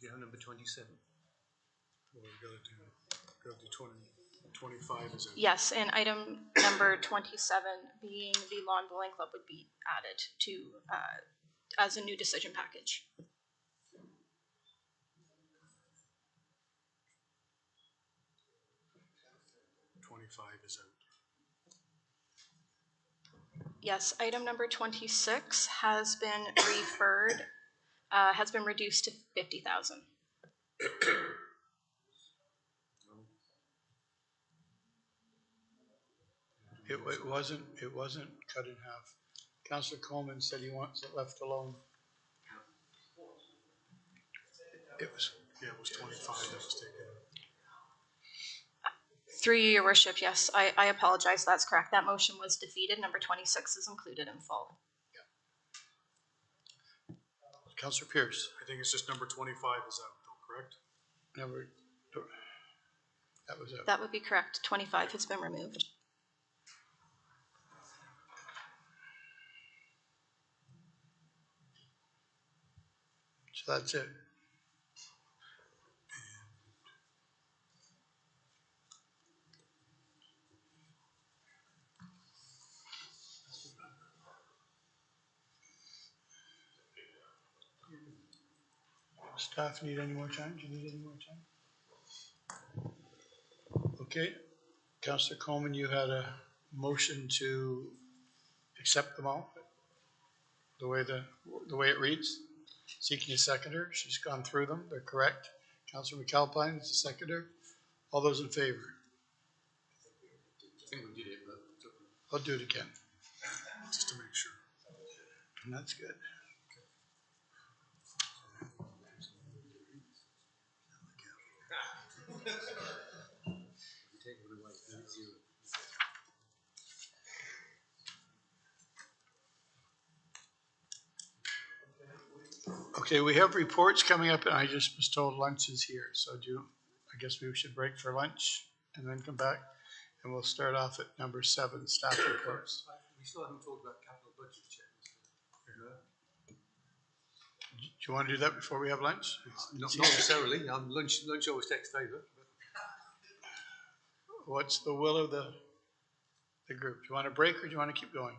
You have number 27. Well, we gotta do 20, 25 is it? Yes, and item number 27 being the Lawn Bowling Club would be added to as a new decision package. Is out. Yes, item number 26 has been referred has been reduced to 50,000. It wasn't cut in half. Councillor Coleman said he wants it left alone. It was. Yeah, it was 25 that was taken. Through you, your worship, yes, I apologize, that's correct. That motion was defeated. Number 26 is included in full. Councillor Pierce. I think it's just number 25 is out though, correct? That was out. That would be correct. 25 has been removed. So that's it. Staff need any more time? Do you need any more time? Okay. Councillor Coleman, you had a motion to accept them all, the way it reads. Seeking a seconder. She's gone through them. They're correct. Councillor McAlpine is the seconder. All those in favor? I think we did it, but I'll do it again. Just to make sure. And that's good. Okay, we have reports coming up, and I just was told lunch is here, so I guess we should break for lunch and then come back, and we'll start off at number 7, staff reports. we still haven't talked about capital budget yet. Do you want to do that before we have lunch? Not necessarily. Lunch always takes favour. What's the will of the group? Do you want to break or do you want to keep going?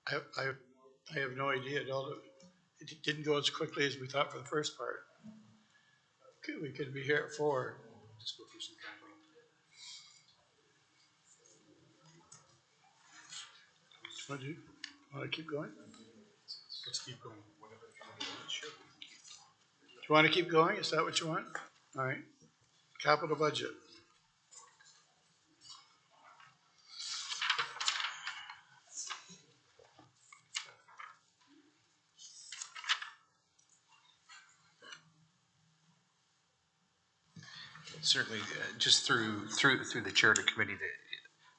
I have no idea. It didn't go as quickly as we thought for the first part. Okay, we could be here at 4. Just go through some capital. Do you want to keep going? Let's keep going. Whatever. Do you want to keep going? Is that what you want? All right. Capital budget. Certainly, just through the chair to committee,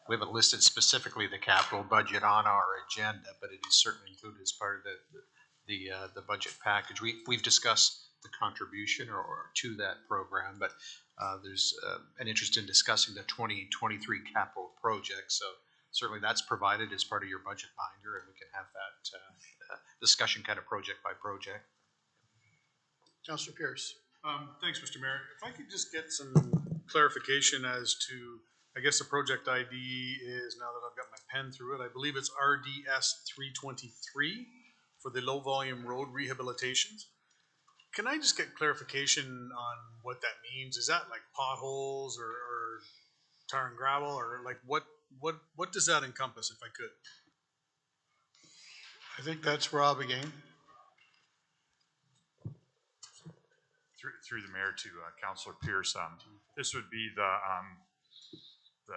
we haven't listed specifically the capital budget on our agenda, but it is certainly included as part of the budget package. We've discussed the contribution or to that program, but there's an interest in discussing the 2023 capital project. So certainly that's provided as part of your budget binder, and we can have that discussion kind of project by project. Councillor Pierce. Thanks, Mr. Mayor. If I could just get some clarification as to, I guess the project ID is, now that I've got my pen through it, I believe it's RDS 323 for the low volume road rehabilitations. Can I just get clarification on what that means? Is that like potholes or tar and gravel, or like what does that encompass, if I could? I think that's Rob again. Through the mayor to Councillor Pierce, this would be the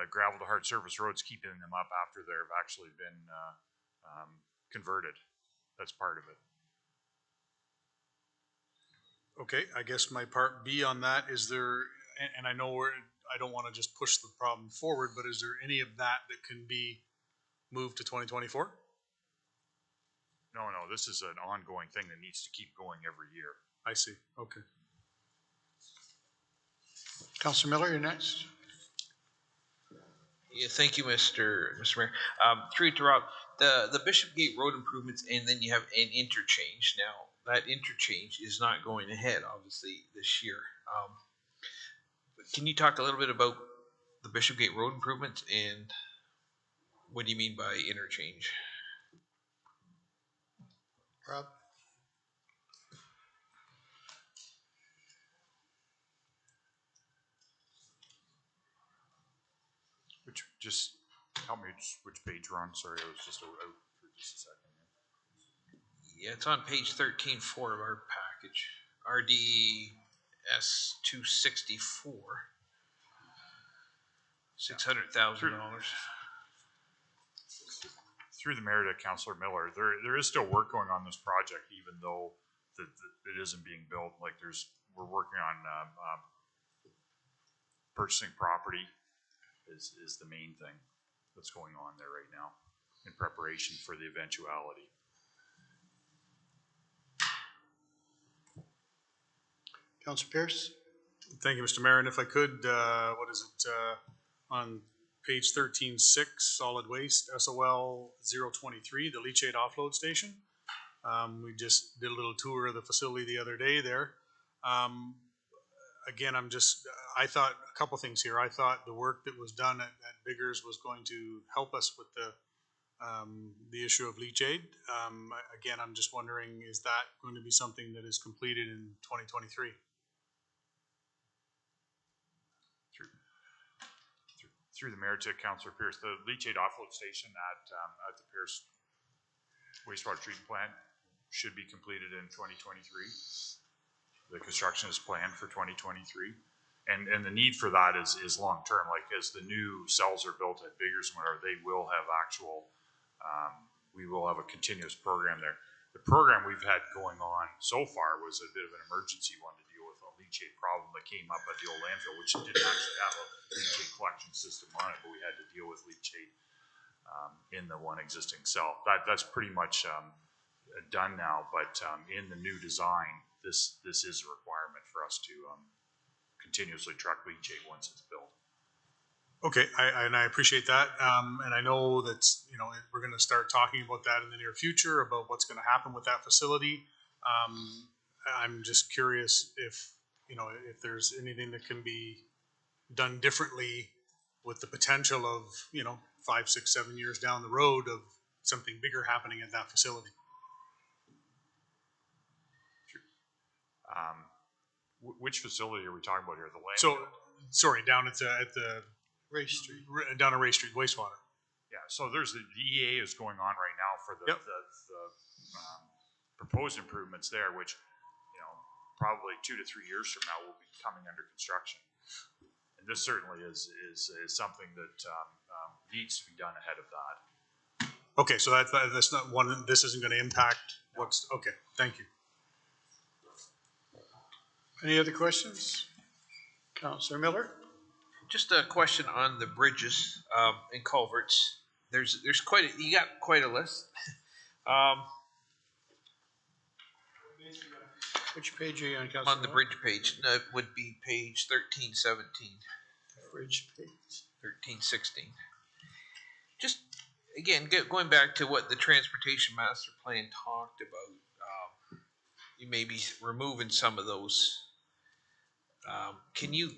gravel to hard surface roads, keeping them up after they've actually been converted. That's part of it. Okay, I guess my part B on that, is there, and I know I don't want to just push the problem forward, but is there any of that can be moved to 2024? No, this is an ongoing thing that needs to keep going every year. I see, okay. Councillor Miller, you're next. Yeah, thank you, Mr. Mayor. Through to Rob, the Bishopgate Road improvements, and then you have an interchange. Now, that interchange is not going ahead, obviously, this year. Can you talk a little bit about the Bishopgate Road improvements, and what do you mean by interchange? Rob? Just help me which page we're on. Sorry, I was just out for just a second. Yeah, it's on page 13-4 of our package. RDS 264. $600,000. Through the mayor to Councillor Miller, there is still work going on this project, even though it isn't being built. Like we're working on purchasing property is the main thing that's going on there right now in preparation for the eventuality. Councillor Pierce? Thank you, Mr. Mayor, and if I could, what is it, on page 13.6, solid waste, SOL 023, the leachate offload station. We just did a little tour of the facility the other day there. Again, I thought a couple things here. I thought the work that was done at Biggers was going to help us with the issue of leachate. Again, I'm just wondering, is that going to be something that is completed in 2023? Through the mayor to Councillor Pierce, the leachate offload station at the Pierce wastewater treatment plant should be completed in 2023. The construction is planned for 2023, and the need for that is long term. Like as the new cells are built at Biggers and whatever, they will have actual. We will have a continuous program there. The program we've had going on so far was a bit of an emergency one to deal with a leachate problem that came up at the old landfill, which didn't actually have a leachate collection system on it, but we had to deal with leachate in the one existing cell. That's pretty much done now, but in the new design, this is a requirement for us to continuously truck leachate once it's built. Okay, I appreciate that, and I know that we're going to start talking about that in the near future about what's going to happen with that facility. I'm just curious if there's anything that can be done differently with the potential of 5, 6, 7 years down the road of something bigger happening at that facility. Which facility are we talking about here? The land? So, sorry, down at the Race Street. Down at Race Street, wastewater. Yeah, so there's the EA is going on right now for the proposed improvements there, which probably 2 to 3 years from now will be coming under construction. And this certainly is something that needs to be done ahead of that. Okay, so that's not one. This isn't going to impact what's okay. Thank you. Any other questions? Councillor Miller? Just a question on the bridges and culverts. There's you got quite a list. Which page are you on, Councillor? On the bridge page, no, it would be page 1317. Bridge page 1316. Just again, going back to what the transportation master plan talked about, you may be removing some of those. Can you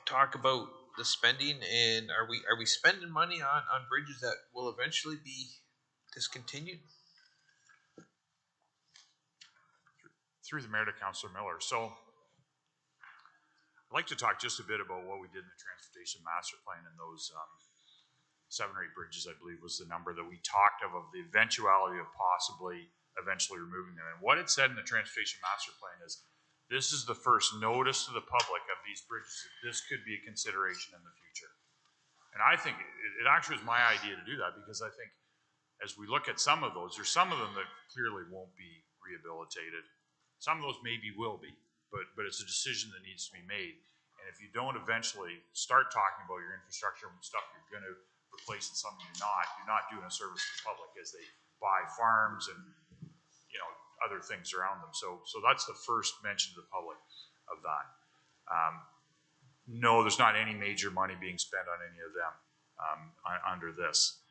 talk about the spending, and are we spending money on bridges that will eventually be discontinued? Through the mayor to Councillor Miller. So I'd like to talk just a bit about what we did in the transportation master plan and those 7 or 8 bridges, I believe was the number that we talked of the eventuality of possibly eventually removing them. And what it said in the transportation master plan is this is the first notice to the public of these bridges that this could be a consideration in the future. And I think it actually was my idea to do that, because I think as we look at some of those, there's some of them that clearly won't be rehabilitated. Some of those maybe will be, but it's a decision that needs to be made. And if you don't eventually start talking about your infrastructure and stuff you're going to replace and something you're not doing a service to the public as they buy farms and other things around them. So that's the first mention to the public of that. No, there's not any major money being spent on any of them under this.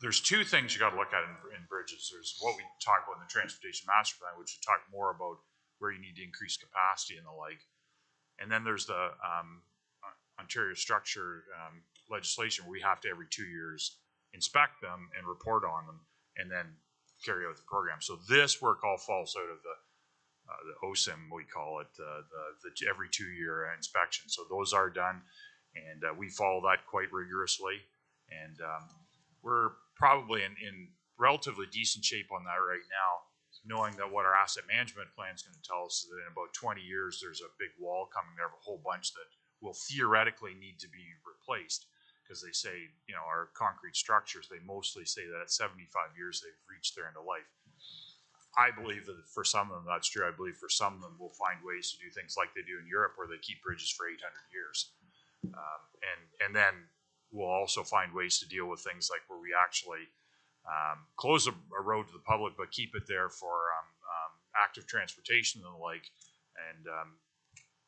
There's 2 things you got to look at in bridges. There's what we talk about in the transportation master plan, which we talk more about where you need to increase capacity and the like. And then there's the Ontario structure legislation where we have to every 2 years inspect them and report on them and then carry out the program. So this work all falls out of the OSIM, we call it, the every 2-year inspection. So those are done, and we follow that quite rigorously. And we're probably in relatively decent shape on that right now, knowing that what our asset management plan is going to tell us is that in about 20 years, there's a big wall coming there, a whole bunch that will theoretically need to be replaced. Because they say, you know, our concrete structures, they mostly say that at 75 years, they've reached their end of life. I believe that for some of them, that's true. I believe for some of them, we'll find ways to do things like they do in Europe, where they keep bridges for 800 years. And then we'll also find ways to deal with things like where we actually close a road to the public, but keep it there for active transportation and the like, and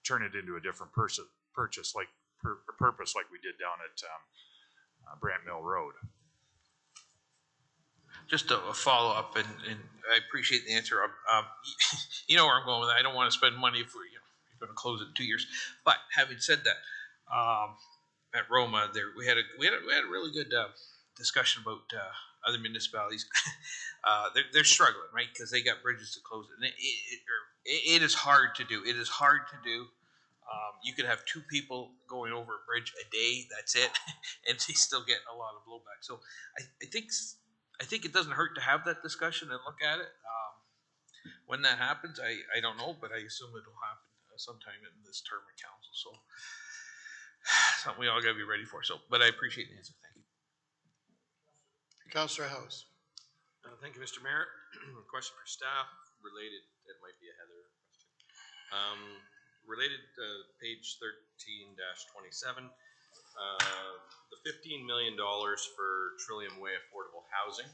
turn it into a different purpose like we did down at Brant Mill Road. Just a follow-up, and I appreciate the answer. You know where I'm going with that. I don't want to spend money if you're going to close it in 2 years. But having said that, at Roma, we had a really good discussion about other municipalities. They're struggling, right? Because they got bridges to close it. And it is hard to do. It is hard to do. You could have 2 people going over a bridge a day. That's it, and they still get a lot of blowback. So I think it doesn't hurt to have that discussion and look at it. When that happens, I don't know, but I assume it'll happen sometime in this term of council. So something we all got to be ready for. So, but I appreciate the answer. Thank you. Councillor House. Thank you, Mr. Mayor. Question for staff related, it might be a Heather question. Related to page 13-27, the $15 million for Trillium Way affordable housing,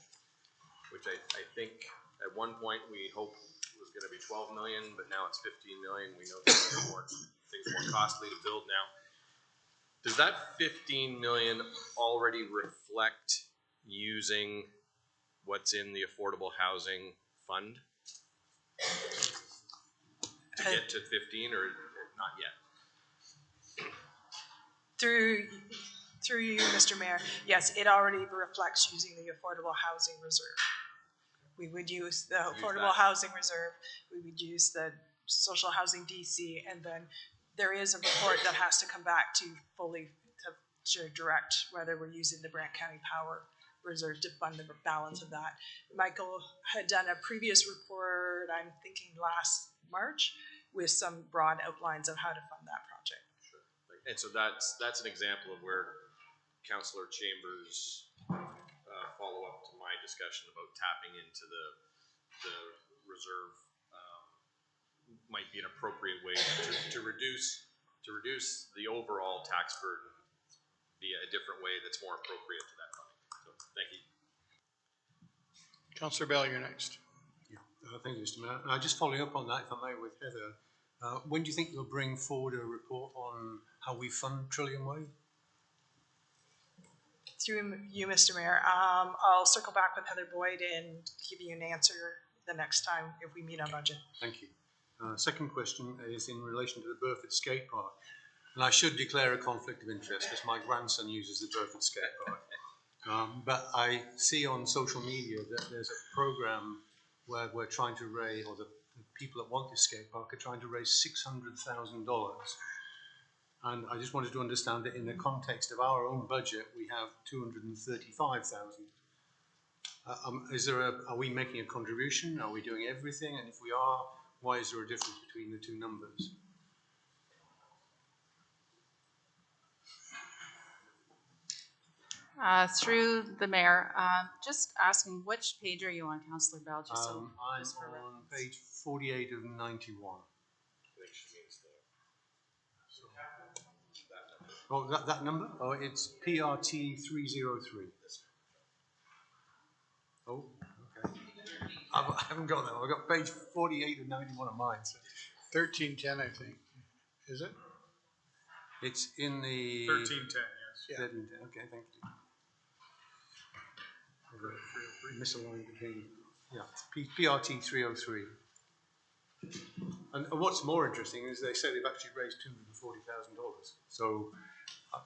which I think at one point we hoped was going to be 12 million, but now it's 15 million. We know things are more costly to build now. Does that 15 million already reflect using what's in the affordable housing fund to get to 15, or not yet? Through you, Mr. Mayor, yes, it already reflects using the Affordable Housing Reserve. We would use the Affordable Housing Reserve, we would use the Social Housing DC, and then there is a report that has to come back to fully to direct whether we're using the Brant County Power Reserve to fund the balance of that. Michael had done a previous report, I'm thinking last March, with some broad outlines of how to fund that project. Sure. And so that's an example of where Councillor Chambers follow up to my discussion about tapping into the reserve might be an appropriate way to reduce the overall tax burden via a different way that's more appropriate to that funding. So thank you. Councillor Bell, you're next. Thank you, Mr. Mayor. Just following up on that, if I may, with Heather, when do you think you'll bring forward a report on how we fund Trillium Way? Through you, Mr. Mayor, I'll circle back with Heather Boyd and give you an answer the next time if we meet on budget. Thank you. Second question is in relation to the Burford Skate Park. And I should declare a conflict of interest because my grandson uses the Burford Skate Park. But I see on social media that there's a program where we're trying to raise, or the people that want this skate park are trying to raise $600,000. And I just wanted to understand that in the context of our own budget, we have $235,000. Are we making a contribution? Are we doing everything? And if we are, why is there a difference between the two numbers? Through the mayor, just asking, which page are you on, Councillor Bell? Just so, I'm just for on reference. page 48 of 91. Oh, that number? Oh, it's PRT 303. Oh, okay. I haven't got that. I've got page 48 of 91 of mine. So. 1310, I think. Is it? It's in the 1310, yes. Yeah. 1310. Okay, thank you. Misaligned between, yeah, PRT 303. And what's more interesting is they say they've actually raised $240,000. So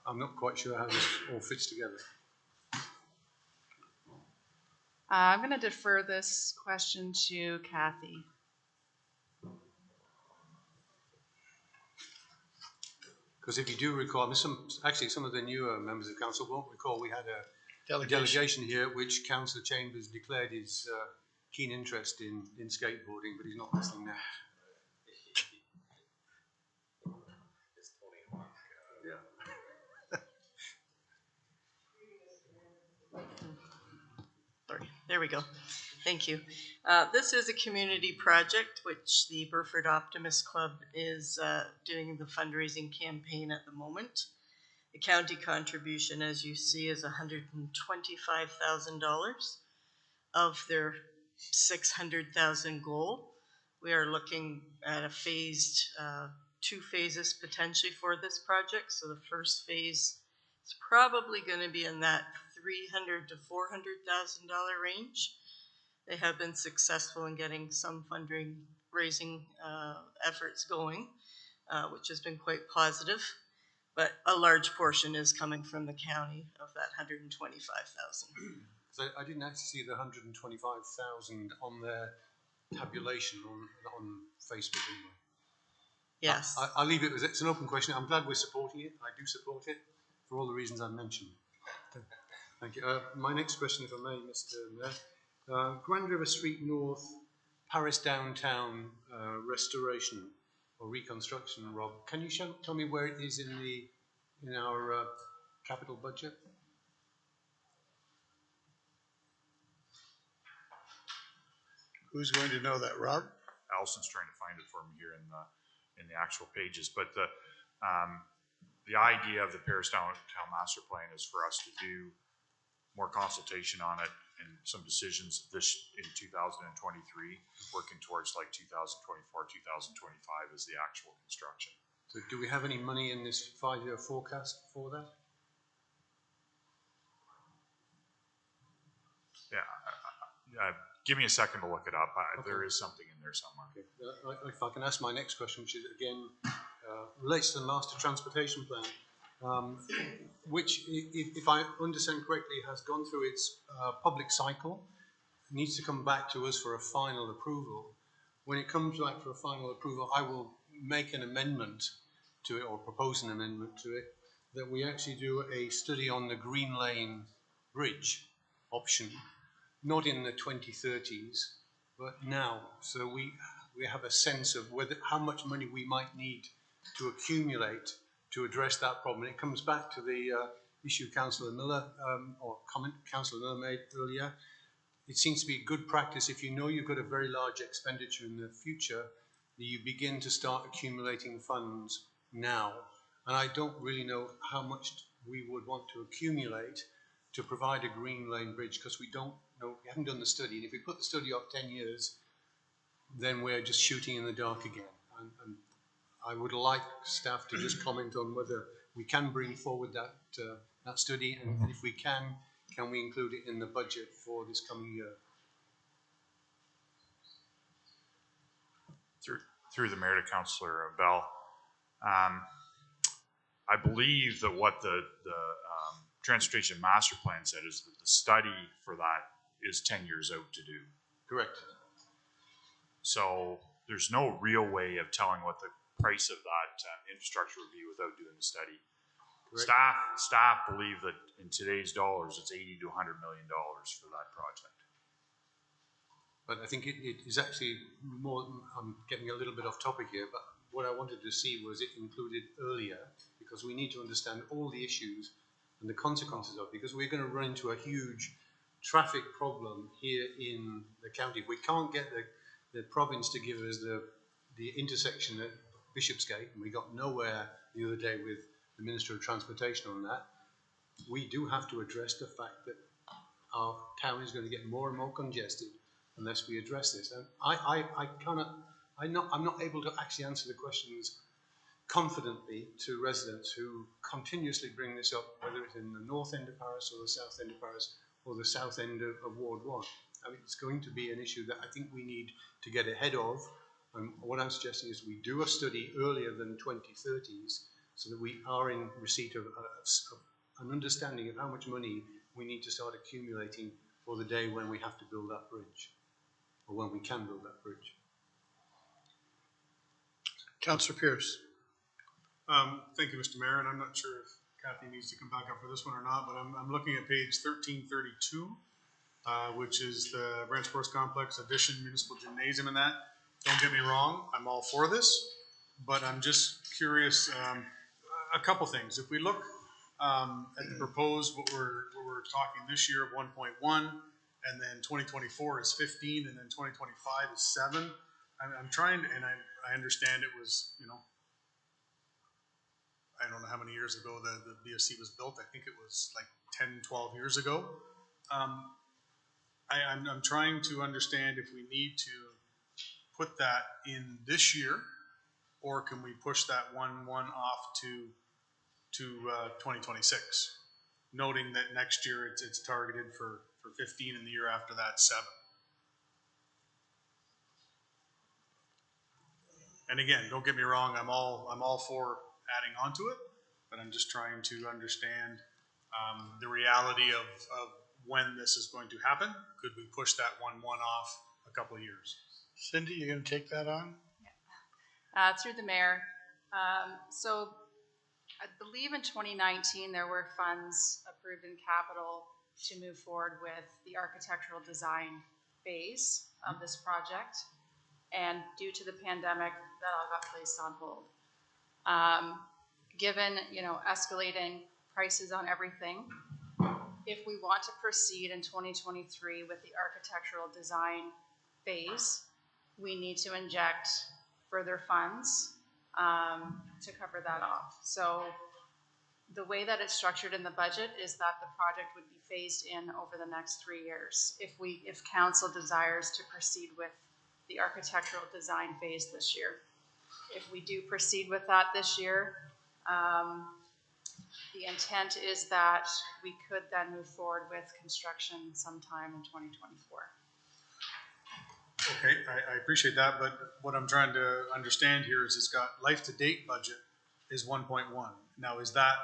I'm not quite sure how this all fits together. I'm going to defer this question to Kathy. Because if you do recall, some of the newer members of council won't recall we had delegation here, which Councillor Chambers declared his keen interest in skateboarding, but he's not listening now. Sorry, there we go. Thank you. This is a community project which the Burford Optimist Club is doing the fundraising campaign at the moment. The county contribution, as you see, is $125,000 of their $600,000 goal. We are looking at a phased, 2 phases potentially for this project. So the first phase is probably going to be in that $300,000 to $400,000 range. They have been successful in getting some fundraising efforts going, which has been quite positive. But a large portion is coming from the county of that $125,000. So I didn't actually see the 125,000 on their tabulation on Facebook anyway. Yes. I'll leave it as it's an open question. I'm glad we're supporting it. I do support it for all the reasons I mentioned. Thank you. My next question, if I may, Mr. Mayor. Grand River Street North, Paris Downtown restoration or reconstruction, Rob. Can you tell me where it is in our capital budget? Who's going to know that, Rob? Allison's trying to find it for me here in the actual pages, but the idea of the Paris Downtown Master Plan is for us to do more consultation on it and some decisions in 2023, working towards like 2024, 2025 is the actual construction. So do we have any money in this 5-year forecast for that? Yeah, give me a second to look it up. Okay. There is something in there somewhere. Okay. If I can ask my next question, which is again relates to the master transportation plan, which, if I understand correctly, has gone through its public cycle, needs to come back to us for a final approval. When it comes back for a final approval, I will make an amendment to it, or propose an amendment to it, that we actually do a study on the Green Lane Bridge option, not in the 2030s, but now, so we have a sense of how much money we might need to accumulate to address that problem. It comes back to the issue Councillor Miller, or comment Councillor Miller made earlier. It seems to be good practice, if you know you've got a very large expenditure in the future, that you begin to start accumulating funds now. And I don't really know how much we would want to accumulate to provide a Green Lane Bridge, because we don't know, we haven't done the study. And if we put the study off 10 years, then we're just shooting in the dark again. And I would like staff to just comment on whether we can bring forward that study, and if we can we include it in the budget for this coming year? Through the mayor to Councillor Bell, I believe that what the Transportation Master Plan said is that the study for that is 10 years out to do. Correct. So there's no real way of telling what the price of that infrastructure would be without doing the study. Correct. Staff believe that in today's dollars, it's $80 to $100 million for that project. But I think it is actually more, I'm getting a little bit off topic here, but what I wanted to see was it included earlier, because we need to understand all the issues and the consequences of it, because we're going to run into a huge traffic problem here in the county. If we can't get the province to give us the intersection at Bishopsgate, and we got nowhere the other day with the Minister of Transportation on that, we do have to address the fact that our town is going to get more and more congested unless we address this. And I'm not able to actually answer the questions confidently to residents who continuously bring this up, whether it's in the north end of Paris or the south end of Paris or the south end of Ward 1. I mean, it's going to be an issue that I think we need to get ahead of. And what I'm suggesting is we do a study earlier than 2030s, so that we are in receipt of an understanding of how much money we need to start accumulating for the day when we have to build that bridge, or when we can build that bridge. Councillor Pierce. Thank you, Mr. Mayor, and I'm not sure if Kathy needs to come back up for this one or not, but I'm looking at page 1332, which is the Brent Sports Complex addition municipal gymnasium and that. Don't get me wrong, I'm all for this, but I'm just curious, a couple things. If we look at the proposed, what we're talking this year of 1.1, and then 2024 is 15, and then 2025 is 7. I'm trying to, and I understand it was, you know, I don't know how many years ago the BSC was built. I think it was like 10, 12 years ago. I'm trying to understand if we need to put that in this year, or can we push that 1.1 off to 2026, noting that next year it's targeted for 15 and the year after that 7. And again, don't get me wrong, I'm all for adding on to it, but I'm just trying to understand the reality of when this is going to happen. Could we push that 1.1 off a couple of years? Cindy, you're gonna take that on? Through the mayor. So I believe in 2019, there were funds approved in capital to move forward with the architectural design phase of this project. And due to the pandemic, that all got placed on hold. Given, you know, escalating prices on everything, if we want to proceed in 2023 with the architectural design phase, we need to inject further funds to cover that off. So the way that it's structured in the budget is that the project would be phased in over the next 3 years if council desires to proceed with the architectural design phase this year. If we do proceed with that this year, the intent is that we could then move forward with construction sometime in 2024. Okay, I appreciate that, but what I'm trying to understand here is it's got life-to-date budget is 1.1. Now, is that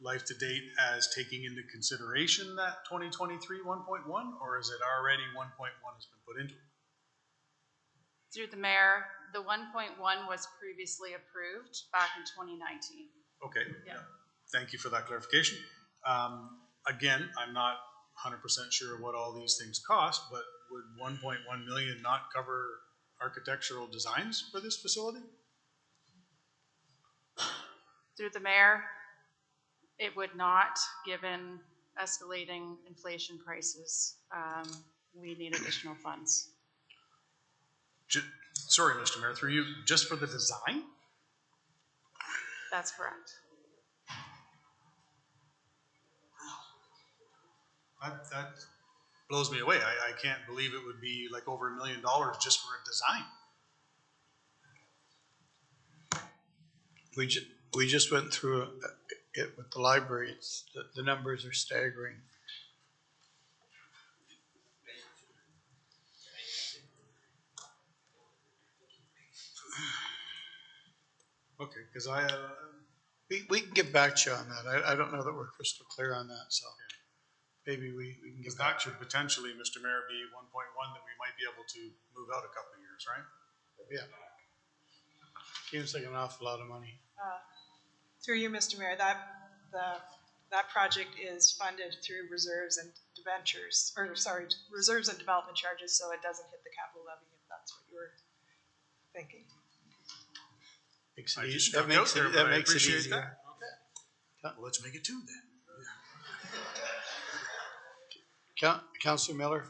life-to-date as taking into consideration that 2023 1.1, or is it already 1.1 has been put into it? Through the mayor, the 1.1 was previously approved back in 2019. Okay. Yeah. Thank you for that clarification. Again, I'm not 100% sure what all these things cost, but would 1.1 million not cover architectural designs for this facility? Through the mayor, it would not, given escalating inflation prices. We need additional funds. Sorry, Mr. Mayor, through you, just for the design? That's correct. That blows me away. I can't believe it would be like over $1 million just for a design. We just went through it with the library. The numbers are staggering. Okay, because we can get back to you on that. I don't know that we're crystal clear on that, so maybe we can get back. that should potentially, Mr. Mayor, be 1.1 that we might be able to move out a couple of years, right? Yeah. Seems like an awful lot of money. Through you, Mr. Mayor, that project is funded through reserves and debentures, or sorry, reserves and development charges, so it doesn't hit the capital levy, if that's what you were thinking. That makes it easier. Okay. Well, let's make it 2 then. Councilor Miller?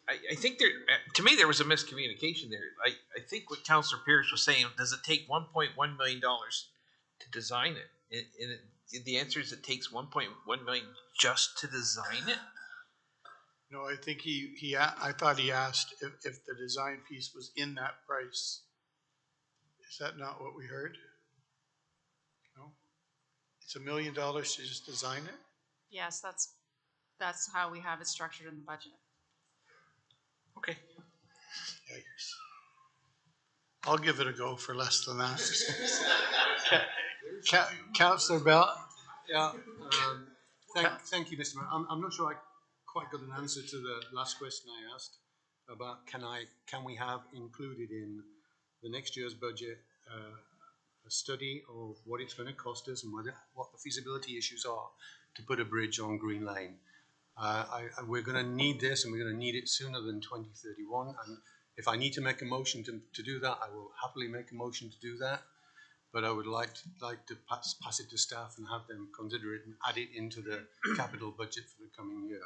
I think there, to me, there was a miscommunication there. I think what Councillor Pierce was saying, does it take $1.1 million to design it? And the answer is it takes $1.1 million just to design it? No, I think I thought he asked if the design piece was in that price. Is that not what we heard? No? It's $1 million to just design it? Yes, that's how we have it structured in the budget. Okay. Yikes. I'll give it a go for less than that. Councillor Bell? Yeah. Thank you, Mr. Mayor. I'm not sure I quite got an answer to the last question I asked about can we have included in the next year's budget a study of what it's going to cost us and what the feasibility issues are to put a bridge on Green Lane. We're going to need this, and we're going to need it sooner than 2031. And if I need to make a motion to do that, I will happily make a motion to do that. But I would like to pass it to staff and have them consider it and add it into the capital budget for the coming year.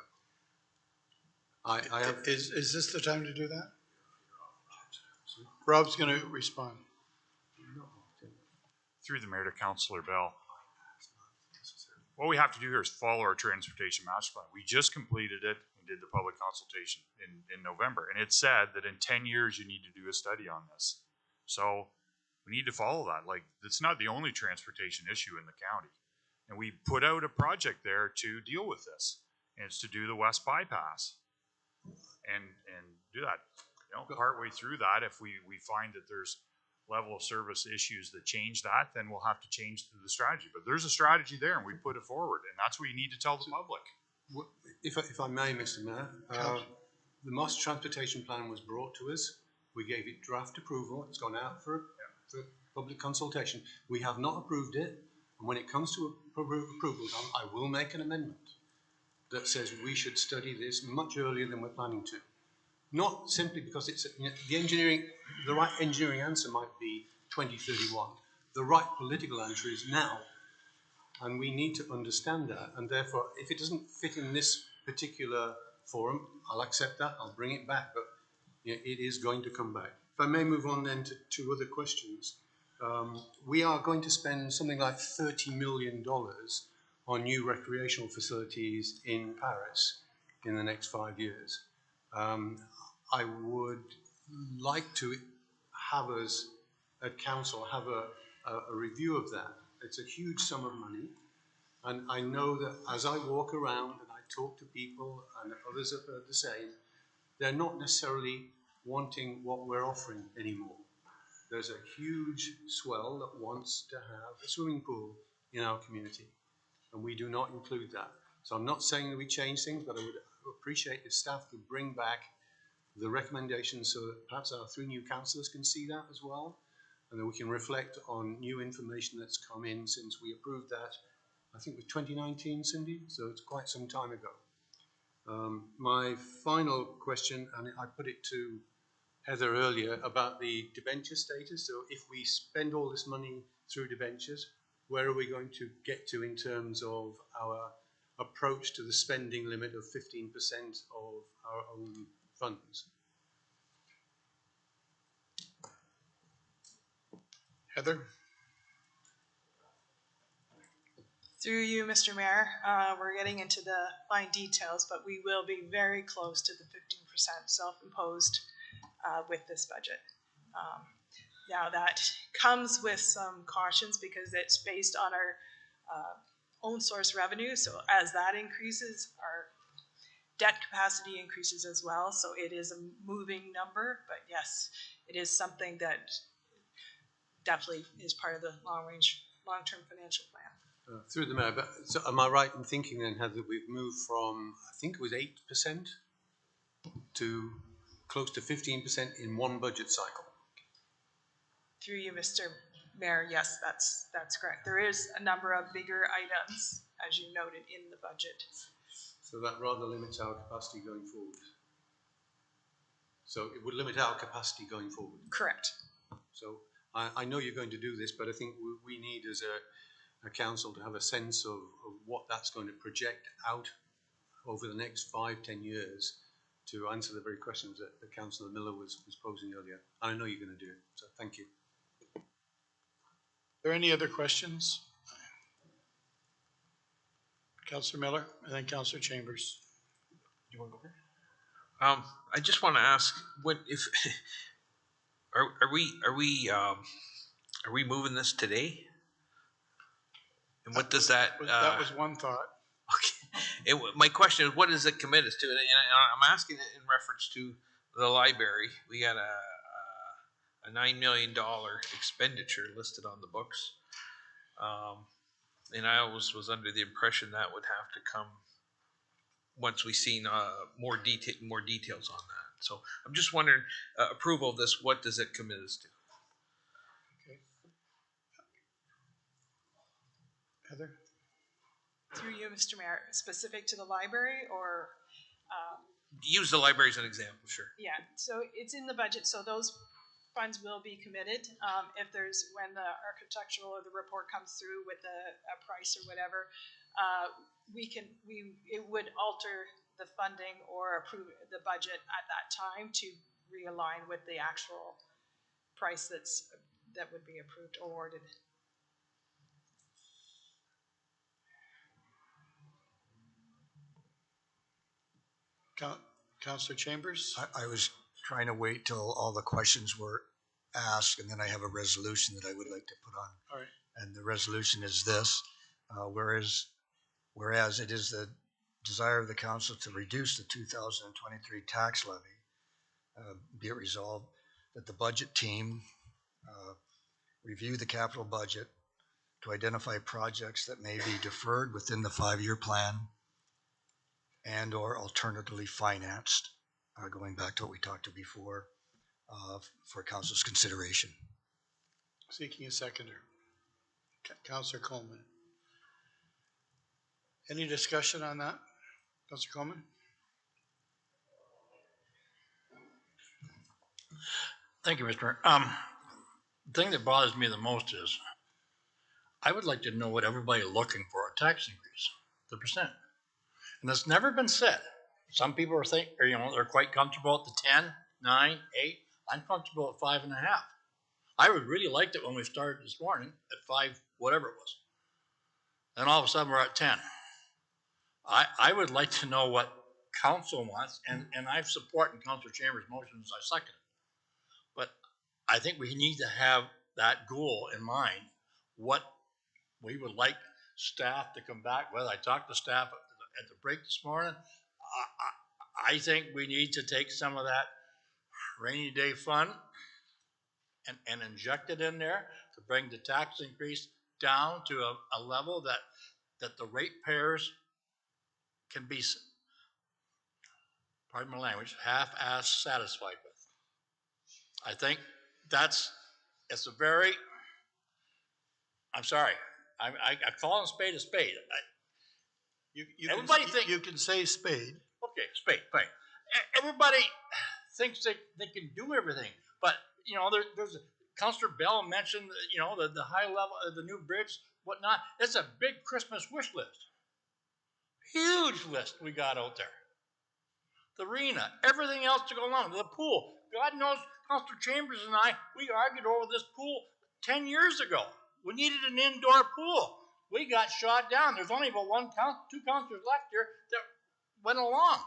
Is this the time to do that? Rob's going to respond. Through the mayor to Councillor Bell. What we have to do here is follow our transportation master plan. We just completed it and did the public consultation in November. And it said that in 10 years, you need to do a study on this. So we need to follow that. Like, it's not the only transportation issue in the county. And we put out a project there to deal with this. And it's to do the west bypass and do that. You know, partway through that, if we find that there's level of service issues that change that, then we'll have to change the strategy. But there's a strategy there, and we put it forward, and that's what you need to tell the public. If I may, Mr. Mayor, the Moss Transportation Plan was brought to us. We gave it draft approval. It's gone out for public consultation. We have not approved it, and when it comes to approval, I will make an amendment that says we should study this much earlier than we're planning to. Not simply because it's the right engineering answer might be 2031. The right political answer is now, and we need to understand that. And therefore, if it doesn't fit in this particular forum, I'll accept that. I'll bring it back, but it is going to come back. If I may move on then to two other questions. We are going to spend something like $30 million on new recreational facilities in Paris in the next 5 years. I would like to have us at council have a review of that. It's a huge sum of money, and I know that as I walk around and I talk to people, and others have heard the same, they're not necessarily wanting what we're offering anymore. There's a huge swell that wants to have a swimming pool in our community, and we do not include that. So I'm not saying that we change things, but I would appreciate if staff could bring back the recommendations so that perhaps our 3 new councillors can see that as well, and that we can reflect on new information that's come in since we approved that, I think it was 2019, Cindy, so it's quite some time ago. My final question, and I put it to Heather earlier, about the debenture status. So if we spend all this money through debentures, where are we going to get to in terms of our approach to the spending limit of 15% of our own funds? Heather? Through you, Mr. Mayor, we're getting into the fine details, but we will be very close to the 15% self-imposed with this budget. Now that comes with some cautions because it's based on our own source revenue. So as that increases, our debt capacity increases as well. So it is a moving number, but yes, it is something that definitely is part of the long-term financial plan. Through the mayor, but so am I right in thinking then, Heather, that we've moved from, I think it was 8% to close to 15% in one budget cycle? Through you, Mr. Mayor, yes, that's correct. There is a number of bigger items, as you noted, in the budget. So that rather limits our capacity going forward. So it would limit our capacity going forward. Correct. So I know you're going to do this, but I think we need as a council to have a sense of what that's going to project out over the next 5-10 years to answer the very questions that Councillor Miller was posing earlier. And I know you're going to do it, so thank you. Are there any other questions? Councillor Miller and then Councillor Chambers. You want to go here? I just want to ask, what if are we moving this today? And what does that? That was one thought. Okay. My question is, what does it commit us to? And I'm asking it in reference to the library. We got a $9 million expenditure listed on the books. And I always was under the impression that would have to come once we've seen more details on that. So I'm just wondering, approval of this, what does it commit us to? Heather? Through you, Mr. Mayor, specific to the library or, Use the library as an example, sure. yeah, so it's in the budget, so those funds will be committed. If there's, when the architectural or the report comes through with a price or whatever, it would alter the funding or approve the budget at that time to realign with the actual price that would be approved or awarded. Councillor Chambers? I was trying to wait till all the questions were asked, and then I have a resolution that I would like to put on. All right. And the resolution is this, whereas it is the desire of the council to reduce the 2023 tax levy, be it resolved that the budget team review the capital budget to identify projects that may be deferred within the 5-year plan and or alternatively financed, going back to what we talked to before, for council's consideration. Seeking a seconder. Councillor Coleman. Any discussion on that? Councillor Coleman? Thank you, Mr. Mayor. The thing that bothers me the most is I would like to know what everybody looking for a tax increase, the percent. And that's never been said. Some people are they're quite comfortable at the 10, 9, 8. I'm comfortable at 5.5. I would really liked it when we started this morning at 5, whatever it was. And all of a sudden we're at 10. I would like to know what council wants, and I support in Councilor Chambers' motions, I second it. But I think we need to have that goal in mind, what we would like staff to come back with. I talked to staff at the break this morning. I think we need to take some of that rainy day fund and inject it in there to bring the tax increase down to a level that the ratepayers can be, pardon my language, half-ass satisfied with. I think it's a very, I'm sorry, I call a spade a spade. Everybody thinks you can say spade. Okay, spade, fine. Everybody thinks they can do everything, but there's Councillor Bell mentioned the high level of the new bridge, whatnot. It's a big Christmas wish list, huge list we got out there. The arena, everything else to go along, the pool. God knows, Councillor Chambers and I, we argued over this pool 10 years ago. We needed an indoor pool. We got shot down. There's only about 2 councillors left here that went along.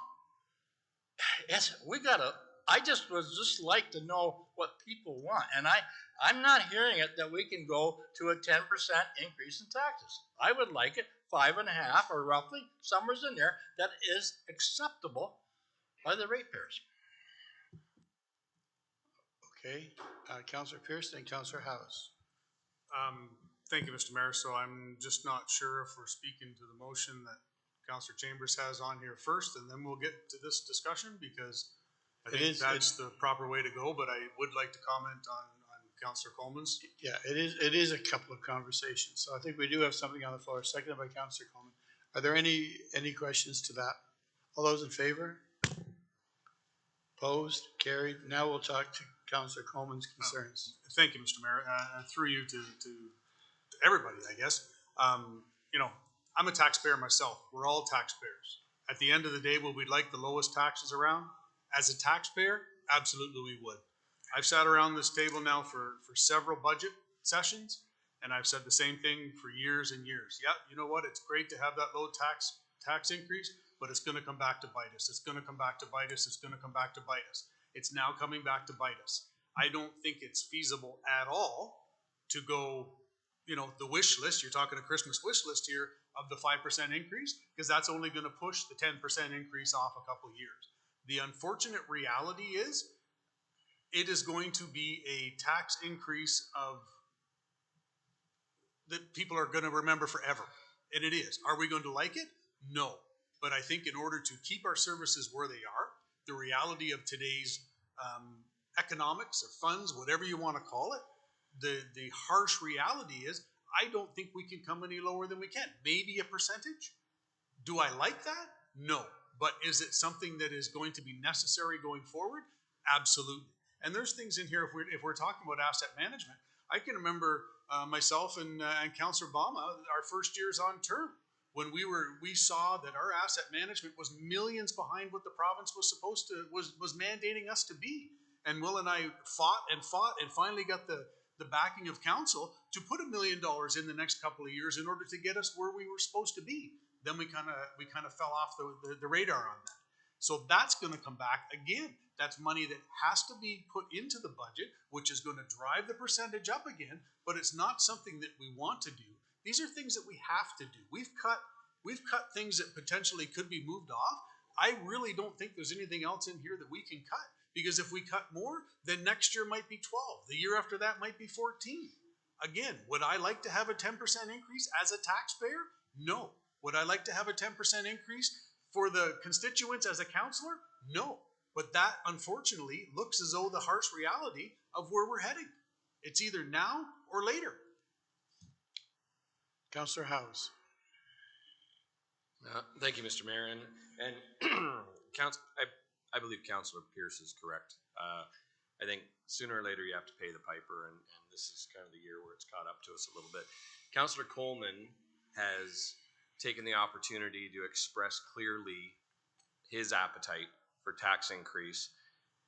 I just would just like to know what people want. And I'm not hearing it that we can go to a 10% increase in taxes. I would like it 5.5 or roughly, somewhere in there, that is acceptable by the ratepayers. Okay, Councillor Pierce and Councillor House. Thank you, Mr. Mayor. So I'm just not sure if we're speaking to the motion that Councillor Chambers has on here first, and then we'll get to this discussion, because I think that's the proper way to go, but I would like to comment on Councillor Coleman's. Yeah, it is a couple of conversations. So I think we do have something on the floor, seconded by Councillor Coleman. Are there any questions to that? All those in favor? Opposed? Carried. Now we'll talk to Councillor Coleman's concerns. Thank you, Mr. Mayor. Through you to everybody, I guess. I'm a taxpayer myself. We're all taxpayers. At the end of the day, would we like the lowest taxes around? As a taxpayer, absolutely we would. I've sat around this table now for several budget sessions, and I've said the same thing for years and years. Yeah, you know what? It's great to have that low tax increase, but it's going to come back to bite us. It's going to come back to bite us. It's going to come back to bite us. It's now coming back to bite us. I don't think it's feasible at all to go, the wish list. You're talking a Christmas wish list here of the 5% increase, because that's only going to push the 10% increase off a couple of years. The unfortunate reality is it is going to be a tax increase that people are going to remember forever. And it is. Are we going to like it? No. But I think in order to keep our services where they are, the reality of today's economics or funds, whatever you want to call it, the harsh reality is I don't think we can come any lower than we can. Maybe a percentage. Do I like that? No. But is it something that is going to be necessary going forward? Absolutely. And there's things in here, if we're talking about asset management, I can remember myself and Councillor Bama, our first years on term, when we saw that our asset management was millions behind what the province was mandating us to be. And Will and I fought and finally got the backing of council to put $1 million in the next couple of years in order to get us where we were supposed to be. Then we kind of fell off the radar on that. So that's going to come back again. That's money that has to be put into the budget, which is going to drive the percentage up again, but it's not something that we want to do. These are things that we have to do. We've cut things that potentially could be moved off. I really don't think there's anything else in here that we can cut, because if we cut more, then next year might be 12. The year after that might be 14. Again, would I like to have a 10% increase as a taxpayer? No. Would I like to have a 10% increase for the constituents as a councillor? No. But that, unfortunately, looks as though the harsh reality of where we're heading. It's either now or later. Councillor House. Thank you, Mr. Mayor. And I believe Councillor Pierce is correct. I think sooner or later you have to pay the piper, and this is kind of the year where it's caught up to us a little bit. Councillor Coleman has taken the opportunity to express clearly his appetite for tax increase,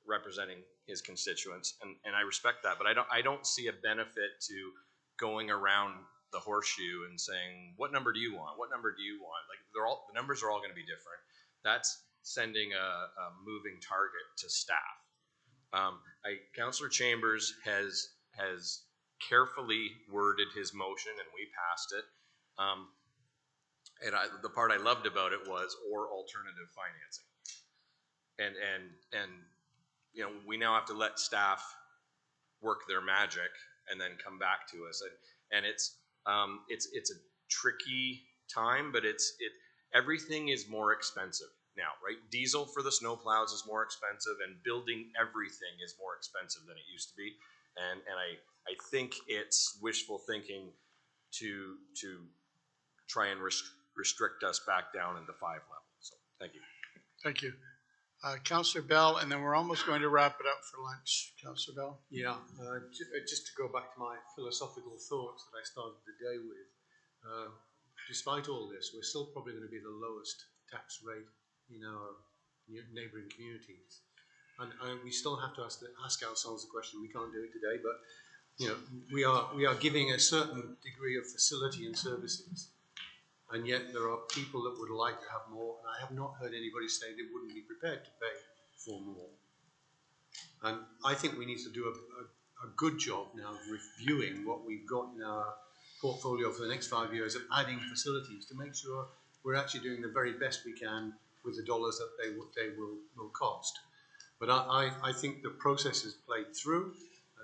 representing his constituents, and I respect that. But I don't see a benefit to going around the horseshoe and saying, what number do you want? What number do you want? Like, the numbers are all going to be different. That's sending a moving target to staff. Councillor Chambers has carefully worded his motion, and we passed it. And the part I loved about it was or alternative financing. And you know, we now have to let staff work their magic and then come back to us. And it's a tricky time, but everything is more expensive now, right? Diesel for the snowplows is more expensive, and building everything is more expensive than it used to be. And I think it's wishful thinking to try and restrict us back down into 5 levels. So thank you. Thank you. Councillor Bell, and then we're almost going to wrap it up for lunch. Councillor Bell? Yeah, just to go back to my philosophical thoughts that I started the day with, despite all this, we're still probably going to be the lowest tax rate in our neighbouring communities. And we still have to ask ourselves the question. We can't do it today, but you know, we are giving a certain degree of facility and services, and yet there are people that would like to have more, and I have not heard anybody say they wouldn't be prepared to pay for more. And I think we need to do a good job now of reviewing what we've got in our portfolio for the next 5 years, of adding facilities to make sure we're actually doing the very best we can with the dollars that they will cost. But I think the process is played through.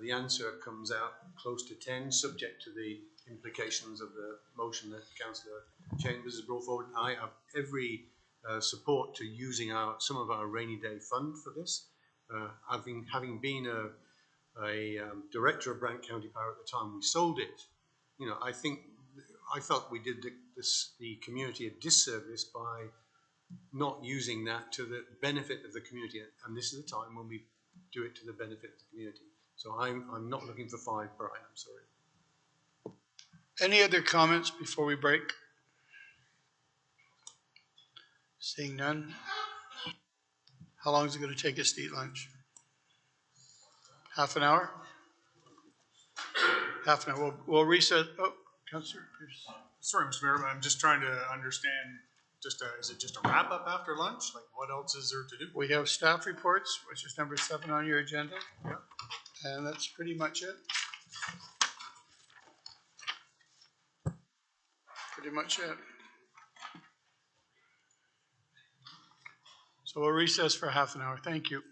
The answer comes out close to 10, subject to the implications of the motion that Councillor Chambers has brought forward. I have every support to using some of our rainy day fund for this. Having been a director of Brant County Power at the time we sold it, you know, I felt we did the community a disservice by not using that to the benefit of the community, and this is the time when we do it to the benefit of the community. So I'm not looking for 5, Brian, I'm sorry. Any other comments before we break? Seeing none. How long is it going to take us to eat lunch? Half an hour? Half an hour. We'll reset. Oh, Councillor Pierce. Sorry, Mr. Mayor, I'm just trying to understand, is it just a wrap up after lunch? Like, what else is there to do? We have staff reports, which is number 7 on your agenda. Yeah. And that's pretty much it. Pretty much it. So we'll recess for half an hour. Thank you.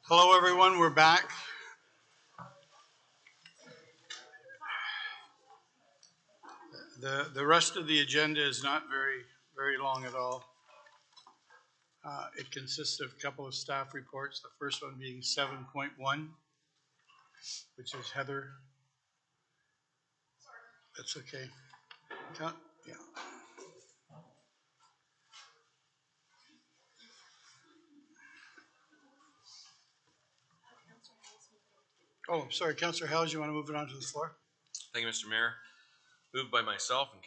Hello, everyone. We're back. The rest of the agenda is not very long at all. It consists of a couple of staff reports. The first one being 7.1, which is Heather. That's okay. Yeah. Oh, I'm sorry, Councillor Howes, you want to move it onto the floor? Thank you, Mr. Mayor. Moved by myself and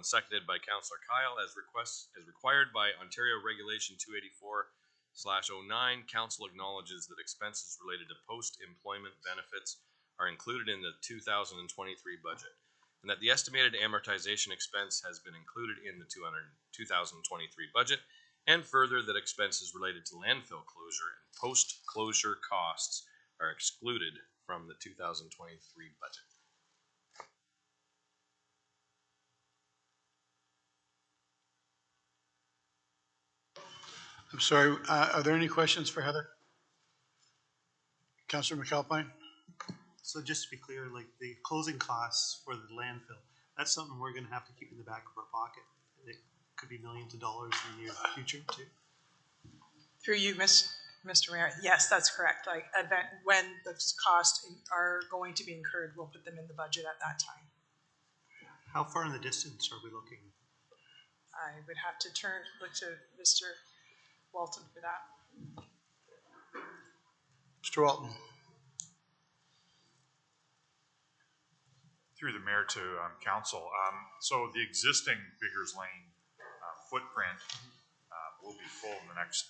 seconded by Councillor Kyle as required by Ontario Regulation 284/09. Council acknowledges that expenses related to post-employment benefits are included in the 2023 budget, and that the estimated amortization expense has been included in the 2023 budget, and further that expenses related to landfill closure and post-closure costs are excluded from the 2023 budget. I'm sorry, are there any questions for Heather? Councillor McAlpine? So just to be clear, like the closing costs for the landfill, that's something we're gonna have to keep in the back of our pocket. It could be millions of dollars in the near future too. Through you, Mr. Mayor, yes, that's correct. Like, when the costs are going to be incurred, we'll put them in the budget at that time. How far in the distance are we looking? I would have to look to Mr. Walton for that. Mr. Walton? Through the mayor to council. So the existing Biggers Lane footprint will be full in the next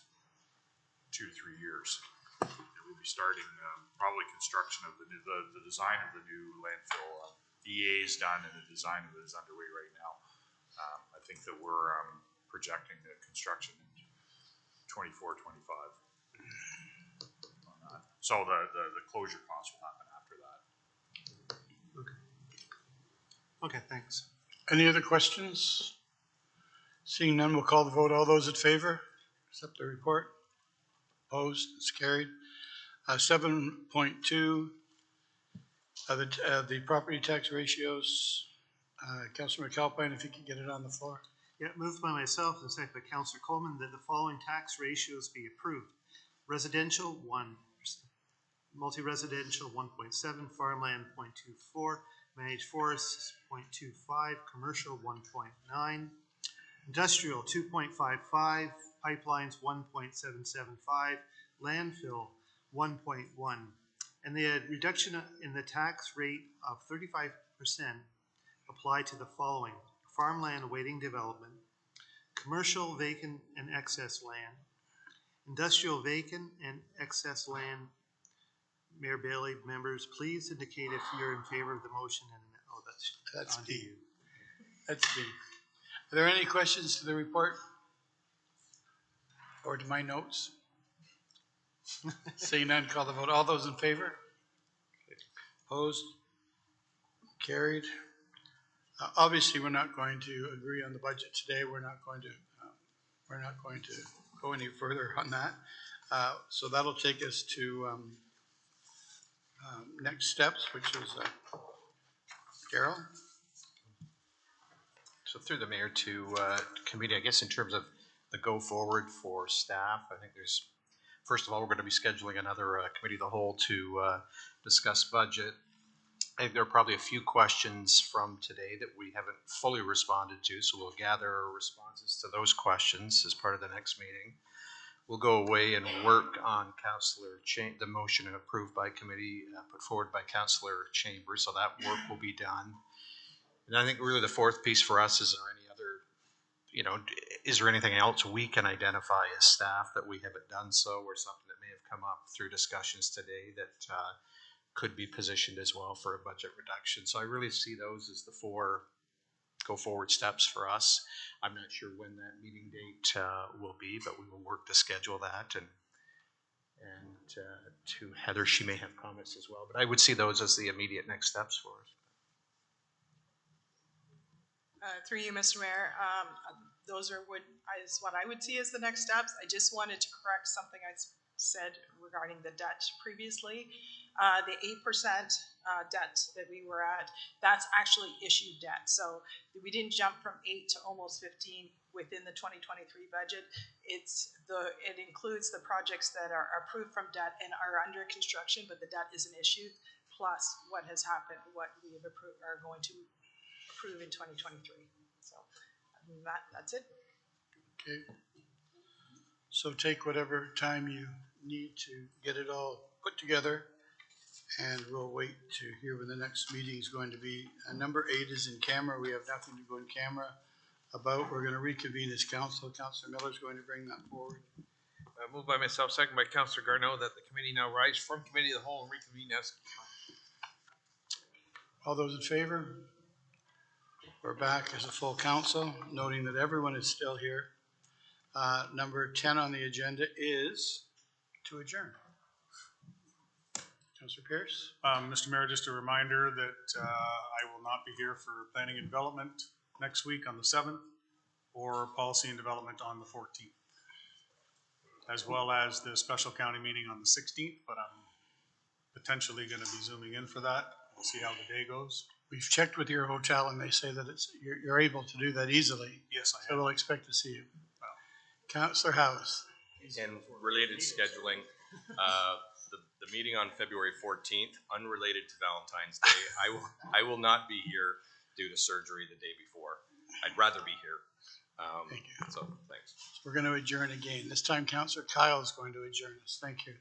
2 to 3 years. We'll be starting probably construction of the design of the new landfill. EA is done and the design of it is underway right now. I think that we're projecting the construction in 24, 25 on that. So the closure costs will happen after that. Okay, thanks. Any other questions? Seeing none, we'll call the vote. All those in favor? Accept the report. Opposed? It's carried. 7.2, the property tax ratios. Councillor McAlpine, if you could get it on the floor. Yeah, moved by myself and seconded by Councillor Coleman that the following tax ratios be approved. Residential 1%, multi-residential 1.7, farmland 0.24, managed forests 0.25, commercial 1.9, industrial 2.55, pipelines 1.775, landfill 1.1, and the reduction in the tax rate of 35% apply to the following: farmland awaiting development, commercial vacant and excess land, industrial vacant and excess land. Mayor Bailey, members, please indicate if you're in favor of the motion. And That's on to B. you. That's B. Are there any questions to the report? Or to my notes? Seeing none, call the vote. All those in favor? Opposed? Carried. Obviously, we're not going to agree on the budget today. We're not going to go any further on that. So that'll take us to next steps, which is Darrell. So through the mayor to committee, I guess in terms of the go forward for staff, I think there's, first of all, we're going to be scheduling another committee of the whole to discuss budget. I think there are probably a few questions from today that we haven't fully responded to, so we'll gather responses to those questions as part of the next meeting. We'll go away and work on the motion approved by committee, put forward by Councillor Chambers, so that work will be done. And I think really the fourth piece for us is, is there anything else we can identify as staff that we haven't done so, or something that may have come up through discussions today that could be positioned as well for a budget reduction. So I really see those as the 4 go forward steps for us. I'm not sure when that meeting date will be, but we will work to schedule that. And to Heather, she may have comments as well, but I would see those as the immediate next steps for us. Through you, Mr. Mayor, those are what I would see as the next steps. I just wanted to correct something I said regarding the debt previously. The 8% debt that we were at, that's actually issued debt. So we didn't jump from 8 to almost 15 within the 2023 budget. It includes the projects that are approved from debt and are under construction, but the debt isn't issued, plus what has happened, what we have approved, are going to approve in 2023. So that's it. Okay. So take whatever time you need to get it all put together, and we'll wait to hear when the next meeting is going to be. Number 8 is in camera. We have nothing to go in camera about. We're going to reconvene as council. Councillor Miller is going to bring that forward. Moved by myself, second by Councillor Garneau, that the committee now rise from committee of the whole and reconvene as. All those in favor? We're back as a full council, noting that everyone is still here. Number 10 on the agenda is to adjourn. Councillor Pierce? Mr. Mayor, just a reminder that I will not be here for planning and development next week on the 7th, or policy and development on the 14th, as well as the special county meeting on the 16th, but I'm potentially going to be zooming in for that. We'll see how the day goes. We've checked with your hotel and they say that you're able to do that easily. Yes, I So am. we'll expect to see you. Councillor House? And related scheduling, the meeting on February 14th, unrelated to Valentine's Day, I will not be here due to surgery the day before. I'd rather be here. Thank you. So, thanks. We're going to adjourn again. This time Councillor Kyle is going to adjourn us. Thank you.